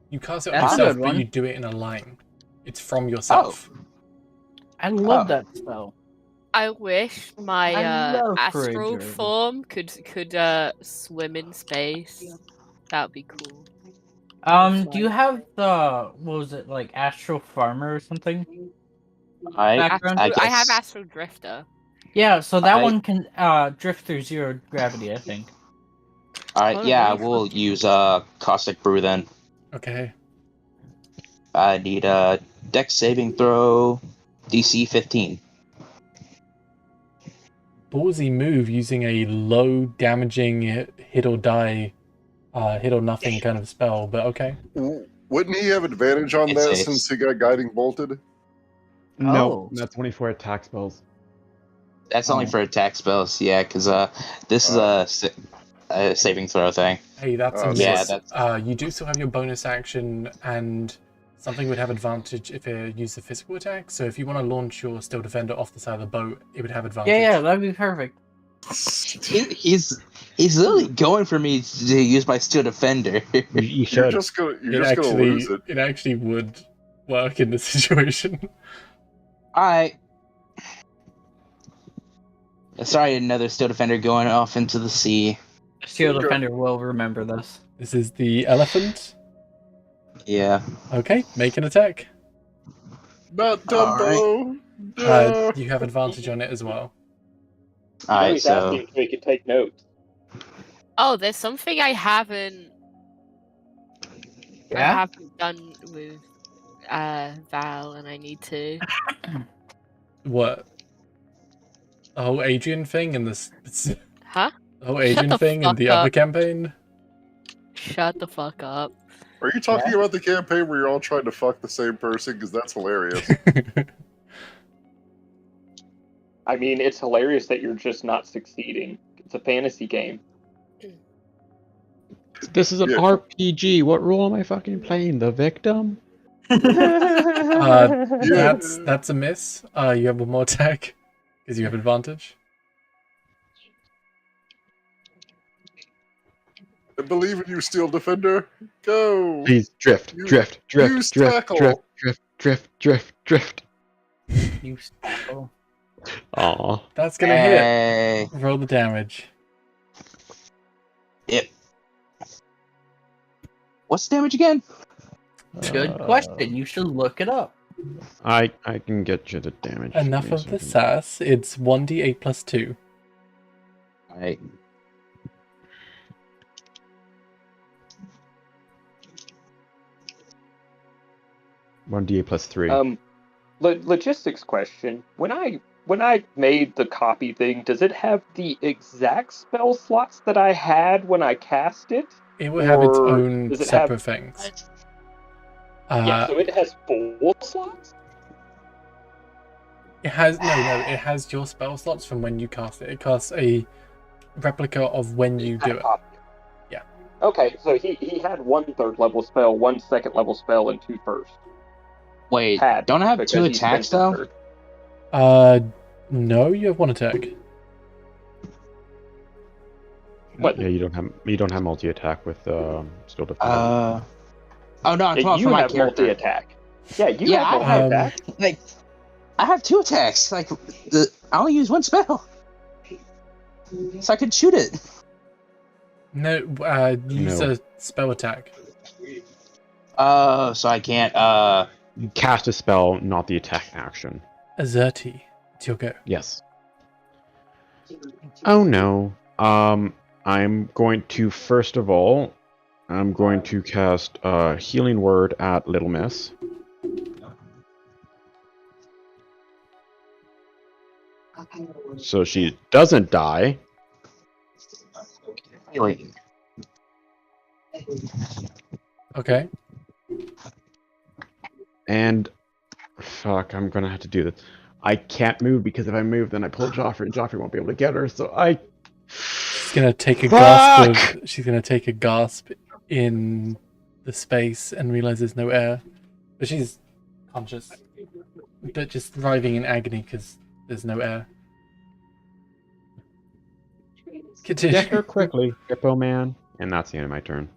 You cast it on That's a yourself, good but one. you do it in a line. It's from yourself. I love Oh. that spell. I wish my I love astral Courageous. form could swim in space. That would be cool. Do you have the what was it like Astral Farmer or something? Background? I guess. have astral drifter. Yeah, so that I- one can drift through 0 gravity, I think. Alright, Oh, yeah, really? we'll use caustic brew then. Okay. I need a dex saving throw, DC 15. Ballsy move using a low damaging hit or die, hit or nothing kind of spell, but okay. Wouldn't he have advantage on It's that a- since he got guiding bolted? No, Oh. that's only for attack spells. That's only for attack spells, yeah, because this is a saving throw thing. Hey, that's a Yeah, miss. that's- You do still have your bonus action, and something would have advantage if it used a physical attack. So if you want to launch your Steel Defender off the side of the boat, it would have advantage. Yeah, that'd be perfect. He's literally going for me to use my Steel Defender. You You're should. just gonna It lose it. actually would work in this situation. Alright. Sorry, another Steel Defender going off into the sea. Steel Okay. Defender will remember this. This is the elephant. Yeah. Okay, make an attack. Not Dumbo. You have advantage on it as well. Alright, He's so asking if we could take notes. Oh, there's something I haven't done with Val, and I need to. What? The whole Adrian thing and the Huh? whole Adrian the thing and fuck the up. other campaign. Shut the fuck up. Are you talking about the campaign where you're all trying to fuck the same person? Because that's hilarious. I mean, it's hilarious that you're just not succeeding. It's a fantasy game. This is an Yeah. RPG. What role am I fucking playing? The victim? That's a miss. You have one more attack because you have advantage. I believe in you, Steel Defender. Go. Please drift, You- drift, drift, use drift, tackle. drift, drift, drift, drift, drift. You spell. Aw. That's gonna hit. Hey. Roll the damage. Yep. What's the damage again? Good question. You should look it up. I can get you the damage. Enough Give me a of the second. sass. It's 1d8 plus 2. Alright. One D8 plus 3. Logistics question. When I made the copy thing, does it have the exact spell slots that I had when I cast it? It will have its Or own does it separate have- things. Yeah, so it has 4 slots? It has it has your spell slots from when you cast it. It casts a replica of when you do it. Yeah. Okay, so he had 1 3rd level spell, 1 2nd level spell, and 2 first. Wait, Had, don't I have because 2 he's attacks been though? third. No, you have one attack. What? Yeah, you don't have multi attack with Steel Defender. Oh no, I'm Yeah, talking you for my have character. multi-attack. Yeah, you Yeah, have I have- multi-attack. Like, I have 2 attacks. Like, I only use 1 spell, so I could shoot it. No, use No. a spell attack. So I can't. You cast a spell, not the attack action. Azerti. It's your go. Yes. Oh no. I'm going to first of all, I'm going to cast Healing Word at Little Miss. So she doesn't die. Healing. Okay. And fuck, I'm gonna have to do this. I can't move because if I move, then I pull Joffrey, and Joffrey won't be able to get her. So She's gonna take a gasp. She's gonna take a gasp in the space and realize there's no air, but she's conscious, but just writhing in agony because there's no air. Continue. Get her quickly, Hippo Man. And that's the end of my turn.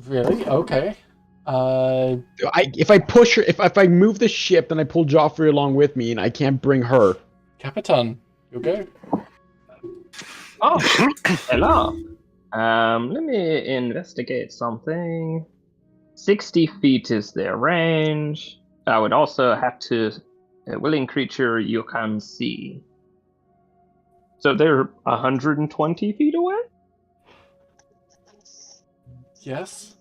Really? Okay. If I push her, if I move the ship, then I pull Joffrey along with me, and I can't bring her. Capitan, you go. Oh, hello. Let me investigate something. 60 feet is their range. I would also have to... A willing creature you can see. So they're 120 feet away? Yes.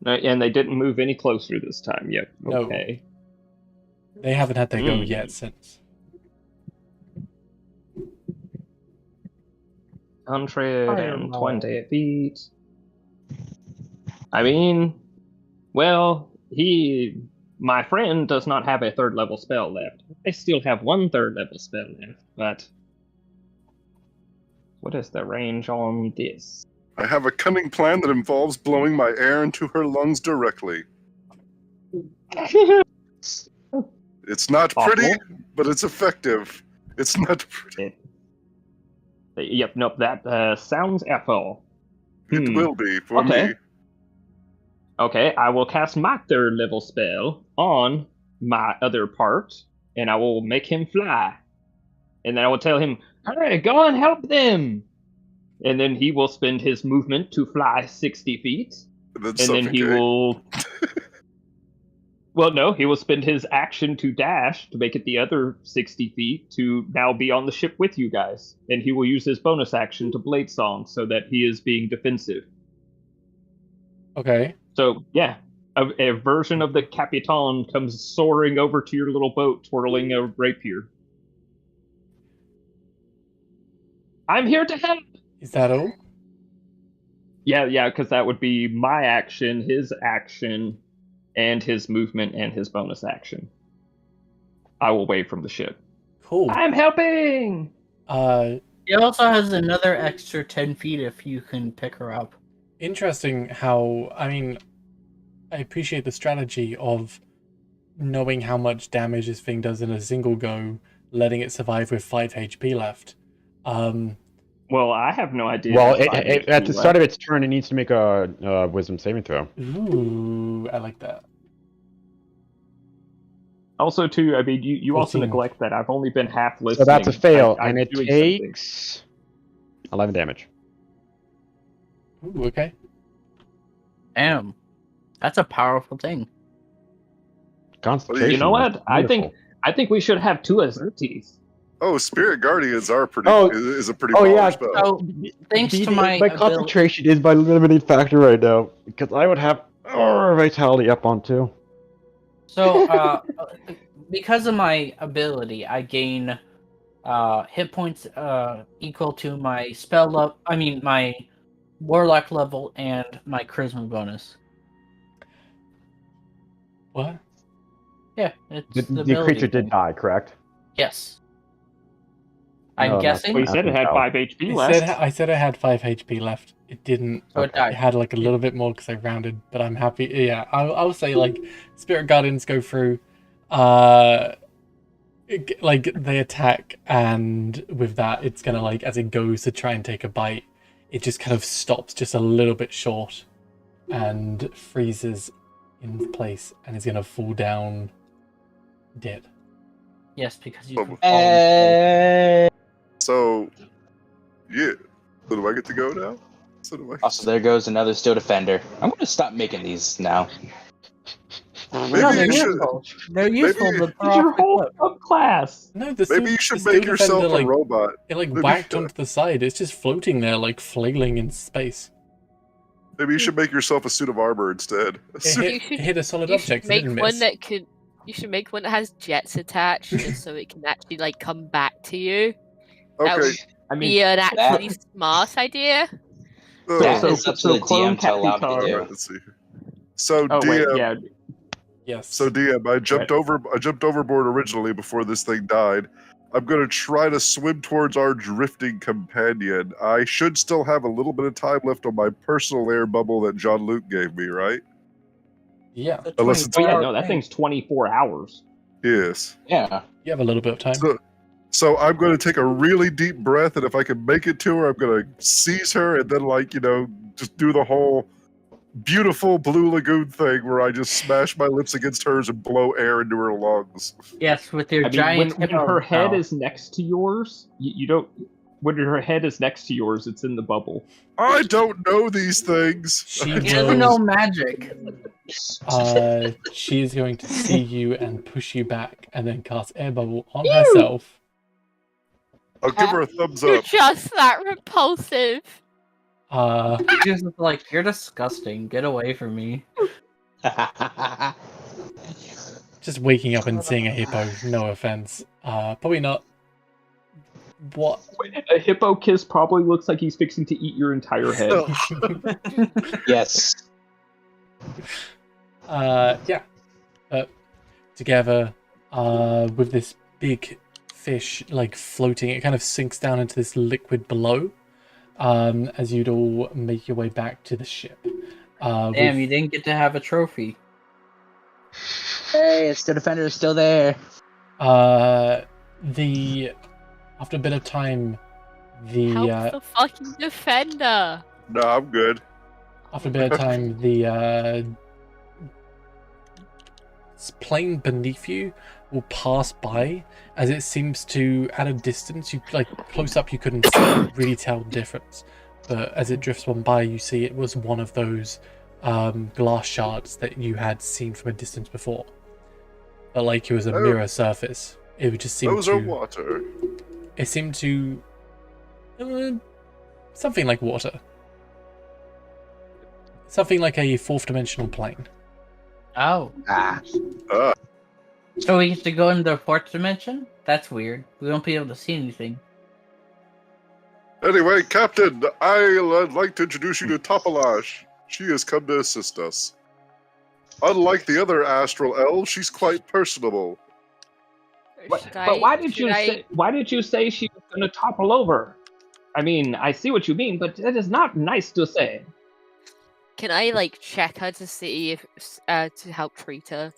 And they didn't move any closer this time. Yep. No. Okay. They haven't had their go yet since. 120 feet. I mean, well, my friend does not have a 3rd level spell left. I still have 1 3rd level spell left, but what is the range on this? I have a cunning plan that involves blowing my air into her lungs directly. It's not pretty, but it's effective. It's not pretty. Yep, nope, that sounds awful. It will be for me. Okay, I will cast my 3rd level spell on my other part, and I will make him fly. And then I will tell him, "Hurry, go and help them!" And then he will spend his movement to fly 60 feet. And then he will... Well, no, he will spend his action to dash to make it the other 60 feet to now be on the ship with you guys. And he will use his bonus action to Blade Song so that he is being defensive. Okay. So, yeah, a version of the Capitan comes soaring over to your little boat, twirling a rapier. I'm here to help! Is that all? Yeah, because that would be my action, his action, and his movement and his bonus action. I will wave from the ship. Cool. I'm helping! He also has another extra 10 feet if you can pick her up. Interesting how, I mean, I appreciate the strategy of knowing how much damage this thing does in a single go, letting it survive with 5 HP left. Well, I have no idea. Well, at the start of its turn, it needs to make a wisdom saving throw. Ooh, I like that. Also, too, I mean, you also neglect that I've only been half listening. So that's a fail, and it takes 11 damage. Ooh, okay. Damn. That's a powerful thing. Concentration. You know what? I think we should have 2 Xaryxis. Oh, Spirit Guardians are is a pretty powerful spell. So, thanks to my concentration is my limiting factor right now, because I would have vitality up on 2. So, because of my ability, I gain hit points equal to my spell level. I mean, my warlock level and my charisma bonus. What? Yeah, it's the creature did die, correct? Yes. I'm guessing. Well, you said it had 5 HP left. I said it had 5 HP left. It didn't. So it died. It had like a little bit more because I rounded, but I'm happy. Yeah, I'll say like Spirit Guardians go through. Like they attack, and with that, it's gonna like as it goes to try and take a bite, it just kind of stops just a little bit short, and freezes in place, and is gonna fall down dead. Yes, because you. So, yeah. So do I get to go now? Also, there goes another Steel Defender. I'm going to stop making these now. No, they're you should. useful. They're useful, maybe- but they're It's your off the whole cliff. subclass. No, the Maybe steel, you should the steel make yourself defender, a like, robot. it like Maybe- whacked onto the side. It's just floating there, like flailing in space. Maybe you should make yourself a suit of armor instead. A It suit- You hit, should- it hit a solid You should object. It make didn't one miss. that could. You should make one that has jets attached, just so it can actually like come back to you. That Okay. would I mean, be an actually smart idea. That so- is up to so the clone DM to allow me to Capitar- do. Alright, let's see. So oh wait, DM, yeah. Yes. so DM, I jumped overboard originally before this thing died. I'm gonna try to swim towards our drifting companion. I should still have a little bit of time left on my personal air bubble that John Luke gave me, right? Yeah, Unless it's- Oh yeah, no, that thing's 24 hours. Yes. Yeah. you have a little bit of time. So I'm going to take a really deep breath, and if I can make it to her, I'm going to seize her, and then, like, just do the whole beautiful Blue Lagoon thing where I just smash my lips against hers and blow air into her lungs. Yes, with your I mean, giant. when hippo her head mouth. is next to yours, you don't. When her head is next to yours, it's in the bubble. I don't know these things. She He doesn't know will. magic. She is going to see you and push you back, and then cast air bubble on herself. I'll give her a thumbs You're up. just that repulsive. He's just like, you're disgusting. Get away from me. Just waking up and seeing a hippo. No offense. Probably not. What? A hippo kiss probably looks like he's fixing to eat your entire head. Yes. Yeah. But together, with this big fish like floating, it kind of sinks down into this liquid below. As you'd all make your way back to the ship. Damn, you didn't get to have a trophy. Hey, it's the defender is still there. After a bit of time, Help the fucking defender. No, I'm good. after a bit of time, the plane beneath you will pass by, as it seems to, at a distance, you like close up, you couldn't really tell the difference, but as it drifts on by, you see it was one of those glass shards that you had seen from a distance before, but like it was a mirror surface. It would just seem Those to. are water. It seemed to something like water. Something like a fourth dimensional plane. Oh. Ah. So we get to go into the fourth dimension? That's weird. We won't be able to see anything. Anyway, Captain, I'd like to introduce you to Topalash. She has come to assist us. Unlike the other astral elves, she's quite personable. But why did you say she was going to topple over? I mean, I see what you mean, but that is not nice to say. Can I like check her to see if to help treat her?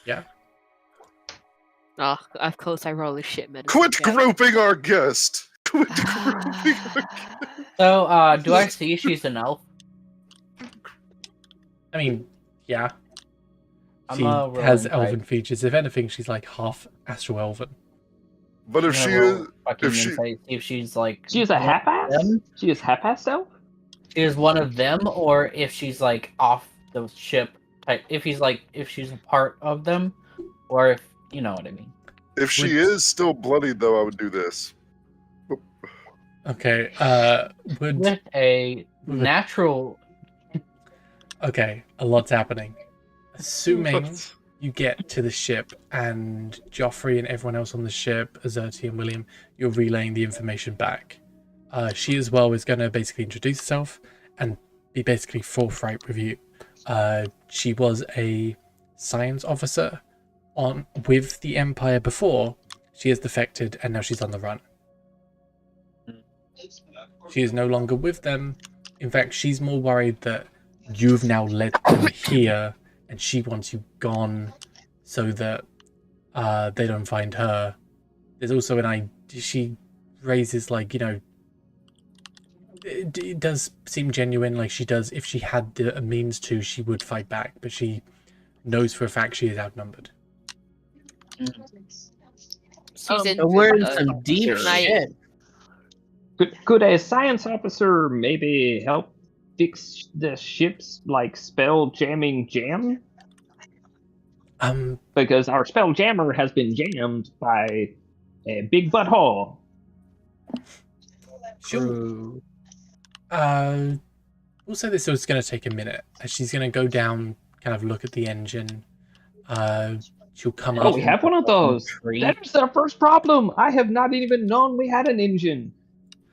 Yeah. Oh, of course I roll a shit medicine. Quit check. groping our guest! Quit groping our guest! So, do I see she's an elf? I mean, yeah. I'm She rolling has right. elven features. If anything, she's like half astral elven. But if I'm she gonna roll is... fucking if she- insight, see if she's like She is a one of half-ass? them. She is half-ass elf? She is one of them, or if she's like off the ship type. If she's a part of them, or if you know what I mean. If she is still bloodied, though, I would do this. Okay, would... With a natural. Okay, a lot's happening. Assuming you get to the ship and Joffrey and everyone else on the ship, Azerti and William, you're relaying the information back. She as well is going to basically introduce herself and be basically forthright with you. She was a science officer with the Empire before. She has defected and now she's on the run. She is no longer with them. In fact, she's more worried that you've now led them here and she wants you gone so that they don't find her. There's also an idea. She raises, like, you know, it does seem genuine, like she does. If she had the means to, she would fight back, but she knows for a fact she is outnumbered. She's in. We're in some deep Can I- shit. Could a science officer maybe help fix the ship's, like, spell jamming jam? Because our Spelljammer has been jammed by a big butthole. She'll, we'll say this is going to take a minute. She's going to go down, kind of look at the engine. She'll come up. Oh, we have one of those. That's our first problem. I have not even known we had an engine.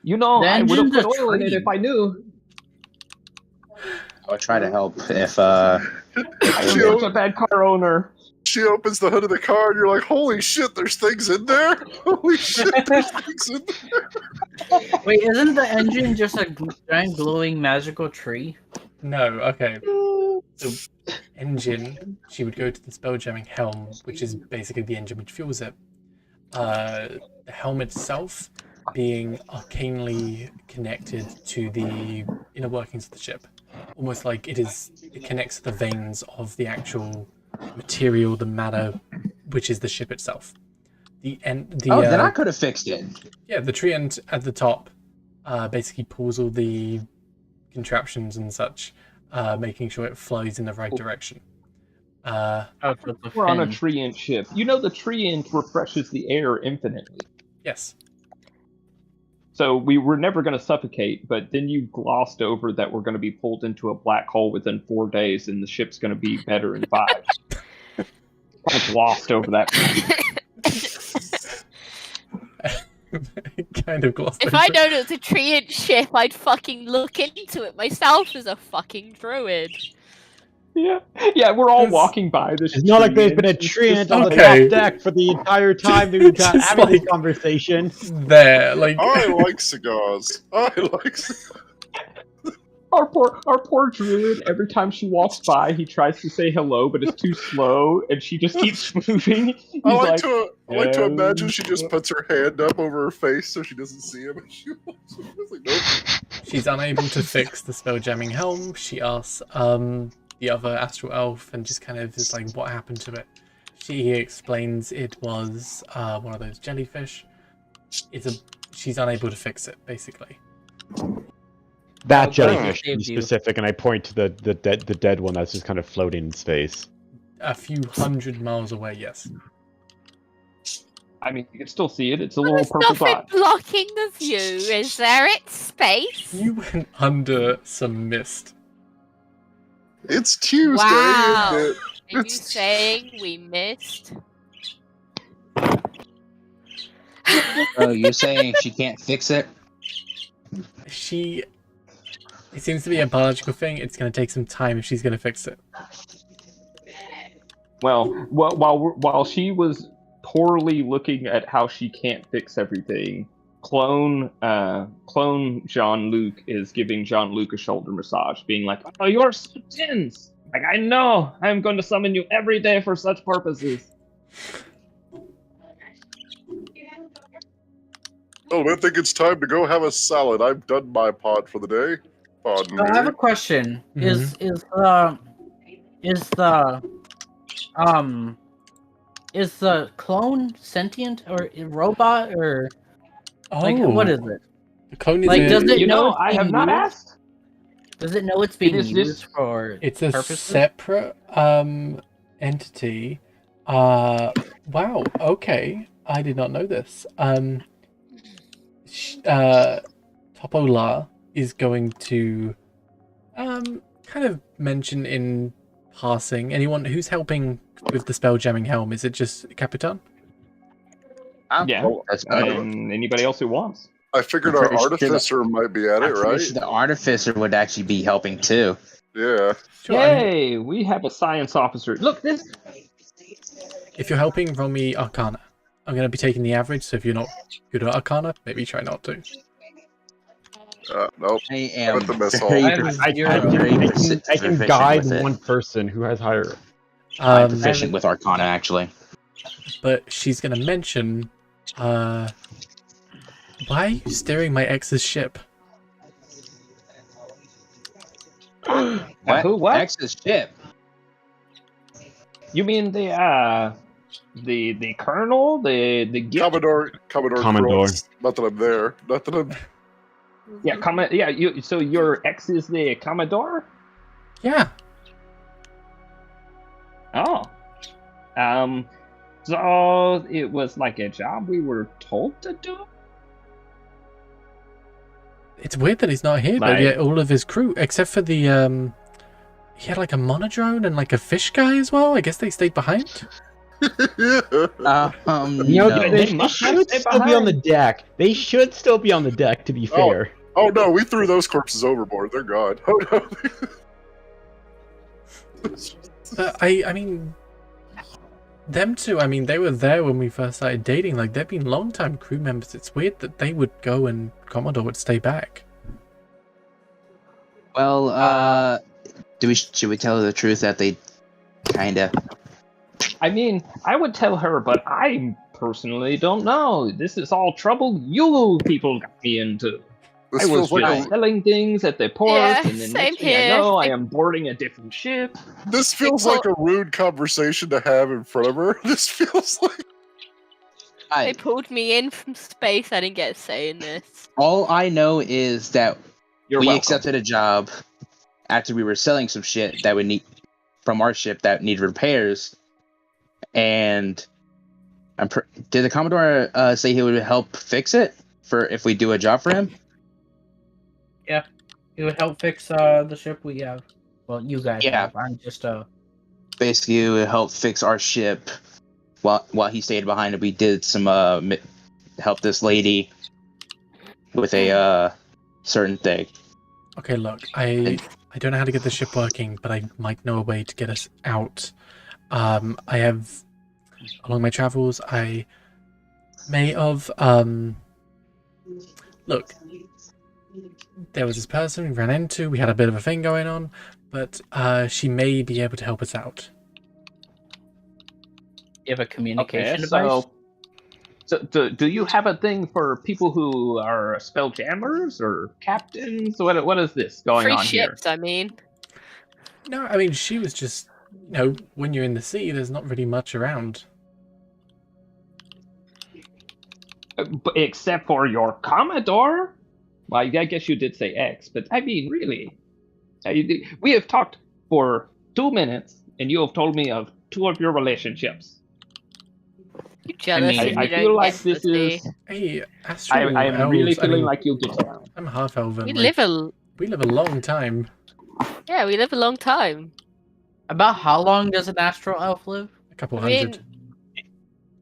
You know, I would have put oil in it if I knew. I'll try to help if I'm such a bad car owner. She opens the hood of the car and you're like, holy shit, there's things in there? Holy shit, there's things in there. Wait, isn't the engine just a giant glowing magical tree? No, okay. So, engine, she would go to the spelljamming helm, which is basically the engine which fuels it. The helm itself being arcanely connected to the inner workings of the ship. Almost like it connects to the veins of the actual material, the matter, which is the ship itself. Then I could have fixed it. Yeah, the tree end at the top basically pulls all the contraptions and such, making sure it flows in the right direction. We're on a tree ant ship. You know the tree ant refreshes the air infinitely. Yes. So we were never going to suffocate, but then you glossed over that we're going to be pulled into a black hole within 4 days and the ship's going to be better in 5. I glossed over that. Kind of glossed If over I it. known it was a tree-inch ship, I'd fucking look into it myself as a fucking druid. Yeah, we're all walking by this. It's not like there's been a tree ant on the Okay. top deck for the entire time that we've got Just having this like- conversation. There, like I like cigars. I like cigars. Our poor druid. Every time she walks by, he tries to say hello, but it's too slow, and she just keeps moving. He's I like to imagine she "Hello." just puts her hand up over her face so she doesn't see him. And she walks away. It's like, nope. she's unable to fix the spelljamming helm. She asks the other astral elf and just kind of is like, what happened to it? She explains it was one of those jellyfish. She's unable to fix it, basically. That Oh, jellyfish, to saved be you. specific, and I point to the dead one that's just kind of floating in space. A few hundred miles away, yes. I mean, you can still see it. It's a little There's purple nothing dot. blocking the view, is there? It's space. You went under some mist. It's Tuesday, Wow. isn't it? Are you saying we missed? Oh, you're saying she can't fix it? It seems to be a biological thing. It's going to take some time if she's going to fix it. Well, while she was poorly looking at how she can't fix everything, clone Jean-Luc is giving Jean-Luc a shoulder massage, being like, "Oh, you're so tense. Like, I know. I'm going to summon you every day for such purposes." Oh, I think it's time to go have a salad. I've done my pod for the day. Pardon So I have a me. question. Mhm. Is the clone sentient or a robot or like Oh, what is it? the clone is Like, does it You know know, it's I have being not used? asked. Does it know it's being is used this- for It's a purposes? separate entity. Wow. Okay, I did not know this. Topola is going to kind of mention in passing. Anyone who's helping with the spelljamming helm? Is it just Capitan? Yeah. Oh, That's And anybody else who wants. I figured I'm our pretty sure artificer might be at it, I'm pretty right? sure the artificer would actually be helping too. Yeah. Sure. I mean, Yay! We have a science officer. Look, this. if you're helping, roll me Arcana. I'm going to be taking the average, so if you're not good at Arcana, maybe try not to. Nope. I am With the missile. very I have a I zero. can guide one person who has higher. I'm Um, proficient with Arcana, actually. but she's going to mention, why are you steering my ex's ship? What? Who? What? X's ship. You mean the colonel, the gift? Commodore Commodore. Crux. Not that I'm there. Not that I'm. Yeah, you. So your ex is the Commodore? Yeah. Oh, So it was like a job we were told to do? It's weird that he's not here, but Like- yeah, all of his crew, except for the, he had like a monodrone and like a fish guy as well. I guess they stayed behind. You know, No. they They must should stay still be on the behind. deck. They should still be on the deck, to be fair. Oh no, we threw those corpses overboard. They're gone. Oh no. But I mean, them two, I mean, they were there when we first started dating. Like, they've been long-time crew members. It's weird that they would go and Commodore would stay back. Well, should we tell her the truth that they kinda? I mean, I would tell her, but I personally don't know. This is all trouble you people got me into. This I was feels like just selling things at the port, Yeah, and then same next thing I here. know, I am boarding a different ship. this feels like a rude conversation to have in front of her. This feels like They pulled me in from space. I didn't get a say in this. All I know is that You're we welcome. accepted a job after we were selling some shit that would need from our ship that needed repairs, and did the Commodore say he would help fix it for if we do a job for him? It would help fix the ship we have. Well, you guys Yeah. have. I'm just Basically, it would help fix our ship while he stayed behind. And we did some help this lady with a certain thing. Okay, look, I don't know how to get the ship working, but I might know a way to get us out. I have, along my travels, I may have, look, there was this person we ran into, we had a bit of a thing going on, but she may be able to help us out. you have a communication Okay, device. so do you have a thing for people who are spelljammers or captains? What is this going Free on ships, I mean. No, I mean, she was just, you know, when you're in the sea, there's not really much around. here? Except for your Commodore? Well, I guess you did say X, but I mean, really. We have talked for 2 minutes, and you have told me of 2 of your relationships. You jealous? mean- and you I don't feel like get this to is. see. Hey, Astral I am really elves, I feeling mean, like you'll get around. I'm half elven. We like, live we live a long time. we live a long time. About how long does an astral elf live? A couple I mean, hundred.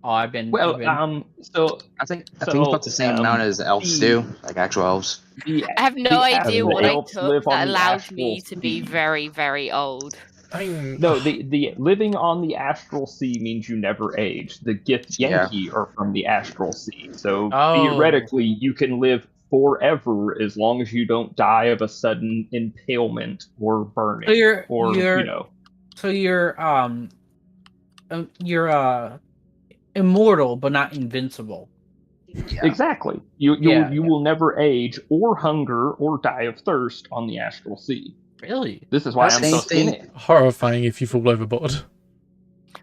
Oh, I've been. Well, I've been- so I think it's about the same amount as elves do, like actual elves. the I have no the idea astral what I elves took live on that the allowed astral me to be sea. very, very old. I mean, No, the living on the astral sea means you never age. The Gith Yeah. Yankee are from the astral sea, so Oh. theoretically you can live forever as long as you don't die of a sudden impalement or burning, So you're or you're you know. so you're immortal but not invincible. Yeah. Exactly. You will never age or hunger or die of thirst on the astral sea. Really? This is why I'm Same so thing. skinny. horrifying if you fall overboard.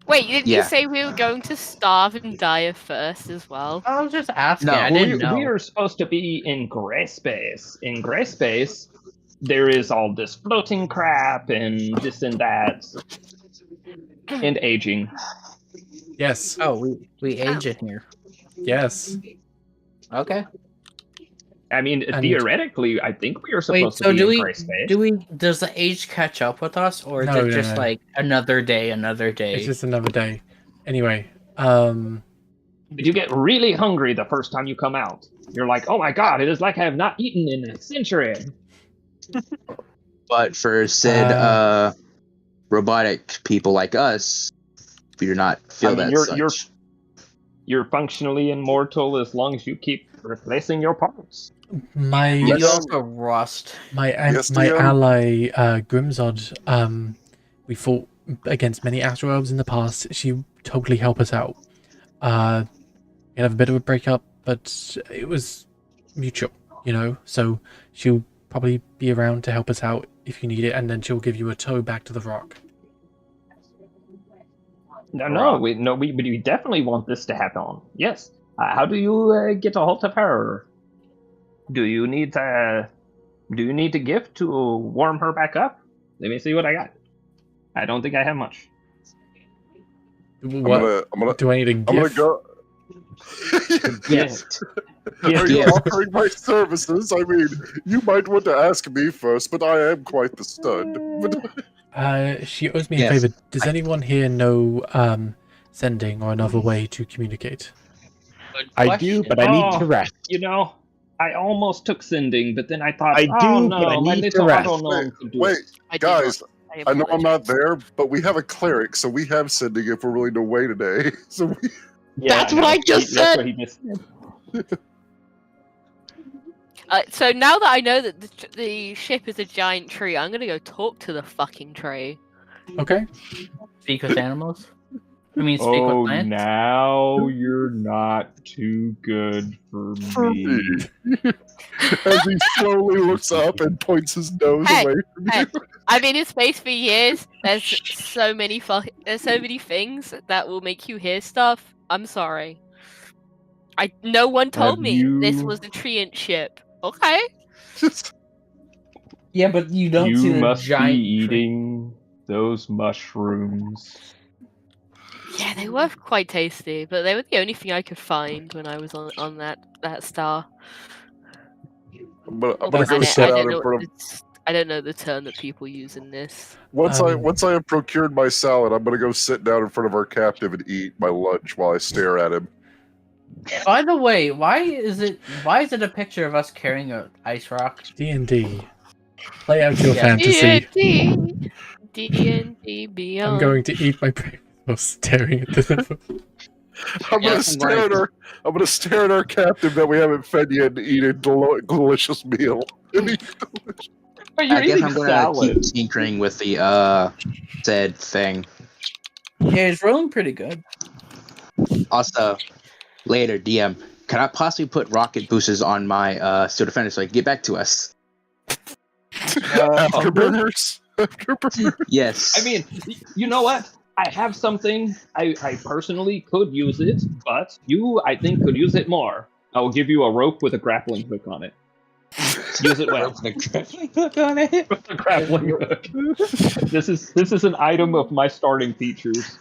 Wait, didn't Yeah. you say we were going to starve and die of thirst as well? I was just asking. No. I Well, didn't know. we are supposed to be in gray space. In gray space, there is all this floating crap and this and that, and aging. Yes, Oh, we age in here. yes. Okay. I mean, And- theoretically, I think we are Wait. supposed So to be do in we? gray space. Does the age catch up with us, or is No, it no, just no. like another day, another day? It's just another day. Anyway, You get really hungry the first time you come out. You're like, oh my god, it is like I have not eaten in a century. But for said Uh, robotic people like us, we do not feel I mean, that you're such. you're functionally immortal as long as you keep replacing your parts. my You also rust. Yes, my DM. ally Grimzod, we fought against many astral elves in the past. She totally helped us out. We had a bit of a breakup, but it was mutual, you know. So she'll probably be around to help us out if you need it, and then she'll give you a tow back to the rock. No, we definitely want this to happen. Yes. How do you get a hold of her? Do you need to gift to warm her back up? Let me see what I got. I don't think I have much. What? I'm gonna Do I need a I'm gonna gift? go. Yes. Are you Yes. offering my services? I mean, you might want to ask me first, but I am quite the stud. She owes me a Yes. favor. Does anyone here know sending or another way to communicate? Good I do, question. but I need Oh. to rest. You know, I almost took sending, but then I thought, I oh do, no, but I my need to little rest. auto gnome could do Wait, it. I do guys, not. I know I'm not apologize. there, but we have a cleric, so we have sending if we're willing to wait today. So we, Yeah, That's what I just That's said! what he just said. So now that I know that the ship is a giant tree, I'm gonna go talk to the fucking tree. Okay. Speak with animals? I mean, speak Oh, with plants? now you're not too good for me. as he slowly looks up and points his nose Hey, away from hey. you. I've been in space for years. There's so many things that will make you hear stuff. I'm sorry. No one told Have me this you- was the treant ship. Okay. Just Yeah, but you don't see You the must giant be eating those mushrooms. Yeah, they were quite tasty, but they were the only thing I could find when I was on that star. I'm gonna Or go That's sit I out don't in know. front of. I don't know the term that people use in this. Once I Um, have procured my salad, I'm gonna go sit down in front of our captive and eat my lunch while I stare at him. By the way, why is it a picture of us carrying a ice rock? D&D. Play out your Yeah. fantasy. D&D Beyond. I'm going to eat my breakfast while staring at the... I'm gonna Yes, stare at our. I'm gonna stare at our captive that we haven't fed yet and eat a delicious meal. But you're I guess eating I'm gonna salad. keep tinkering with the said thing. Yeah, it's rolling pretty good. Also, later, DM, can I possibly put rocket boosters on my steel defender so I can get back to us? Afterburners. Afterburners. Yes. I mean, you know what? I have something. I personally could use it, but you, I think, could use it more. I will give you a rope with a grappling hook on it. Use it well. The grappling hook on it. With a grappling hook. This is an item of my starting features.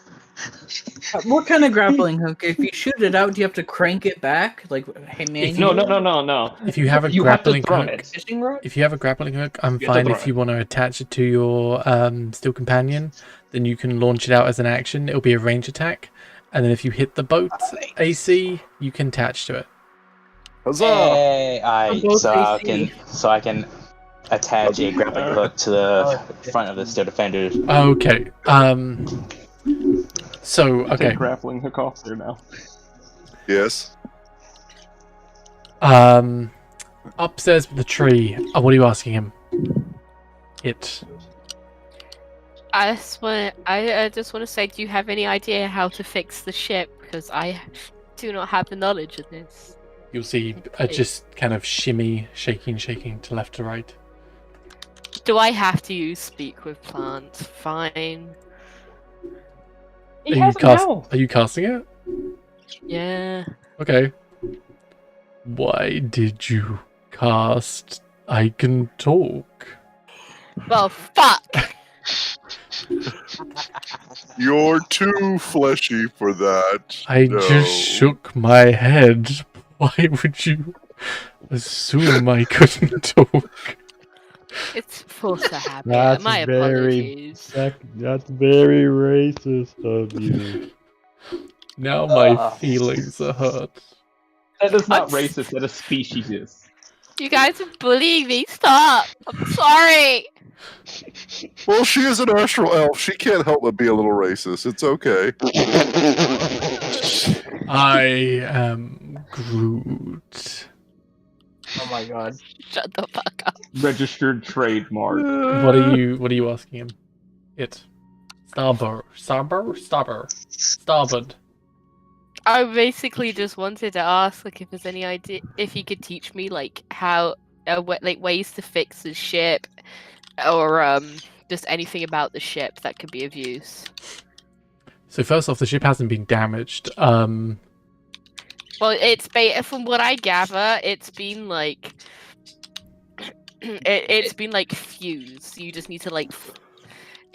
What kind of grappling hook? If you shoot it out, do you have to crank it back? Like, hey man. No. If you have a You have to grappling throw hook, it. Fishing rod? if you have a grappling hook, I'm You have to fine throw if you want to attach it to your steel companion. Then you can launch it out as an action. It'll be a range attack. And then if you hit the boat AC, you can attach to it. Huzzah! Hey, I'm both so I can attach a grappling hook to the front of the steel defender. Okay. So, okay. Take grappling hook off there now. Yes. Upstairs with the tree. What are you asking him? I just want to say, do you have any idea how to fix the ship? Because I do not have the knowledge of this. You'll see just kind of shimmy, shaking to left to right. Do I have to use speak with plants? Fine. He has it now. Are you casting it? Yeah. Okay. Why did you cast I Can Talk? Well, fuck. You're too fleshy for that. I No. just shook my head. Why would you assume I couldn't talk? It's force of habit. That's My very- apologies. That's very racist of you. Now my feelings are hurt. That is not I'm- racist. That is speciesist. You guys are bullying me. Stop. I'm sorry. Well, she is an astral elf. She can't help but be a little racist. It's okay. I am Groot. Oh my god. Shut the fuck up. Registered trademark. What are you asking him? Starboard. I basically just wanted to ask, like, if there's any idea, if he could teach me, like, how, like, ways to fix the ship, or just anything about the ship that could be of use. So first off, the ship hasn't been damaged. Well, it's from what I gather, it's been like it's been like fused. You just need to like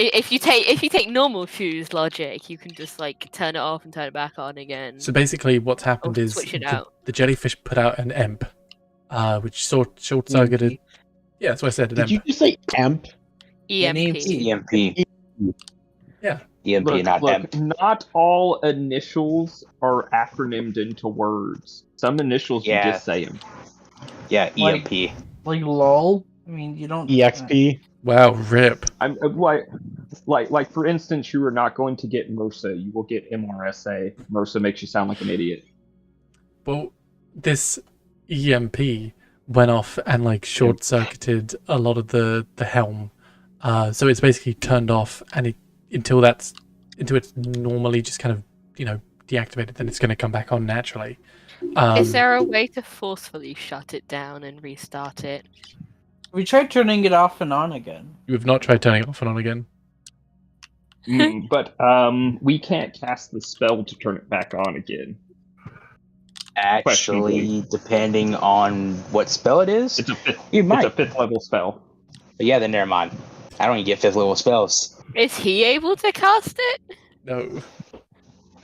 If you take normal fuse logic, you can just like turn it off and turn it back on again. So basically, what's happened Or is switch it out. the jellyfish put out an EMP, which short-circuited. Yeah, that's what I said. An Did EMP. you just say EMP? EMP. EMP. Yeah. EMP, Look, not look, EMP. not all initials are acronymed into words. Some initials you Yeah. just say them. Yeah, Like- EMP. Like LOL. I mean, you don't. EXP? Wow, rip. I'm like for instance, you are not going to get MRSA. You will get MRSA. MRSA makes you sound like an idiot. Well, this EMP went off and like short-circuited a lot of the helm, so it's basically turned off, and until it's normally just kind of deactivated, then it's going to come back on naturally. Is there a way to forcefully shut it down and restart it? We tried turning it off and on again. You have not tried turning it off and on again. But we can't cast the spell to turn it back on again. Actually, depending on what spell it is, It's a you might. It's a 5th level spell. But yeah, then never mind. I don't even get 5th level spells. Is he able to cast it? No.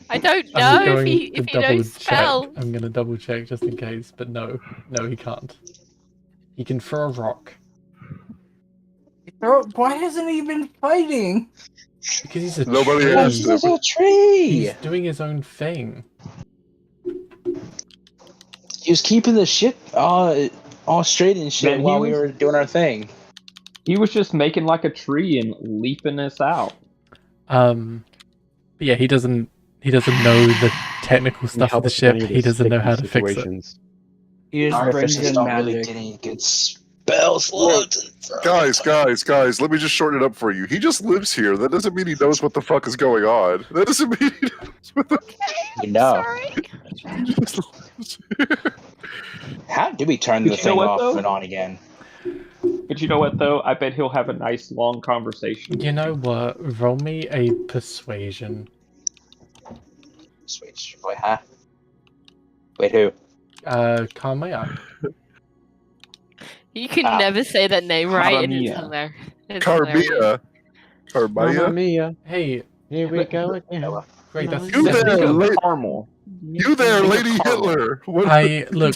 I don't I'm know going if to he double knows check. spell. I'm going to double check just in case, but no, he can't. He can throw a rock. Why hasn't he been fighting? Because he's a Nobody tree. asked him. There's a tree! He's doing his own thing. He was keeping the ship all straight and shit Man, he while we was- were doing our thing. He was just making like a tree and leaping us out. But yeah, he doesn't know the technical stuff of the ship. He doesn't know how to fix it. situations. He just brings Artificers in don't really magic. get any good spell slots. Guys, let me just shorten it up for you. He just lives here. That doesn't mean he knows what the fuck is going on. That doesn't mean he knows what the You know. Sorry. he just lives here. How do we turn the But you know thing what, off though? and on again? But you know what, though? I bet he'll have a nice long conversation. You know what? Roll me a persuasion. Switch. Wait, huh? Wait, who? Carmaya. You can Ah. never say that name right, and it's Carmia. hilarious. It's hilarious. Carmia. Mamma Carmia. mia, Hey, here we go again. great. That's You Just there, think of la- caramel. You there, Think of Lady caramel. Hitler. What? I look.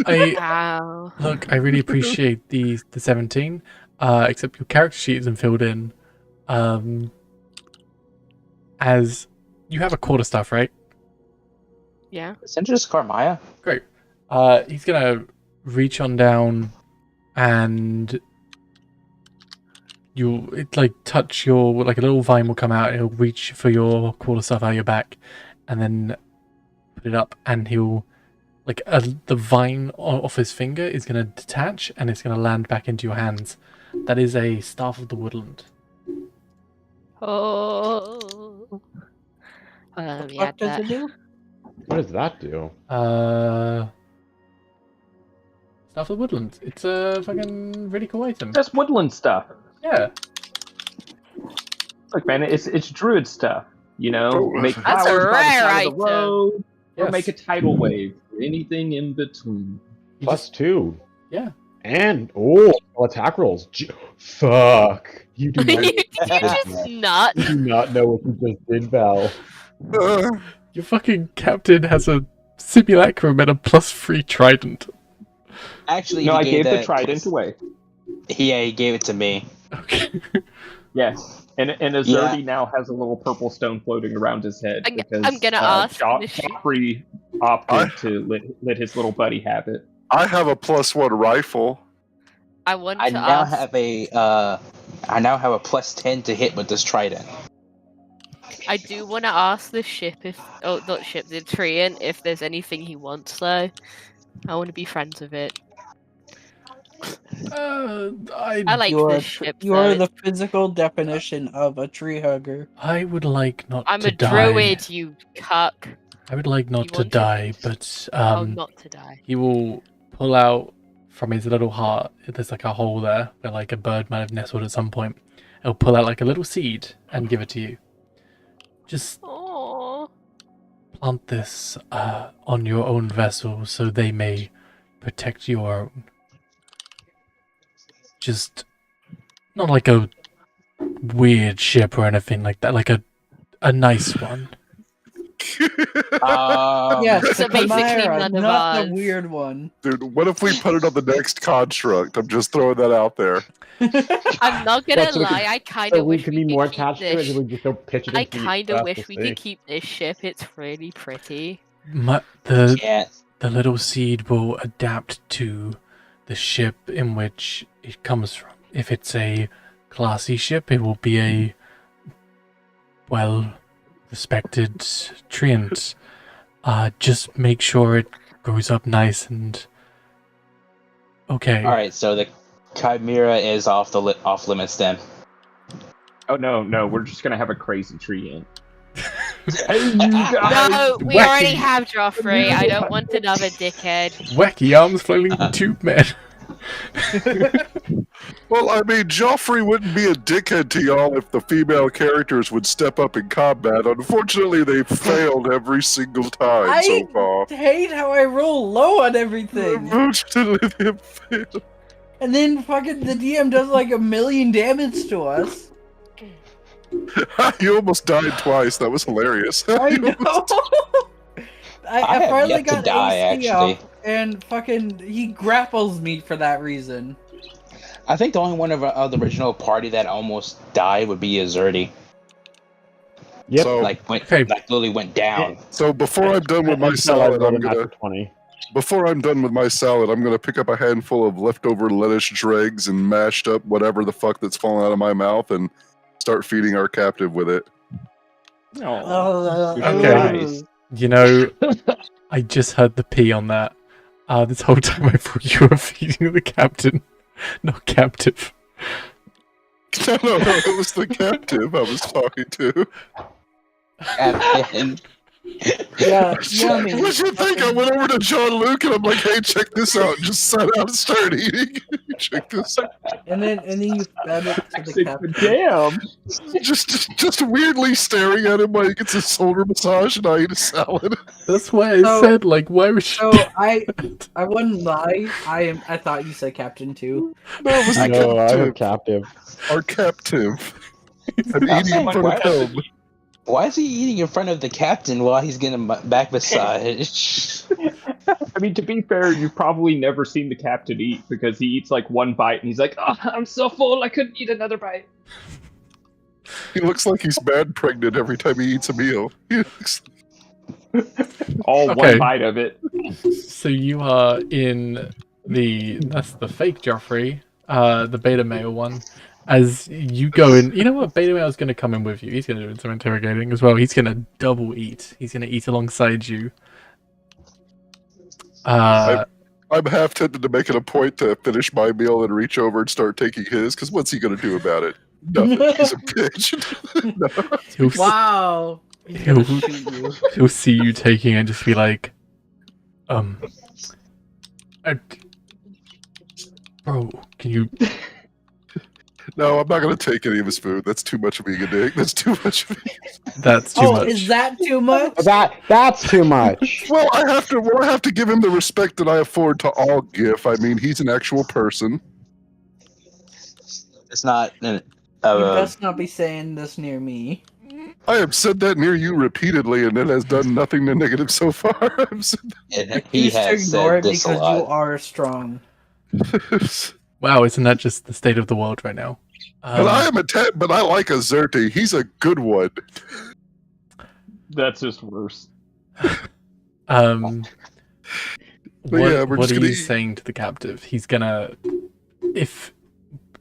I Wow. look. I really appreciate the 17. Except your character sheet isn't filled in. As you have a quarterstaff, right? Yeah. Isn't it just Carmia? Great. He's gonna reach on down, and it like touch your, like a little vine will come out. And he'll reach for your quarterstaff out of your back, and then put it up, and he'll like the vine off his finger is gonna detach, and it's gonna land back into your hands. That is a staff of the woodland. Oh. Hold on, let me What add does that. it do? What does that do? Staff of the woodland. It's a fucking really cool item. Just woodland stuff. Yeah. Look, man, it's druid stuff. You know, Oh, make That's a flowers by the rare side of the item. road, or Yes. make a tidal wave, or anything in between. You Plus just- 2. Yeah. And attack rolls. Fuck. You do not, Did you just not? you do not know what you just did, Val. Your fucking captain has a simulacrum and a +3 trident. Actually, No, he I gave the that- trident away. He gave it to me. Okay. Yes, and Azerty now has a little purple stone floating around his head I'm because gonna ask Joffrey opted to let his little buddy have it. I have a +1 rifle. I want I to now ask. have a +10 to hit with this trident. I do want to ask the ship the Treant, if there's anything he wants though. I want to be friends with it. I like You are, this ship. you are though. the physical definition of a tree hugger. I would like not I'm to a die. druid, you cuck. I would like not You to want to- die, but Oh, not to die. he will pull out from his little heart. There's like a hole there where like a bird might have nestled at some point. He'll pull out like a little seed and give it to you. Just Oh. plant this on your own vessel so they may protect your own. Just not like a weird ship or anything like that, like a nice one. Yes, So basically Chimera, none of not ours. the weird one. Dude, what if we put it on the next construct? I'm just throwing that out there. I'm not gonna Well, so we lie, could- I kind So of we wish can we be more could keep attached to it, this. and we just don't pitch it I into the kind of Astral wish we Sea. could keep this ship. It's really pretty. Yeah. The little seed will adapt to the ship in which it comes from. If it's a classy ship, it will be a well-respected treant. Just make sure it grows up nice and okay. All right, so the Chimera is off limits then. Oh no, we're just gonna have a crazy tree in. Hey, you guys! No, we wacky. already have Joffrey. I don't want another dickhead. Wacky arms flailing tube man. Well, I mean, Joffrey wouldn't be a dickhead to y'all if the female characters would step up in combat. Unfortunately, they've failed every single time so far. I hate how I roll low on everything. Unfortunately, they've failed. And then fucking the DM does like 1 million damage to us. You almost died twice. That was hilarious. I know. I have finally yet to got die, AC actually. up, and fucking he grapples me for that reason. I think the only one of the original party that almost died would be Azerty. Yep. So, Like literally went down. so before I'm done with my Until I salad, rolled I'm a natural gonna 20. before I'm done with my salad, I'm gonna pick up a handful of leftover lettuce dregs and mashed up whatever the fuck that's falling out of my mouth and start feeding our captive with it. Oh, Okay. You know, I just heard the pee on that. This whole time I thought you were feeding the captain, not captive. No, it was the captive I was talking to. And Yeah, yummy. What you think? I went over to John Luke and I'm like, "Hey, check this out!" Just sat down and started eating. Check this out. And then you fed it to the captain. Damn. just weirdly staring at him while he gets his shoulder massage and I eat a salad. That's why I So- said, like, why was she... So I wouldn't lie. I thought you said captain too. No, it was the No, I'm captive. captive. Our captive. I'm eating in front of him. why is he eating in front of the captain while he's getting a back massage? I mean, to be fair, you've probably never seen the captain eat because he eats like one bite and he's like, "Oh, I'm so full, I couldn't eat another bite." He looks like he's mad pregnant every time he eats a meal. He looks All Okay. one bite of it. So you are in that's the fake Joffrey, the beta male one. As you go in, you know what? Beta male's going to come in with you. He's going to do some interrogating as well. He's going to double eat. He's going to eat alongside you. I'm half tempted to make it a point to finish my meal and reach over and start taking his, because what's he going to do about it? Nothing. He's a bitch. No. He'll, Wow. He's He'll- gonna shoot you. he'll see you taking and just be like, bro, can you? No, I'm not going to take any of his food. That's too much of being a dick. That's too much of me. That's too Oh, much. is that too much? That's too much. Well, I have to give him the respect that I afford to all GIF. I mean, he's an actual person. It's not. You best not be saying this near me. I have said that near you repeatedly, and it has done nothing to negative so far. I've said And he Choose to has ignore said it this a because you lot. are strong. that. Wow, isn't that just the state of the world right now? But I am but I like Azerty. He's a good one. That's just worse. But what, yeah, we're what just are gonna you eat. saying to the captive? He's gonna.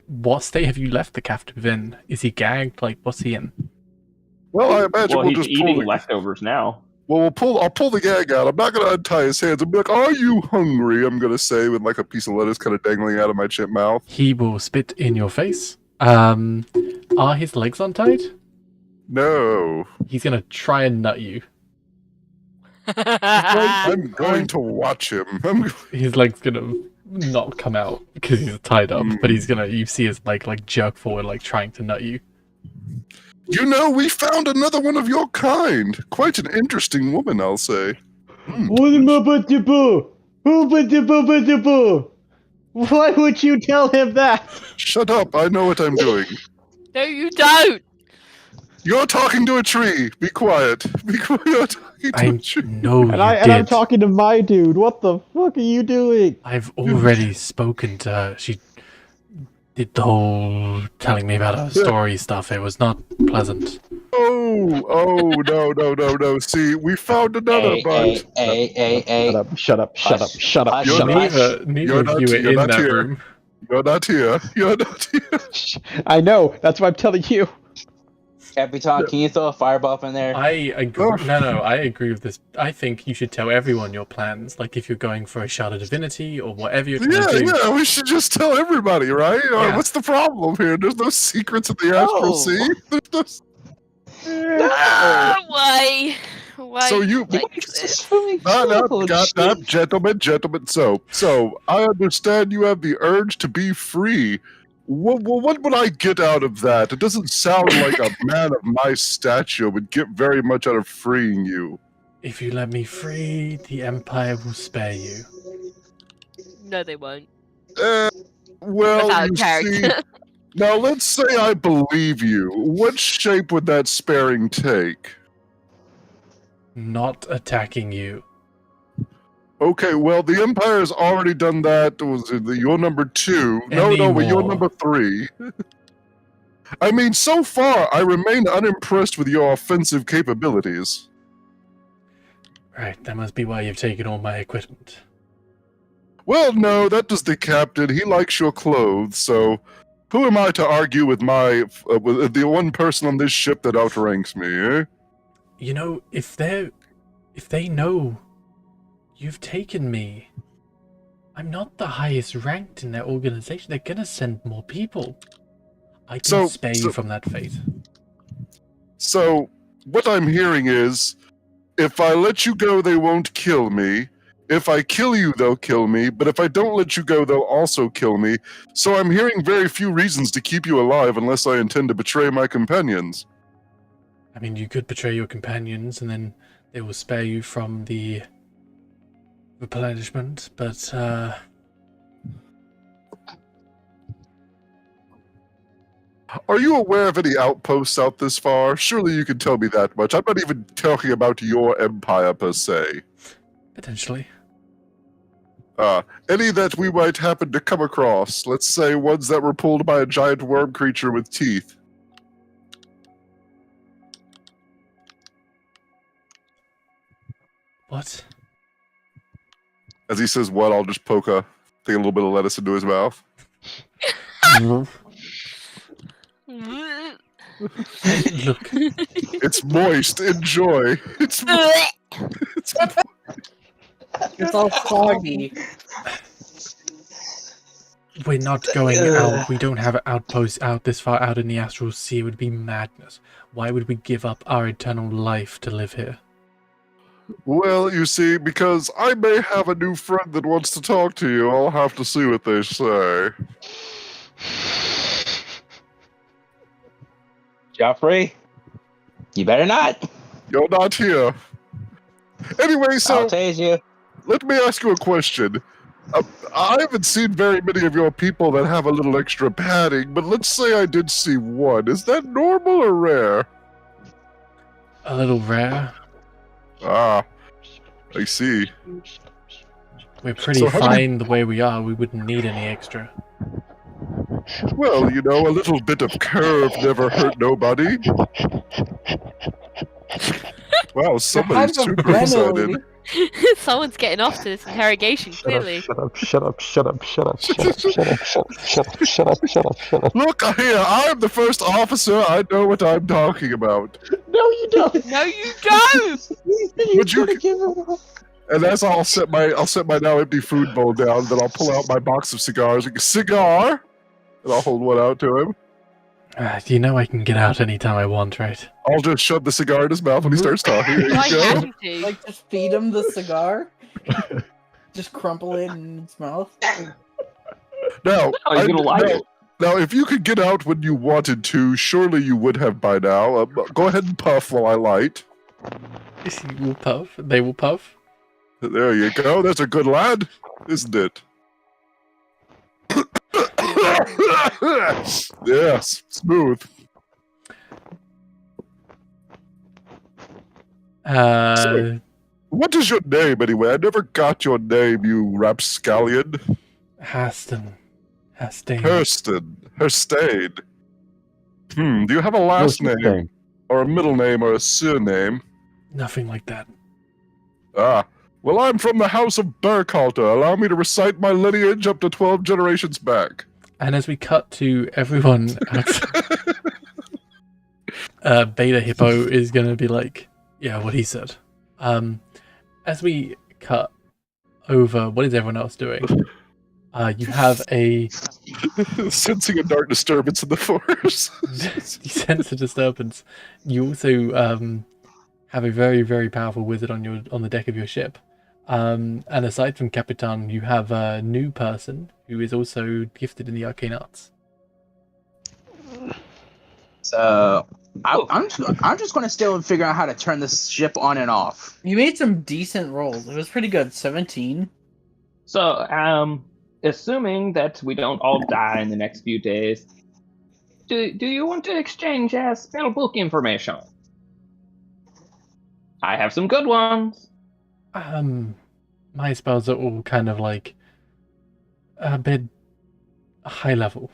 What state have you left the captive in? Is he gagged? Like, what's he in? Well, I imagine Well, we'll he's just pull eating the, leftovers now. well, I'll pull the gag out. I'm not gonna untie his hands. I'll be like, "Are you hungry?" I'm gonna say with like a piece of lettuce kind of dangling out of my chip mouth. He will spit in your face. Are his legs untied? No, He's gonna try and nut you. I'm going to watch him. His leg's gonna not come out because he's tied up, but he's gonna. You see his leg like jerk forward, like trying to nut you. You know, we found another one of your kind. Quite an interesting woman, I'll say. Why would you tell him that? Shut up! I know what I'm doing. No, you don't. You're talking to a tree. Be quiet. Be quiet. You're talking to a I tree. know you And I'm did. talking to my dude. What the fuck are you doing? I've already spoken to her. She did the whole telling me about her story stuff. It was not pleasant. Oh, no. See, we found another bunch. Shut up. You're not- Neither of you are in that here. room. You're not here. You're not here. I know. That's why I'm telling you. Capitan, can you throw a fireball up in there? I agree. No, I agree with this. I think you should tell everyone your plans. Like if you're going for a shard of divinity or whatever you're trying to do. Yeah, we should just tell everybody, right? Yeah. What's the problem here? There's no secrets in the Astral Sea. There's Why? Why? So you, like not gentlemen. So I understand you have the urge to be free. What would I get out of that? It doesn't sound like a man of my stature would get very much out of freeing you. If you let me free, the Empire will spare you. No, they won't. Well, Without you character. see, now let's say I believe you. What shape would that sparing take? Not attacking you. Okay, well, the Empire has already done that. Was it you're number 2? No, but you're number 3. I mean, so far, I remain unimpressed with your offensive capabilities. Right, that must be why you've taken all my equipment. Well, no, that does the captain. He likes your clothes, so who am I to argue with with the one person on this ship that outranks me, eh? You know, if they know you've taken me, I'm not the highest ranked in their organization. They're gonna send more people. I can spare you from that fate. So, what I'm hearing is, if I let you go, they won't kill me. If I kill you, they'll kill me. But if I don't let you go, they'll also kill me. So I'm hearing very few reasons to keep you alive unless I intend to betray my companions. I mean, you could betray your companions and then they will spare you from the replenishment, but Are you aware of any outposts out this far? Surely you can tell me that much. I'm not even talking about your empire per se. potentially. Any that we might happen to come across. Let's say ones that were pulled by a giant worm creature with teeth. What? As he says what, I'll just take a little bit of lettuce into his mouth. Look, It's moist. Enjoy. It's It's all soggy. we're not going out. We don't have outposts out this far out in the Astral Sea. It would be madness. Why would we give up our eternal life to live here? Well, you see, because I may have a new friend that wants to talk to you. I'll have to see what they say. Joffrey, you better not. You're not here. Anyway, so I'll tase you. let me ask you a question. I haven't seen very many of your people that have a little extra padding, but let's say I did see one. Is that normal or rare? A little rare. Ah, I see. We're pretty So how fine the way we are. We wouldn't need any extra. Well, you know, a little bit of curve never hurt nobody. Wow, somebody's super excited. Someone's getting off to this interrogation, clearly. Shut up. Look here, I'm the first officer. I know what I'm talking about. No, you don't. No, you don't! Would you? And as I'll set my now empty food bowl down, then I'll pull out my box of cigars. Cigar, and I'll hold one out to him. You know I can get out anytime I want, right? I'll just shove the cigar in his mouth when he starts talking. There Why you go. have you to? Like, just feed him the cigar. Just crumple it in its mouth. Now, How are you gonna like it? Now, if you could get out when you wanted to, surely you would have by now. Go ahead and puff while I light. You will puff. They will puff. There you go. That's a good lad, isn't it? Yes, smooth. What is your name, anyway? I never got your name, you rapscallion. Haston. Hastane. Herstade. Do you have a last name? Or a middle name or a surname? Nothing like that. Ah. Well, I'm from the House of Burkhalter. Allow me to recite my lineage up to 12 generations back. And as we cut to everyone, Beta Hippo is going to be like, yeah, what he said. As we cut over, what is everyone else doing? You have a... Sensing a dark disturbance in the forest. You sense a disturbance. You also have a very, very powerful wizard on the deck of your ship. And aside from Capitan, you have a new person who is also gifted in the arcane arts. So I'm just going to still figure out how to turn this ship on and off. You made some decent rolls. It was pretty good. 17. So, assuming that we don't all die in the next few days, do you want to exchange spellbook information? I have some good ones. My spells are all kind of like a bit high level.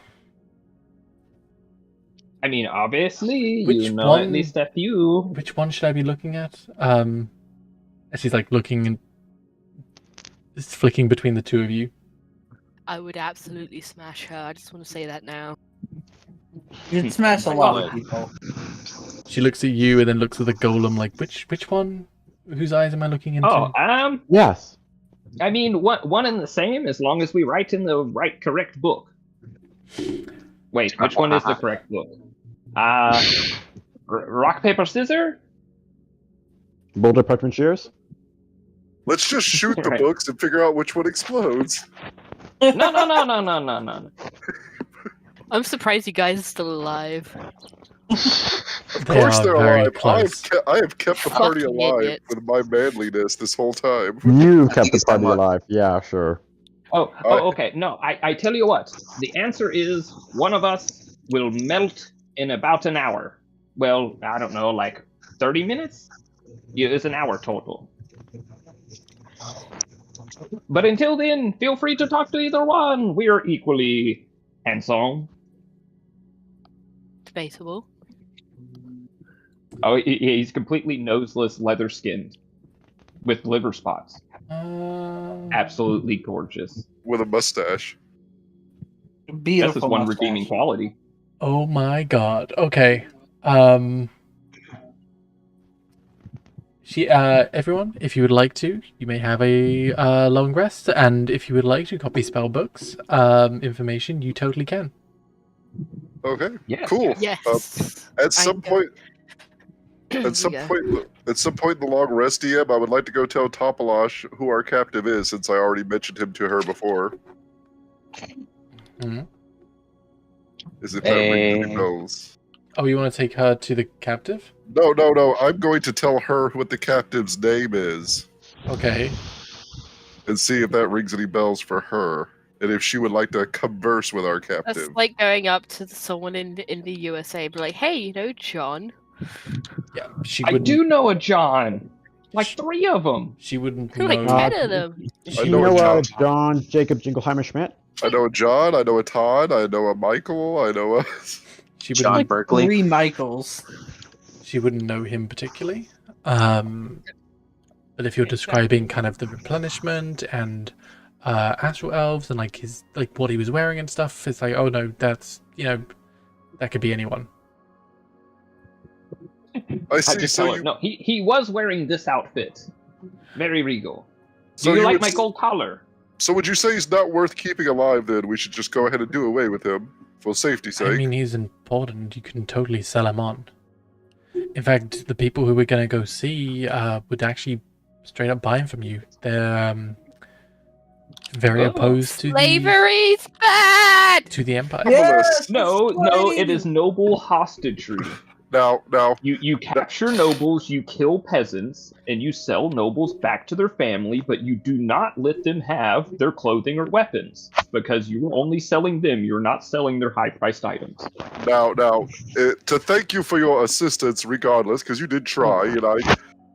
I mean, obviously, Which at one- least a few. Which one should I be looking at? As she's like looking and just flicking between the two of you. I would absolutely smash her. I just want to say that now. You'd smash a lot of people. She looks at you and then looks at the golem like, which one? Whose eyes am I looking into? Oh, Yes. I mean, one and the same, as long as we write in the correct book. Wait, which one is the correct book? Rock, paper, scissors? Boulder, Parchment, Shears? Let's just shoot the Right. books and figure out which one explodes. No. I'm surprised you guys are still alive. Of They course are they're very alive. close. I have kept the party Fucking alive idiot. with my manliness this whole time. You kept the it's that party one. alive. Yeah, sure. Okay. No, I tell you what. The answer is one of us will melt in about an hour. Well, I don't know, like 30 minutes? Yeah, it's an hour total. But until then, feel free to talk to either one. We are equally handsome. Debatable. Oh, he's completely noseless, leather-skinned, with liver spots. Absolutely gorgeous. With a mustache. Beautiful. That's his one mustache. redeeming quality. Oh my god. Okay. Everyone, if you would like to, you may have a long rest, and if you would like to copy spell books information, you totally can. Okay. Yes. Cool. Yes. At some know. point, at some point in the long rest, DM, I would like to go tell Topalash who our captive is, since I already mentioned him to her before. Hmm. Is it that rings any bells? Oh, you want to take her to the captive? No. I'm going to tell her what the captive's name is, Okay. and see if that rings any bells for her, and if she would like to converse with our That's captive. like going up to someone in the USA, be like, "Hey, you know John?" Yeah, she I wouldn't. do know a John. Like 3 of them. She wouldn't Like know. 10 of them. I You know know a John Jacob Jingleheimer Schmidt? I know a John, I know a Todd, I know a Michael, I know a... She John wouldn't. Berkeley. 3 Michaels. She wouldn't know him particularly. But if you're describing kind of the replenishment and astral elves and like his what he was wearing and stuff, it's like, oh no, that's that could be anyone. I I see, just so tell her. you... No, he was wearing this outfit. Very regal. So Do you like would my s- gold collar? So would you say he's not worth keeping alive, then? We should just go ahead and do away with him, for safety's sake. I mean, he's important. You can totally sell him on. In fact, the people who we're going to go see would actually straight up buy him from you. They're very Oh. opposed to Slavery's bad. the Empire. Yes! No, explain! it is noble hostagery. Now, You capture nobles, you kill peasants, and you sell nobles back to their family, but you do not let them have their clothing or weapons, because you are only selling them, you're not selling their high-priced items. to thank you for your assistance, regardless, because you did try, and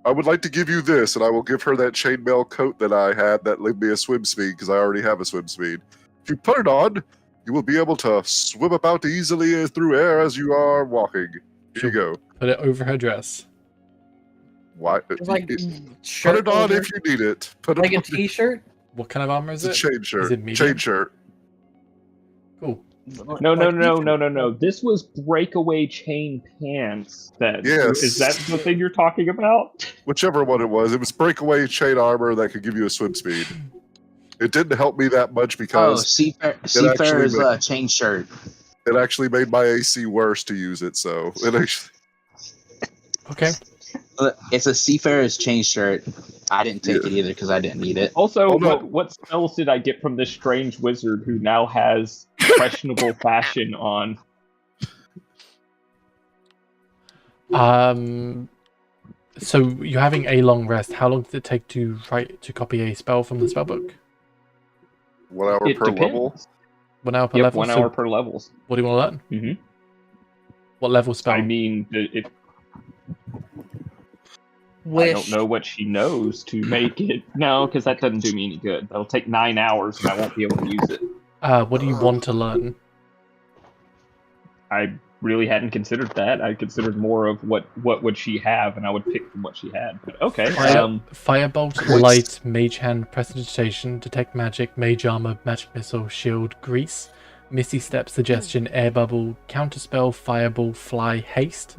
I would like to give you this, and I will give her that chainmail coat that I had that gave me a swim speed, because I already have a swim speed. If you put it on, you will be able to swim about easily through air as you are walking. Here you go. Put it over her dress. Why? Like, Put shirt it on over- if you need it. Put it like a on. t-shirt. What kind of armor is It's it? a chain shirt. Is it medium? Chain shirt. Cool. No. This was breakaway chain pants. Yes. Is that the thing you're talking about? Whichever one it was breakaway chain armor that could give you a swim speed. It didn't help me that much Oh, because Seafarer's actually chain shirt. it actually made my AC worse to use it. So it actually. Okay. It's a Seafarer's chain shirt. I didn't take it either because I didn't need it. Also, Oh, no. what spells did I get from this strange wizard who now has questionable fashion on? So you're having a long rest. How long did it take to copy a spell from the spellbook? 1 hour It per depends. level. 1 hour per Yep, level. 1 So hour per levels. what do you want to learn? Mm-hmm. What level spell? I mean, if I Wish. don't know what she knows to make it. No, because that doesn't do me any good. That'll take 9 hours, and I won't be able to use it. What do you want to learn? I really hadn't considered that. I considered more of what would she have, and I would pick from what she had. But okay. Firebolt, light, mage hand, prestidigitation, detect magic, mage armor, magic missile, shield, grease, misty step, suggestion, air bubble, counterspell, fireball, fly, haste,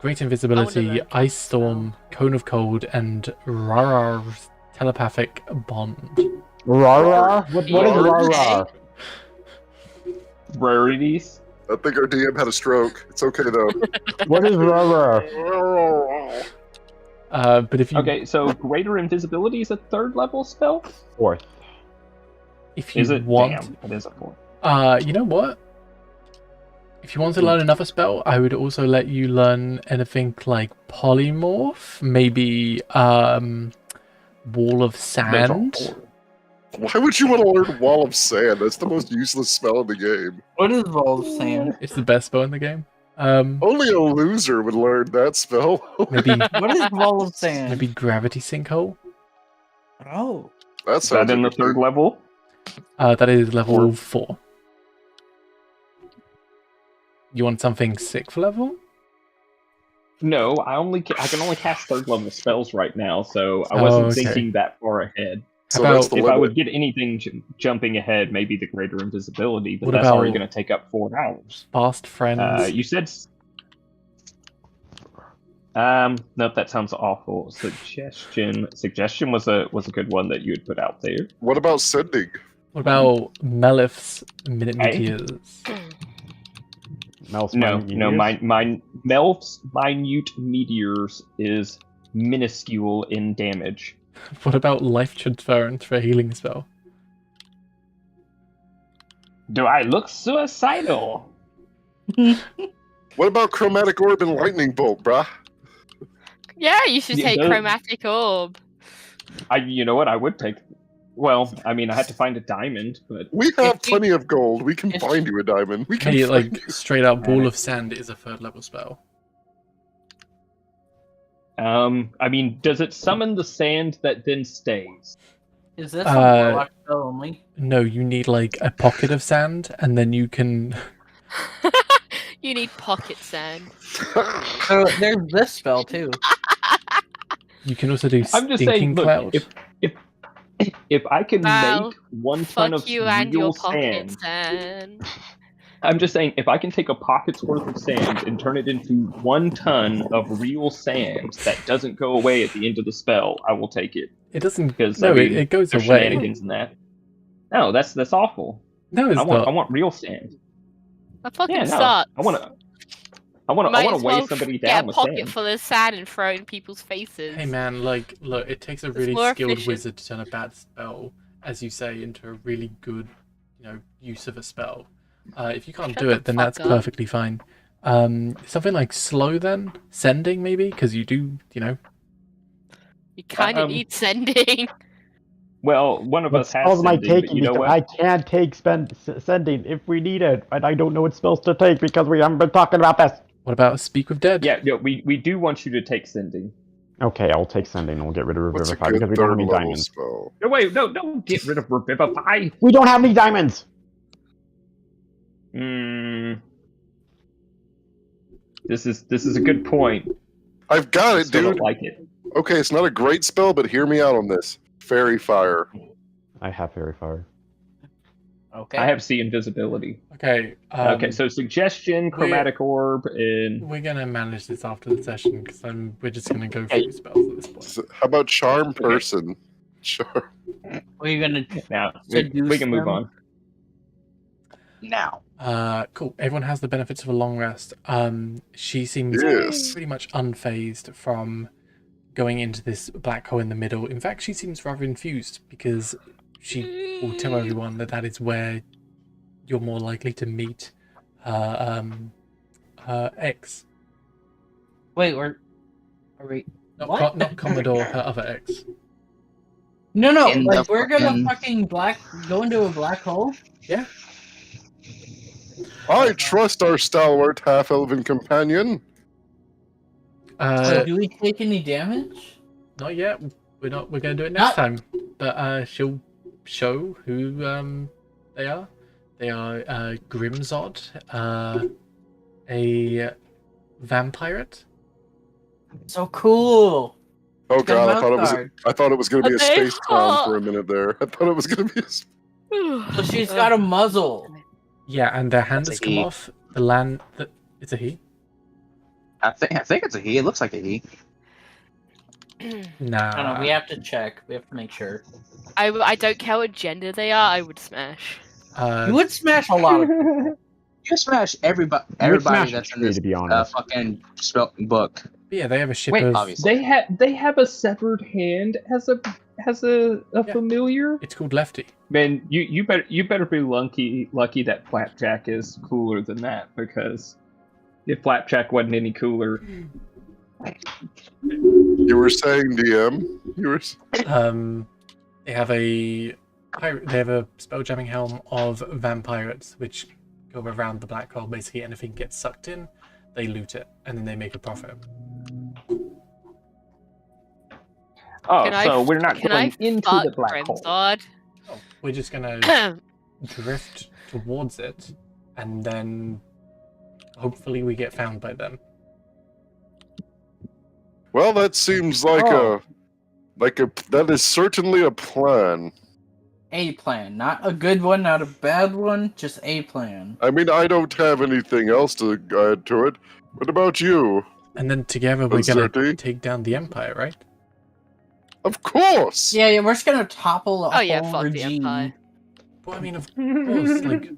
great invisibility, learn ice storm, cone of cold, and Rarar's telepathic bond. Rara? What is Rara? Rarities. I think our DM had a stroke. It's okay though. What is Rara? But if you Okay, so greater invisibility is a 3rd level spell. 4th. if you Is it? want, Damn, it is a 4. you know what? If you want to learn another spell, I would also let you learn anything like polymorph, maybe wall of sand. Why would you want to learn Wall of Sand? That's the most useless spell in the game. What is Wall of Sand? It's the best spell in the game. Only a loser would learn that spell. Maybe What is Wall of Sand? maybe gravity sinkhole. Oh. That Is sounds that in the interesting. 3rd level? That is level 4. You want something 6th level? No, I can only cast 3rd level spells right now, so I wasn't okay. thinking that far ahead. So How that's about- the If I limit. would get anything jumping ahead, maybe the greater invisibility, but What that's already about- going to take up 4 hours. Fast friends. You said. Nope, that sounds awful. Suggestion was a good one that you had put out there. What about sending? What about Melif's minute Hey. meteors? Mel's No, minute no, meteors? mine Melf's minute meteors is minuscule in damage. What about life transference for a healing spell? Do I look suicidal? What about Chromatic Orb and Lightning Bolt, bruh? Yeah, you should Yeah, take those- chromatic orb. You know what? I would take. Well, I mean, I had to find a diamond, but We have If you- plenty of gold. We can if- find you a diamond. We can Hey, find like you. straight up, Ball of Sand is a 3rd level spell. I mean, does it summon the sand that then stays? Is this Uh, a warlock spell only? No, you need like a pocket of sand, and then you can. You need pocket sand. So there's this spell too. You can also do I'm just stinking saying, look, cloud. if I can Wow, make 1 ton Fuck of you and real your pocket sand, sand. I'm just saying, if I can take a pocket's worth of sand and turn it into 1 ton of real sand that doesn't go away at the end of the spell, I will take it. It doesn't. Because No, I mean, it goes there's away. shenanigans in that. No, that's awful. No, it's I not. want real sand. That fucking Yeah, no, sucks. I want to Might as weigh well somebody get down a with pocket sand. full of sand and throw it in people's faces. Hey man, like, look, it takes a really more skilled efficient. wizard to turn a bad spell, as you say, into a really good, use of a spell. If you can't Shut do the it, then fuck that's up. perfectly fine. Something like slow then, sending maybe, because you do, You kind of Um, need sending. Well, one of What us has spells am I sending, but taking? you know Because what? I can't take sending if we need it, and I don't know what spells to take because we haven't been talking about this. What about Speak with Dead? Yeah, we do want you to take sending. Okay, I'll take sending and we'll get rid of What's a Revivify good because we don't have third any level diamonds. spell? No, wait, no, don't get rid of Revivify. We don't have any diamonds! This is a good point. I've got I it, still dude. don't like it. Okay, it's not a great spell, but hear me out on this. Fairy Fire. I have Fairy Fire. Okay. I have see invisibility. Okay. Okay, so suggestion, chromatic orb, and We're gonna manage this after the session because we're just gonna go through spells at this point. So, how about Charm Person? Charm. Are you gonna now we can move on. Now. Cool. Everyone has the benefits of a long rest. She seems Yes. pretty much unfazed from going into this black hole in the middle. In fact, she seems rather infused because she will tell everyone that is where you're more likely to meet her ex. wait? Are we? What? Not Commodore, her other ex. No. In Like the we're gonna fucking- go into a black hole. Yeah. I trust our stalwart half-elven companion. So do we take any damage? Not yet. We're gonna do it next time. But she'll show who they are. They are Grimzod, a vampirate. So cool. Oh god, I thought it was going to be a Are they space clown hot? for a minute there. I thought it was going to be a... So she's got a muzzle. Yeah, and their hands That's a come he. off. The land that it's a he. I think it's a he. It looks like a he. Nah. I don't know. We have to check. We have to make sure. I don't care what gender they are. I would smash. You would smash a lot of people. You smash everybody smash that's in me, this to be honest. fucking spell book. Yeah, they have a ship Wait, of. obviously. they have a severed hand as a Yeah. familiar. It's called Lefty. Man, you better be lucky that Flapjack is cooler than that, because if Flapjack wasn't any cooler, You were saying, DM? You were... They have a spelljamming helm of vampirates, which go around the black hole. Basically, anything gets sucked in, they loot it, and then they make a profit. so we're not going into the black hole. Grimzod? We're just gonna drift towards it, and then hopefully we get found by them. Well, that seems like that is certainly a plan. A plan, not a good one, not a bad one, just a plan. I mean, I don't have anything else to add to it. What about you? And then together we're gonna Uncertainty? take down the Empire, right? Of course! Yeah, we're just gonna topple a Oh yeah, whole fuck the regime. Empire. Well, I mean, of course, like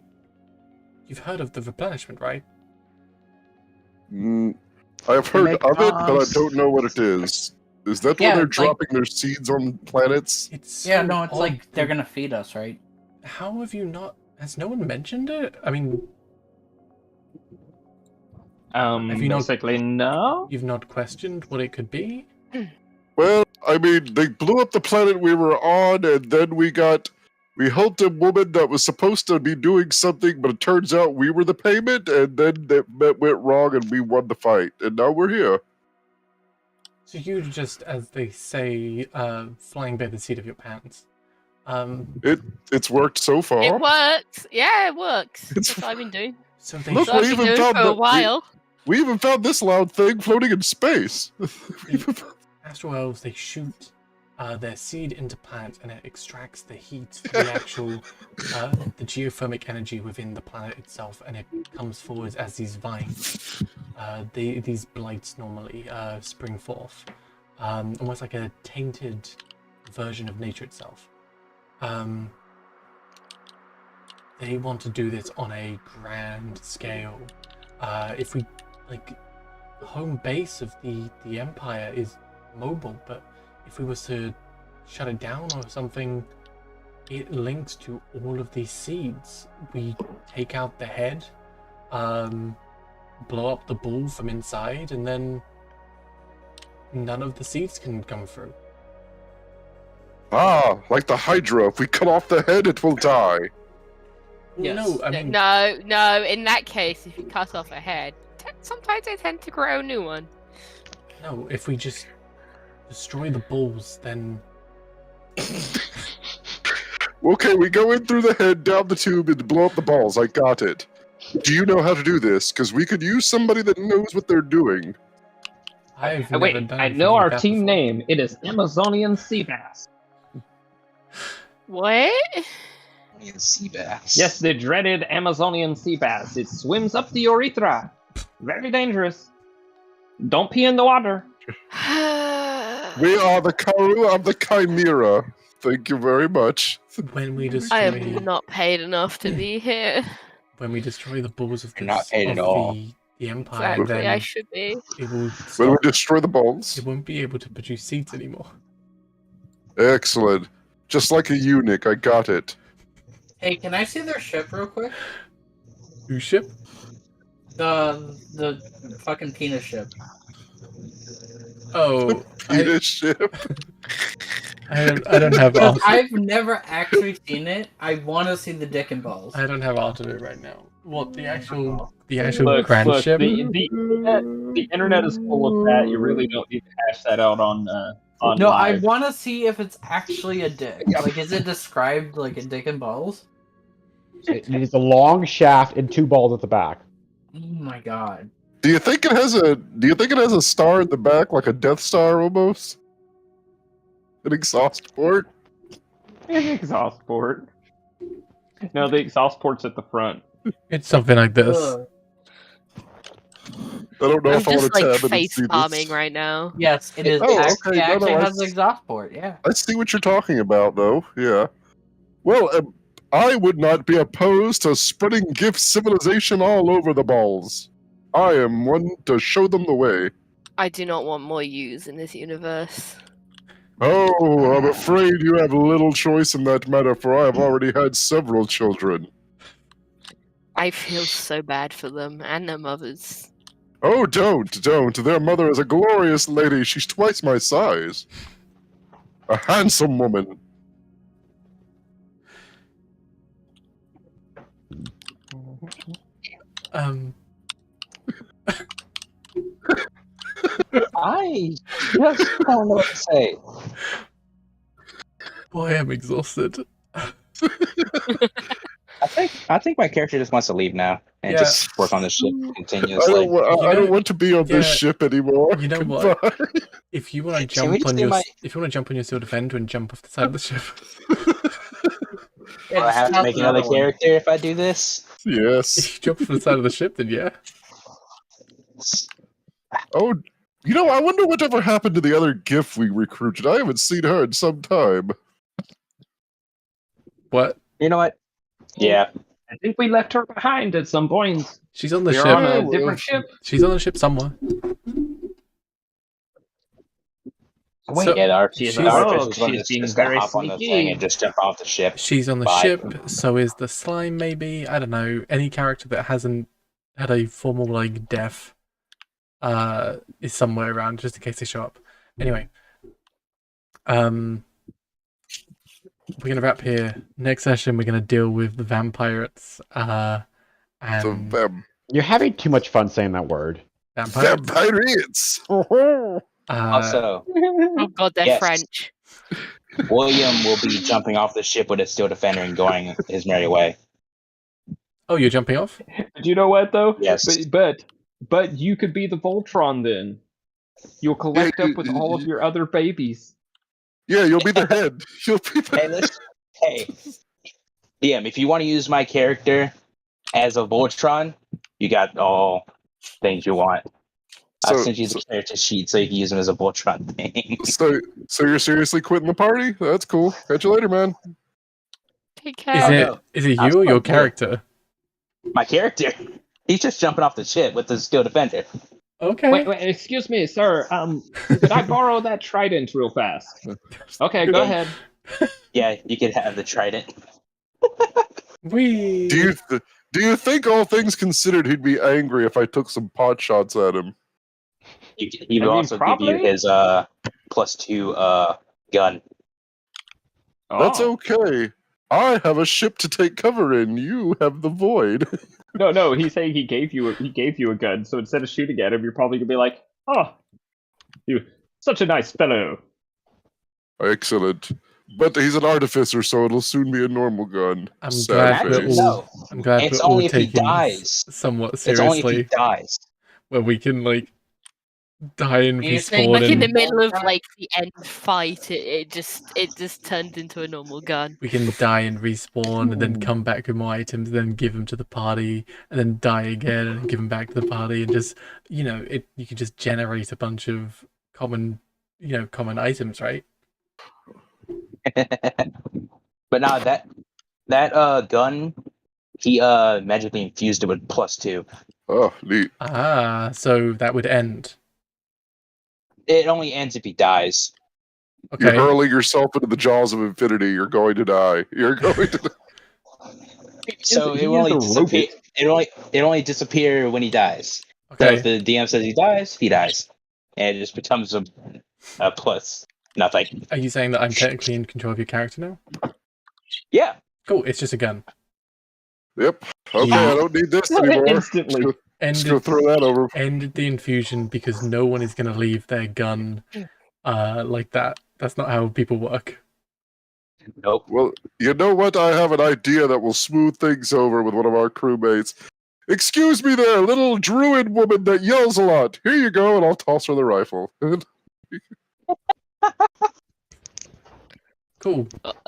you've heard of the replenishment, right? I've heard make of it, but I bombs. don't know what it is. Is that Yeah, where they're it's like- dropping their seeds on planets? It's Yeah, so no, it's odd like they're that- gonna feed us, right? How have you not? Has no one mentioned it? I mean, Have you not- Basically, no. you've not questioned what it could be. Well, I mean, they blew up the planet we were on, and then we helped a woman that was supposed to be doing something, but it turns out we were the payment, and then that went wrong, and we won the fight, and now we're here. So you just, as they say, flying by the seat of your pants. It's worked so far. It works. Yeah, it works. It's- That's what I've been doing. So they Look, That's what we I've been even doing found for a the- while. We even found this loud thing floating in space. Astral elves, they shoot their seed into planets, and it extracts the heat, the actual, the geothermic energy within the planet itself, and it comes forward as these vines. These blights normally spring forth, almost like a tainted version of nature itself. They want to do this on a grand scale. If we, like, the home base of the Empire is mobile, but if we was to shut it down or something, it links to all of these seeds. We take out the head, blow up the ball from inside, and then none of the seeds can come through. Like the Hydra. If we cut off the head, it will die. Yes. No, I mean, No. In that case, if you cut off a head, sometimes they tend to grow a new one. no. If we just destroy the balls, then Okay, we go in through the head, down the tube, and blow up the balls. I got it. Do you know how to do this? Because we could use somebody that knows what they're doing. I've never Wait, done I anything know like our that team before. name. It is Amazonian Sea Bass. What? Sea bass. Yes, the dreaded Amazonian sea bass. It swims up the urethra. Very dangerous. Don't pee in the water. We are the Karu of the Chimera. Thank you very much. When we I destroy, am not paid enough to be here. when we destroy the balls of You're not this paid of at all. the empire, Exactly, then I should be. it will When we stop. destroy the balls. It won't be able to produce seeds anymore. Excellent. Just like a eunuch, I got it. Hey, can I see their ship real quick? Whose ship? The fucking penis ship. Oh, Penis ship. I don't have Because art. I've never actually seen it. I want to see the dick and balls. I don't have art of it right now. What the actual Look, grand look, ship? the internet is full of that. You really don't need to hash that out on No, I live. want to see if it's actually a dick. Like, is it described like a dick and balls? It needs a long shaft and 2 balls at the back. Oh my god. Do you think it has a star in the back, like a Death Star almost? An exhaust port? An exhaust port. No, the exhaust port's at the front. It's something like this. Ugh. I don't know I'm if I want just to like tab it and face see palming this. right now. Yes, it is. Oh, Actually, okay, no, actually no, I has an s- exhaust port. Yeah. I see what you're talking about, though. Yeah. Well, I would not be opposed to spreading gift civilization all over the balls. I am one to show them the way. I do not want more yous in this universe. Oh, I'm afraid you have little choice in that matter, for I have already had several children. I feel so bad for them and their mothers. Oh, don't. Their mother is a glorious lady. She's twice my size. A handsome woman. I just don't know what to say. Boy, I'm exhausted. I think my character just wants to leave now and Yeah. just work on the ship I continuously. I don't want to be on this yeah, ship anymore. you know what? Goodbye. If you want to Can we jump just on do your my- if you want to jump on your Steel Defender and jump off the side of the ship, Will I have to make another character if I do this? Yes. if you jump off the side of the ship, then yeah. Oh, you know, I wonder whatever happened to the other GIF we recruited. I haven't seen her in some time. What? You know what? Yeah. I think we left her behind at some point. She's on the We're ship. on a well. different ship. She's on the ship somewhere. Wait, So- yeah, the She's artificer's being gonna very hop on the sneaky. thing and just jump off the ship. She's on the Bye. ship, so is the slime, maybe? I don't know. Any character that hasn't had a formal, like, death is somewhere around, just in case they show up. Anyway. We're going to wrap here. Next session, we're going to deal with the vampirates. The And You're having too much fun saying that word. vampires. vampires. Also, Oh god, they're Yes. French. William will be jumping off the ship with a steel defender and going his merry way. Oh, you're jumping off? But you know what though? Yes. But you could be the Voltron then. You'll collect up with all of your other babies. Yeah, you'll be the head. You'll be the Hey, listen. Hey. DM, if you want to use my character as a Voltron, you got all things you want. I'll send you the character sheet so you can use him as a Voltron thing. So you're seriously quitting the party? That's cool. Catch you later, man. Take Is care. it you I was or your quite good. character? My character, he's just jumping off the ship with the steel defender. Okay. Wait, excuse me, sir. Could I borrow that trident real fast? Okay, go ahead. Yeah, you could have the trident. Wee. Do you think, all things considered, he'd be angry if I took some pot shots at him? He I will mean, also give probably. you his +2 gun. That's Oh. okay. I have a ship to take cover in. You have the void. No, he's saying he gave you a gun, so instead of shooting at him, you're probably gonna be like, oh, Such a nice fellow. Excellent. But he's an artificer, so it'll soon be a normal gun. I'm Sad glad we're face. all. I'm glad It's we're all only if he taking dies. somewhat It's only if he seriously, dies. where we can like die and You're saying, respawn Like in the and middle of like the end fight, it just turned into a normal gun. we can die and respawn and then come back with more items, then give them to the party, and then die again and give them back to the party, and just you can just generate a bunch of common items, right? But now that gun, he magically infused it with +2. Oh, neat. So that would end. It only ends if he dies. Okay. You're hurling yourself into the jaws of infinity. You're going to die. You're going to die. So He it is only a disappear. It only disappear when he dies. So Okay. if the DM says he dies, and it just becomes a plus nothing. Are you saying that I'm technically in control of your character now? Yeah. Cool. It's just a gun. Yep. Okay, Yeah. I don't need this anymore. Instantly. Just gonna throw that over. Ended the infusion because no one is going to leave their gun like that. That's not how people work. Nope. Well, you know what? I have an idea that will smooth things over with one of our crewmates. Excuse me there, little druid woman that yells a lot. Here you go, and I'll toss her the rifle. Cool.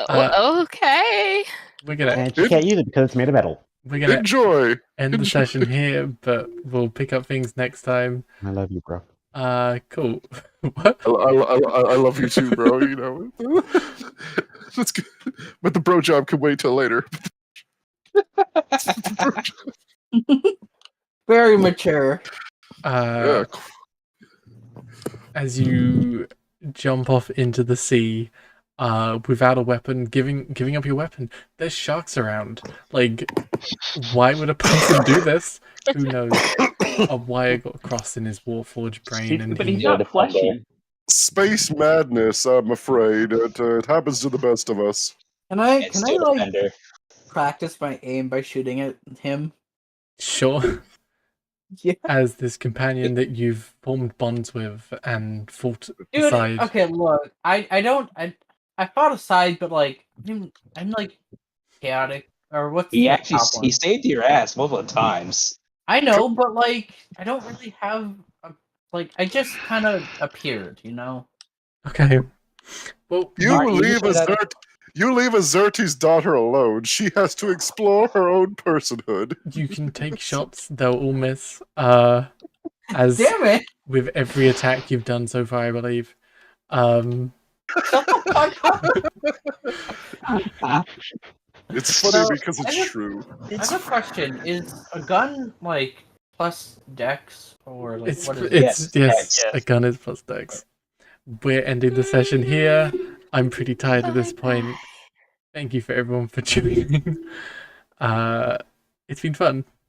Okay. We're gonna And she can't use it because it's made of metal. Enjoy. end the session here, but we'll pick up things next time. I love you, bro. Cool. What? I love you too, bro. You know, that's good. But the bro job can wait till later. Very mature. Yeah. As you jump off into the sea, without a weapon, giving up your weapon, there's sharks around. Like, why would a person do this? Who knows? A wire got crossed in his Warforged brain, and But he he's not fleshy. Space madness, I'm afraid. It happens to the best of us. Can I It's like still defender. practice my aim by shooting at him? sure. Yeah. As this companion that you've formed bonds with and fought Dude, aside. okay, look, I fought aside, but like I'm like chaotic or what's He the actually top one? he saved your ass multiple times. I know, but like I don't really have like I just kind of appeared, you know. Okay. Well, You leave Azerti's daughter alone. She has to explore her own personhood. you can take shots, they'll all miss. As Damn it! with every attack you've done so far, I believe. It's funny So, because I it's have- true. I have a question: is a gun like plus dex or like It's what is it? yes, Yes. a gun is plus dex. We're ending the session here. I'm pretty tired at this point. Thank you for everyone for tuning in. It's been fun.